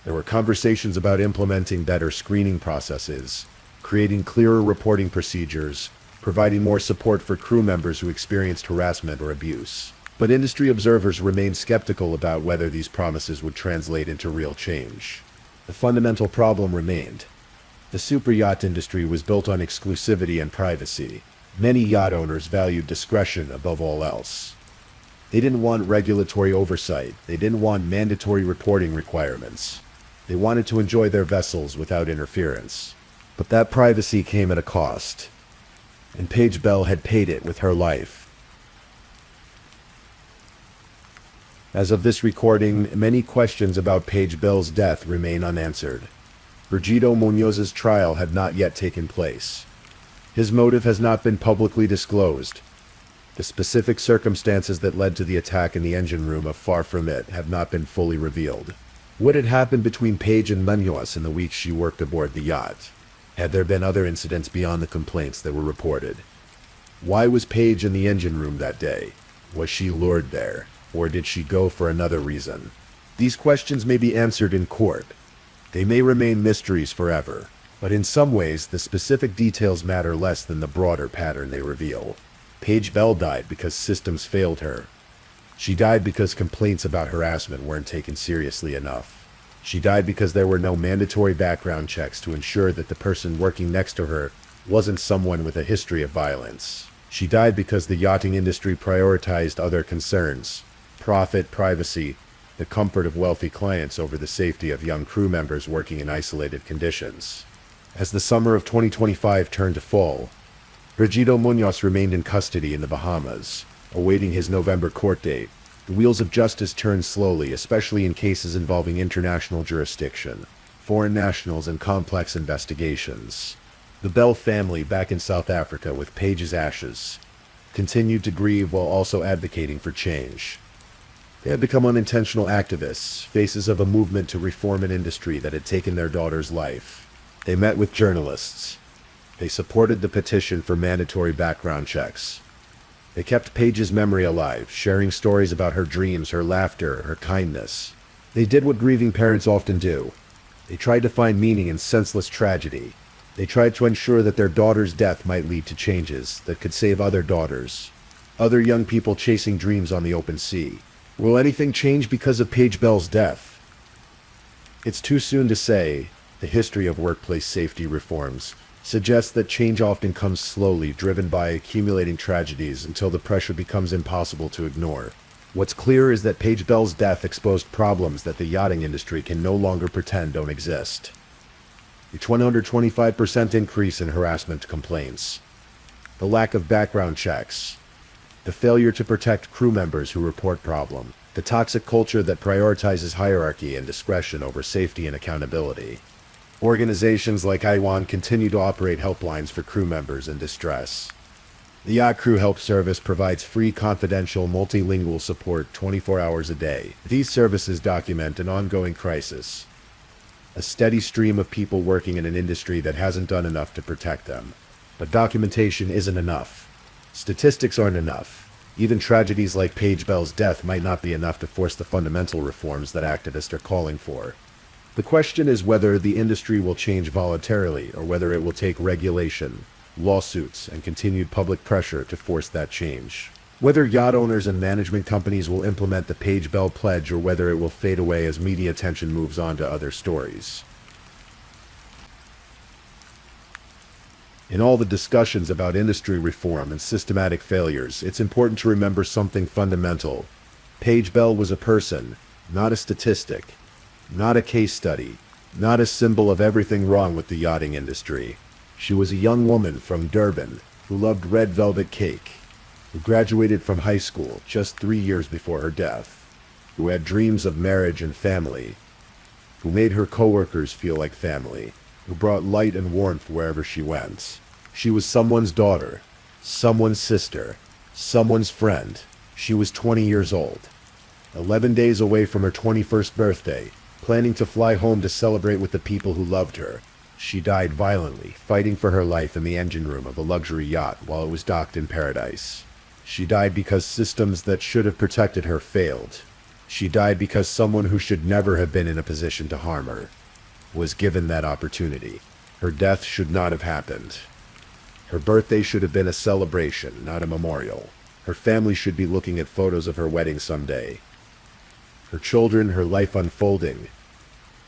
There were conversations about implementing better screening processes, creating clearer reporting procedures, providing more support for crew members who experienced harassment or abuse. But industry observers remained skeptical about whether these promises would translate into real change. The fundamental problem remained. The superyacht industry was built on exclusivity and privacy. Many yacht owners valued discretion above all else. They didn't want regulatory oversight. They didn't want mandatory reporting requirements. They wanted to enjoy their vessels without interference. But that privacy came at a cost, and Paige Bell had paid it with her life. As of this recording, many questions about Paige Bell's death remain unanswered. Brigido Munoz's trial had not yet taken place. His motive has not been publicly disclosed. The specific circumstances that led to the attack in the engine room of Far From It have not been fully revealed. What had happened between Paige and Munoz in the weeks she worked aboard the yacht? Had there been other incidents beyond the complaints that were reported? Why was Paige in the engine room that day? Was she lured there? Or did she go for another reason? These questions may be answered in court. They may remain mysteries forever, but in some ways the specific details matter less than the broader pattern they reveal. Paige Bell died because systems failed her. She died because complaints about harassment weren't taken seriously enough. She died because there were no mandatory background checks to ensure that the person working next to her wasn't someone with a history of violence. She died because the yachting industry prioritized other concerns: profit, privacy, the comfort of wealthy clients over the safety of young crew members working in isolated conditions. As the summer of 2025 turned to fall, Brigido Munoz remained in custody in the Bahamas, awaiting his November court date. The wheels of justice turned slowly, especially in cases involving international jurisdiction, foreign nationals, and complex investigations. The Bell family, back in South Africa with Paige's ashes, continued to grieve while also advocating for change. They had become unintentional activists, faces of a movement to reform an industry that had taken their daughter's life. They met with journalists. They supported the petition for mandatory background checks. They kept Paige's memory alive, sharing stories about her dreams, her laughter, her kindness. They did what grieving parents often do. They tried to find meaning in senseless tragedy. They tried to ensure that their daughter's death might lead to changes that could save other daughters, other young people chasing dreams on the open sea. Will anything change because of Paige Bell's death? It's too soon to say. The history of workplace safety reforms suggests that change often comes slowly, driven by accumulating tragedies until the pressure becomes impossible to ignore. What's clear is that Paige Bell's death exposed problems that the yachting industry can no longer pretend don't exist. A 125% increase in harassment complaints, the lack of background checks, the failure to protect crew members who report problems, the toxic culture that prioritizes hierarchy and discretion over safety and accountability. Organizations like IWAN continue to operate helplines for crew members in distress. The Yacht Crew Help Service provides free, confidential, multilingual support 24 hours a day. These services document an ongoing crisis, a steady stream of people working in an industry that hasn't done enough to protect them. But documentation isn't enough. Statistics aren't enough. Even tragedies like Paige Bell's death might not be enough to force the fundamental reforms that activists are calling for. The question is whether the industry will change voluntarily or whether it will take regulation, lawsuits, and continued public pressure to force that change. Whether yacht owners and management companies will implement the Paige Bell Pledge or whether it will fade away as media attention moves on to other stories. In all the discussions about industry reform and systematic failures, it's important to remember something fundamental. Paige Bell was a person, not a statistic. Not a case study, not a symbol of everything wrong with the yachting industry. She was a young woman from Durban who loved red velvet cake, who graduated from high school just 3 years before her death, who had dreams of marriage and family, who made her coworkers feel like family, who brought light and warmth wherever she went. She was someone's daughter, someone's sister, someone's friend. She was 20 years old, 11 days away from her 21st birthday, planning to fly home to celebrate with the people who loved her. She died violently, fighting for her life in the engine room of a luxury yacht while it was docked in paradise. She died because systems that should have protected her failed. She died because someone who should never have been in a position to harm her was given that opportunity. Her death should not have happened. Her birthday should have been a celebration, not a memorial. Her family should be looking at photos of her wedding someday. Her children, her life unfolding,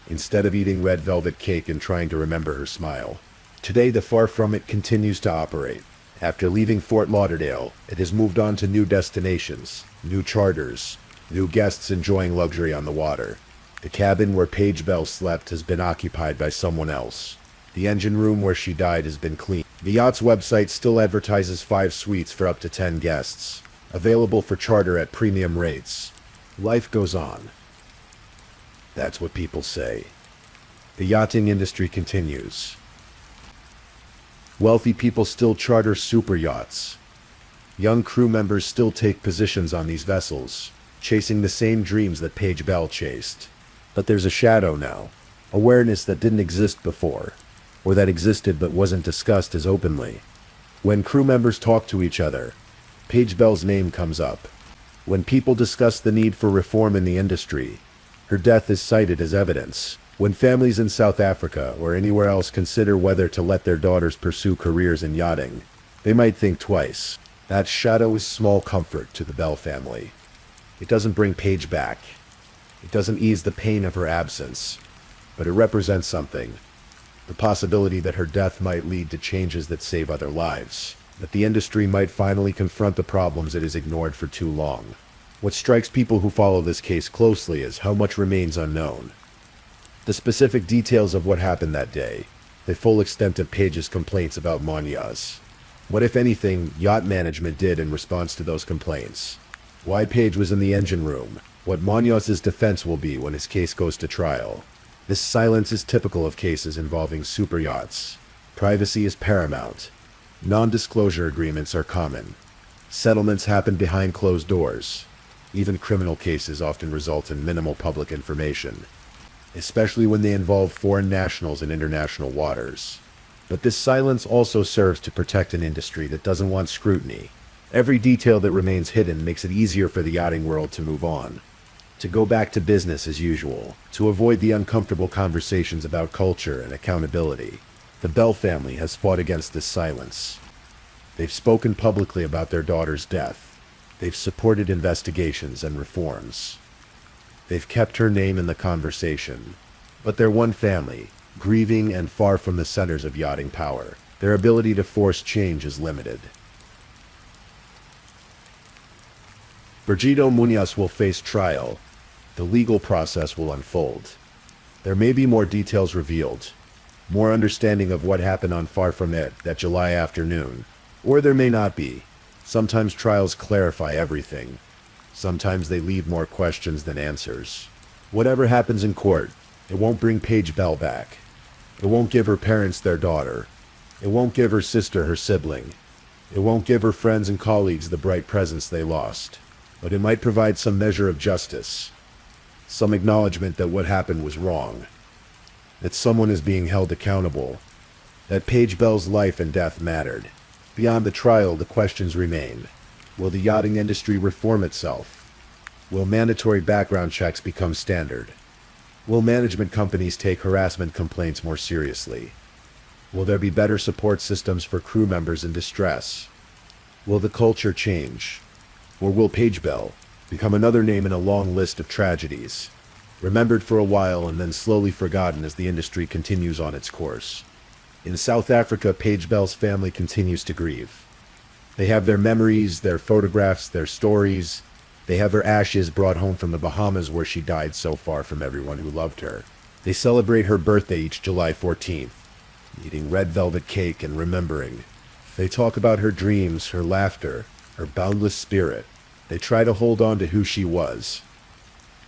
instead of eating red velvet cake and trying to remember her smile. Today, the Far From It continues to operate. After leaving Fort Lauderdale, it has moved on to new destinations, new charters, new guests enjoying luxury on the water. The cabin where Paige Bell slept has been occupied by someone else. The engine room where she died has been cleaned. The yacht's website still advertises 5 suites for up to 10 guests, available for charter at premium rates. Life goes on. That's what people say. The yachting industry continues. Wealthy people still charter super yachts. Young crew members still take positions on these vessels, chasing the same dreams that Paige Bell chased. But there's a shadow now, awareness that didn't exist before, or that existed but wasn't discussed as openly. When crew members talk to each other, Paige Bell's name comes up. When people discuss the need for reform in the industry, her death is cited as evidence. When families in South Africa or anywhere else consider whether to let their daughters pursue careers in yachting, they might think twice. That shadow is small comfort to the Bell family. It doesn't bring Paige back. It doesn't ease the pain of her absence, but it represents something. The possibility that her death might lead to changes that save other lives. that the industry might finally confront the problems it has ignored for too long. What strikes people who follow this case closely is how much remains unknown. The specific details of what happened that day, the full extent of Page's complaints about Munoz. What, if anything, yacht management did in response to those complaints. Why Page was in the engine room. What Munoz's defense will be when his case goes to trial. This silence is typical of cases involving super yachts. Privacy is paramount. Non-disclosure agreements are common. Settlements happen behind closed doors. Even criminal cases often result in minimal public information, especially when they involve foreign nationals in international waters. But this silence also serves to protect an industry that doesn't want scrutiny. Every detail that remains hidden makes it easier for the yachting world to move on, to go back to business as usual, to avoid the uncomfortable conversations about culture and accountability. The Bell family has fought against this silence. They've spoken publicly about their daughter's death. They've supported investigations and reforms. They've kept her name in the conversation. But they're one family, grieving and far from the centers of yachting power. Their ability to force change is limited. Brigido Munoz will face trial. The legal process will unfold. There may be more details revealed, more understanding of what happened on Far From It that July afternoon. Or there may not be. Sometimes trials clarify everything. Sometimes they leave more questions than answers. Whatever happens in court, it won't bring Paige Bell back. It won't give her parents their daughter. It won't give her sister her sibling. It won't give her friends and colleagues the bright presence they lost. But it might provide some measure of justice. Some acknowledgement that what happened was wrong. That someone is being held accountable. That Paige Bell's life and death mattered. Beyond the trial, the questions remain. Will the yachting industry reform itself? Will mandatory background checks become standard? Will management companies take harassment complaints more seriously? Will there be better support systems for crew members in distress? Will the culture change? Or will Paige Bell become another name in a long list of tragedies, remembered for a while and then slowly forgotten as the industry continues on its course? In South Africa, Paige Bell's family continues to grieve. They have their memories, their photographs, their stories. They have her ashes brought home from the Bahamas where she died so far from everyone who loved her. They celebrate her birthday each July 14th, eating red velvet cake and remembering. They talk about her dreams, her laughter, her boundless spirit. They try to hold on to who she was.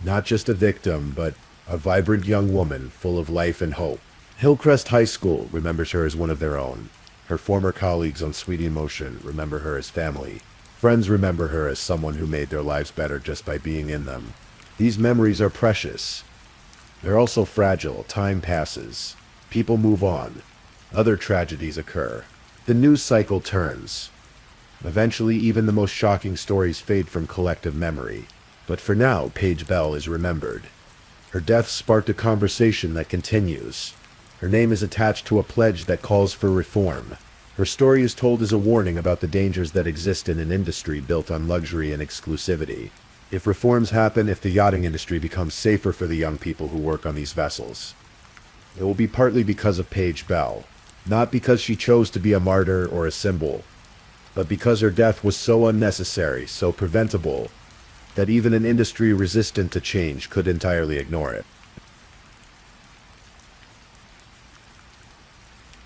Not just a victim, but a vibrant young woman full of life and hope. Hillcrest High School remembers her as one of their own. Her former colleagues on Sweet Emotion remember her as family. Friends remember her as someone who made their lives better just by being in them. These memories are precious. They're also fragile. Time passes. People move on. Other tragedies occur. The news cycle turns. Eventually, even the most shocking stories fade from collective memory. But for now, Paige Bell is remembered. Her death sparked a conversation that continues. Her name is attached to a pledge that calls for reform. Her story is told as a warning about the dangers that exist in an industry built on luxury and exclusivity. If reforms happen, if the yachting industry becomes safer for the young people who work on these vessels, it will be partly because of Paige Bell. Not because she chose to be a martyr or a symbol, but because her death was so unnecessary, so preventable, that even an industry resistant to change could entirely ignore it.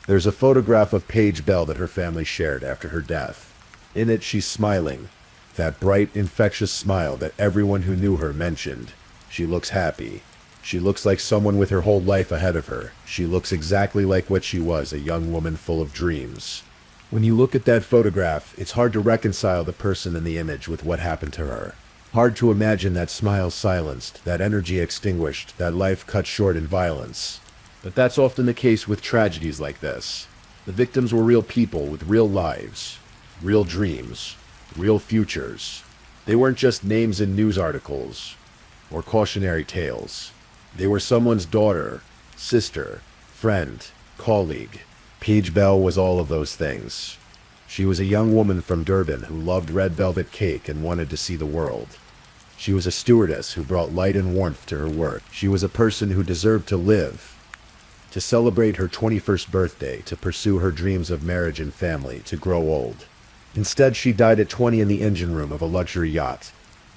There's a photograph of Paige Bell that her family shared after her death. In it, she's smiling. That bright, infectious smile that everyone who knew her mentioned. She looks happy. She looks like someone with her whole life ahead of her. She looks exactly like what she was, a young woman full of dreams. When you look at that photograph, it's hard to reconcile the person in the image with what happened to her. Hard to imagine that smile silenced, that energy extinguished, that life cut short in violence. But that's often the case with tragedies like this. The victims were real people with real lives, real dreams, real futures. They weren't just names in news articles or cautionary tales. They were someone's daughter, sister, friend, colleague. Paige Bell was all of those things. She was a young woman from Durban who loved red velvet cake and wanted to see the world. She was a stewardess who brought light and warmth to her work. She was a person who deserved to live, to celebrate her 21st birthday, to pursue her dreams of marriage and family, to grow old. Instead, she died at 20 in the engine room of a luxury yacht,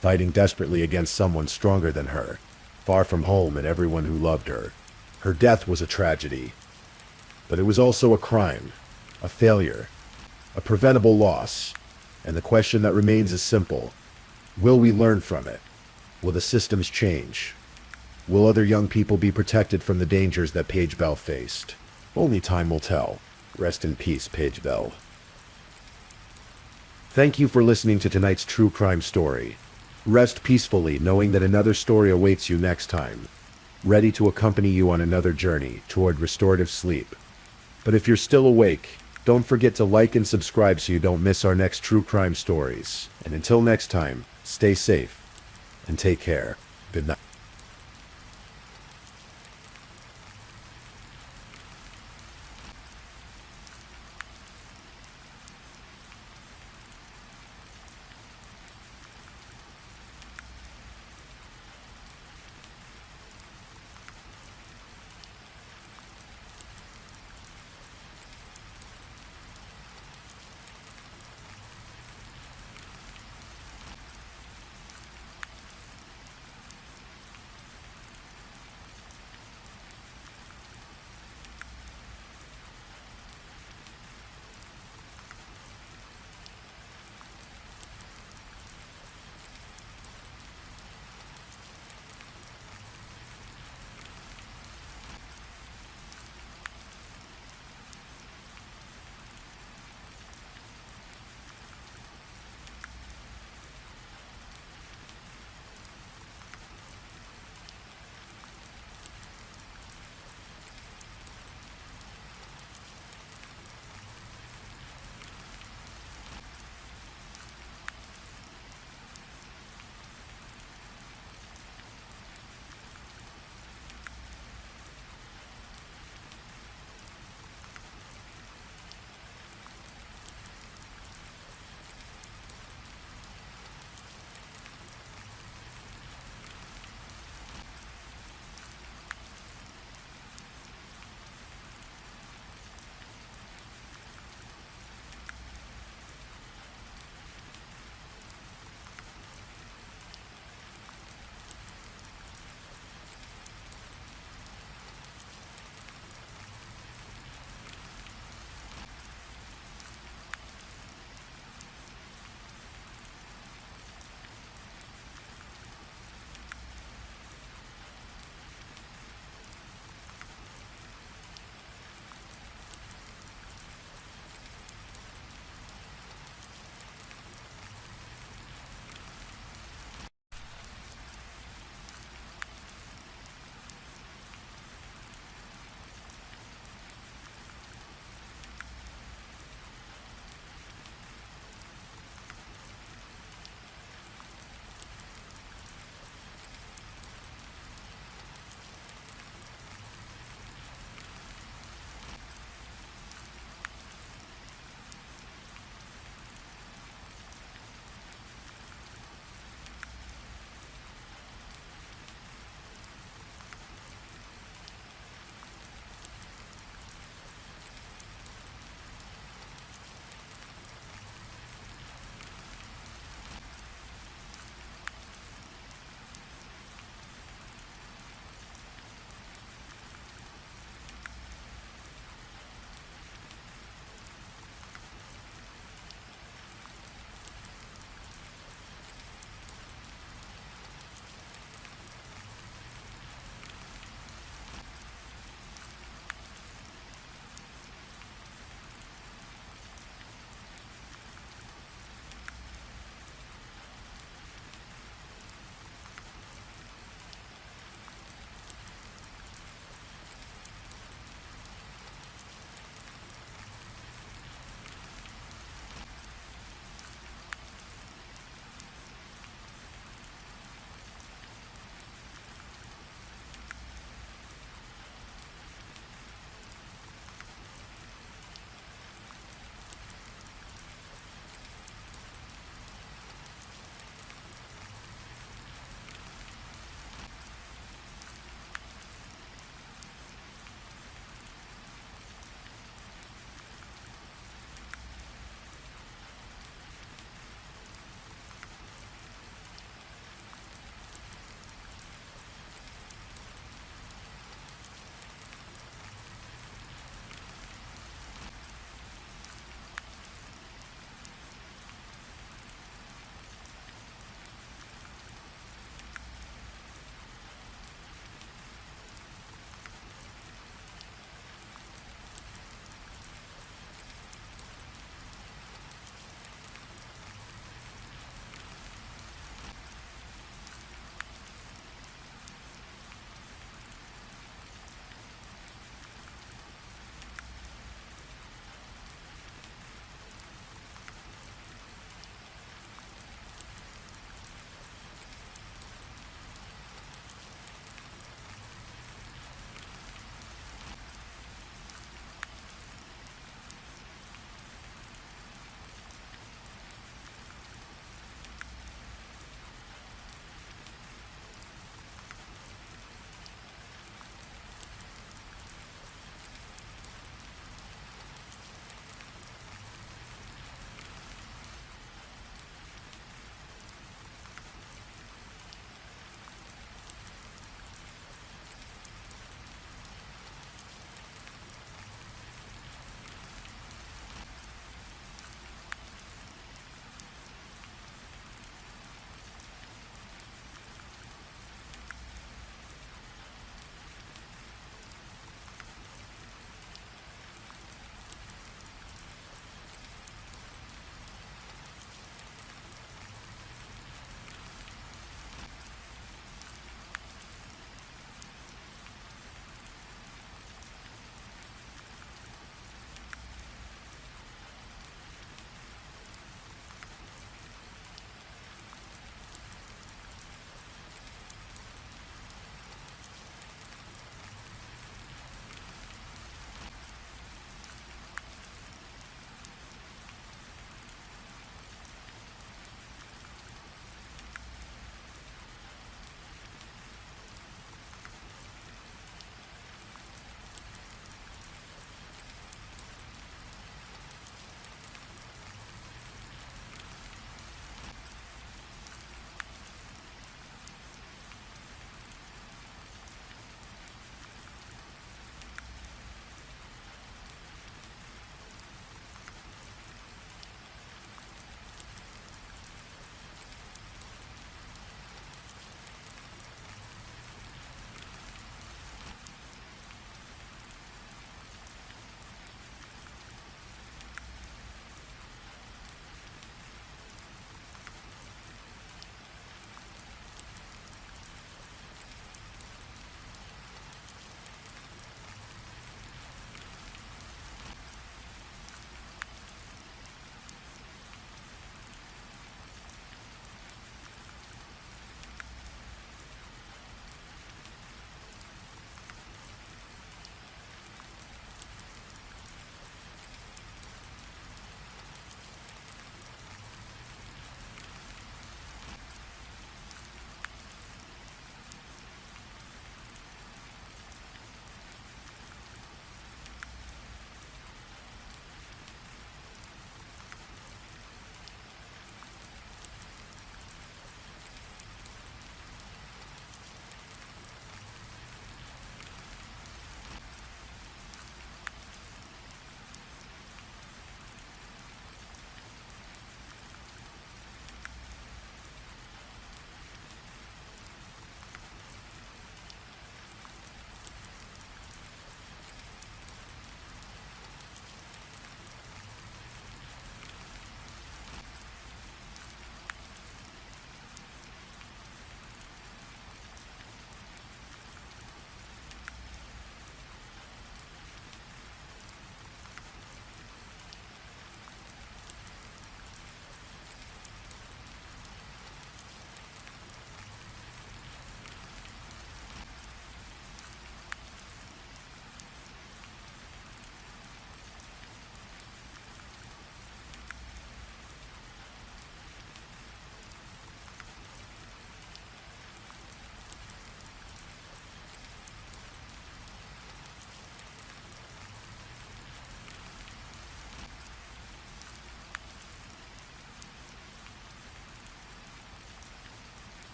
fighting desperately against someone stronger than her, far from home and everyone who loved her. Her death was a tragedy, but it was also a crime, a failure, a preventable loss. And the question that remains is simple. Will we learn from it? Will the systems change? Will other young people be protected from the dangers that Paige Bell faced? Only time will tell. Rest in peace, Paige Bell. Thank you for listening to tonight's true crime story. Rest peacefully knowing that another story awaits you next time, ready to accompany you on another journey toward restorative sleep. But if you're still awake, don't forget to like and subscribe so you don't miss our next true crime stories. And until next time, stay safe and take care.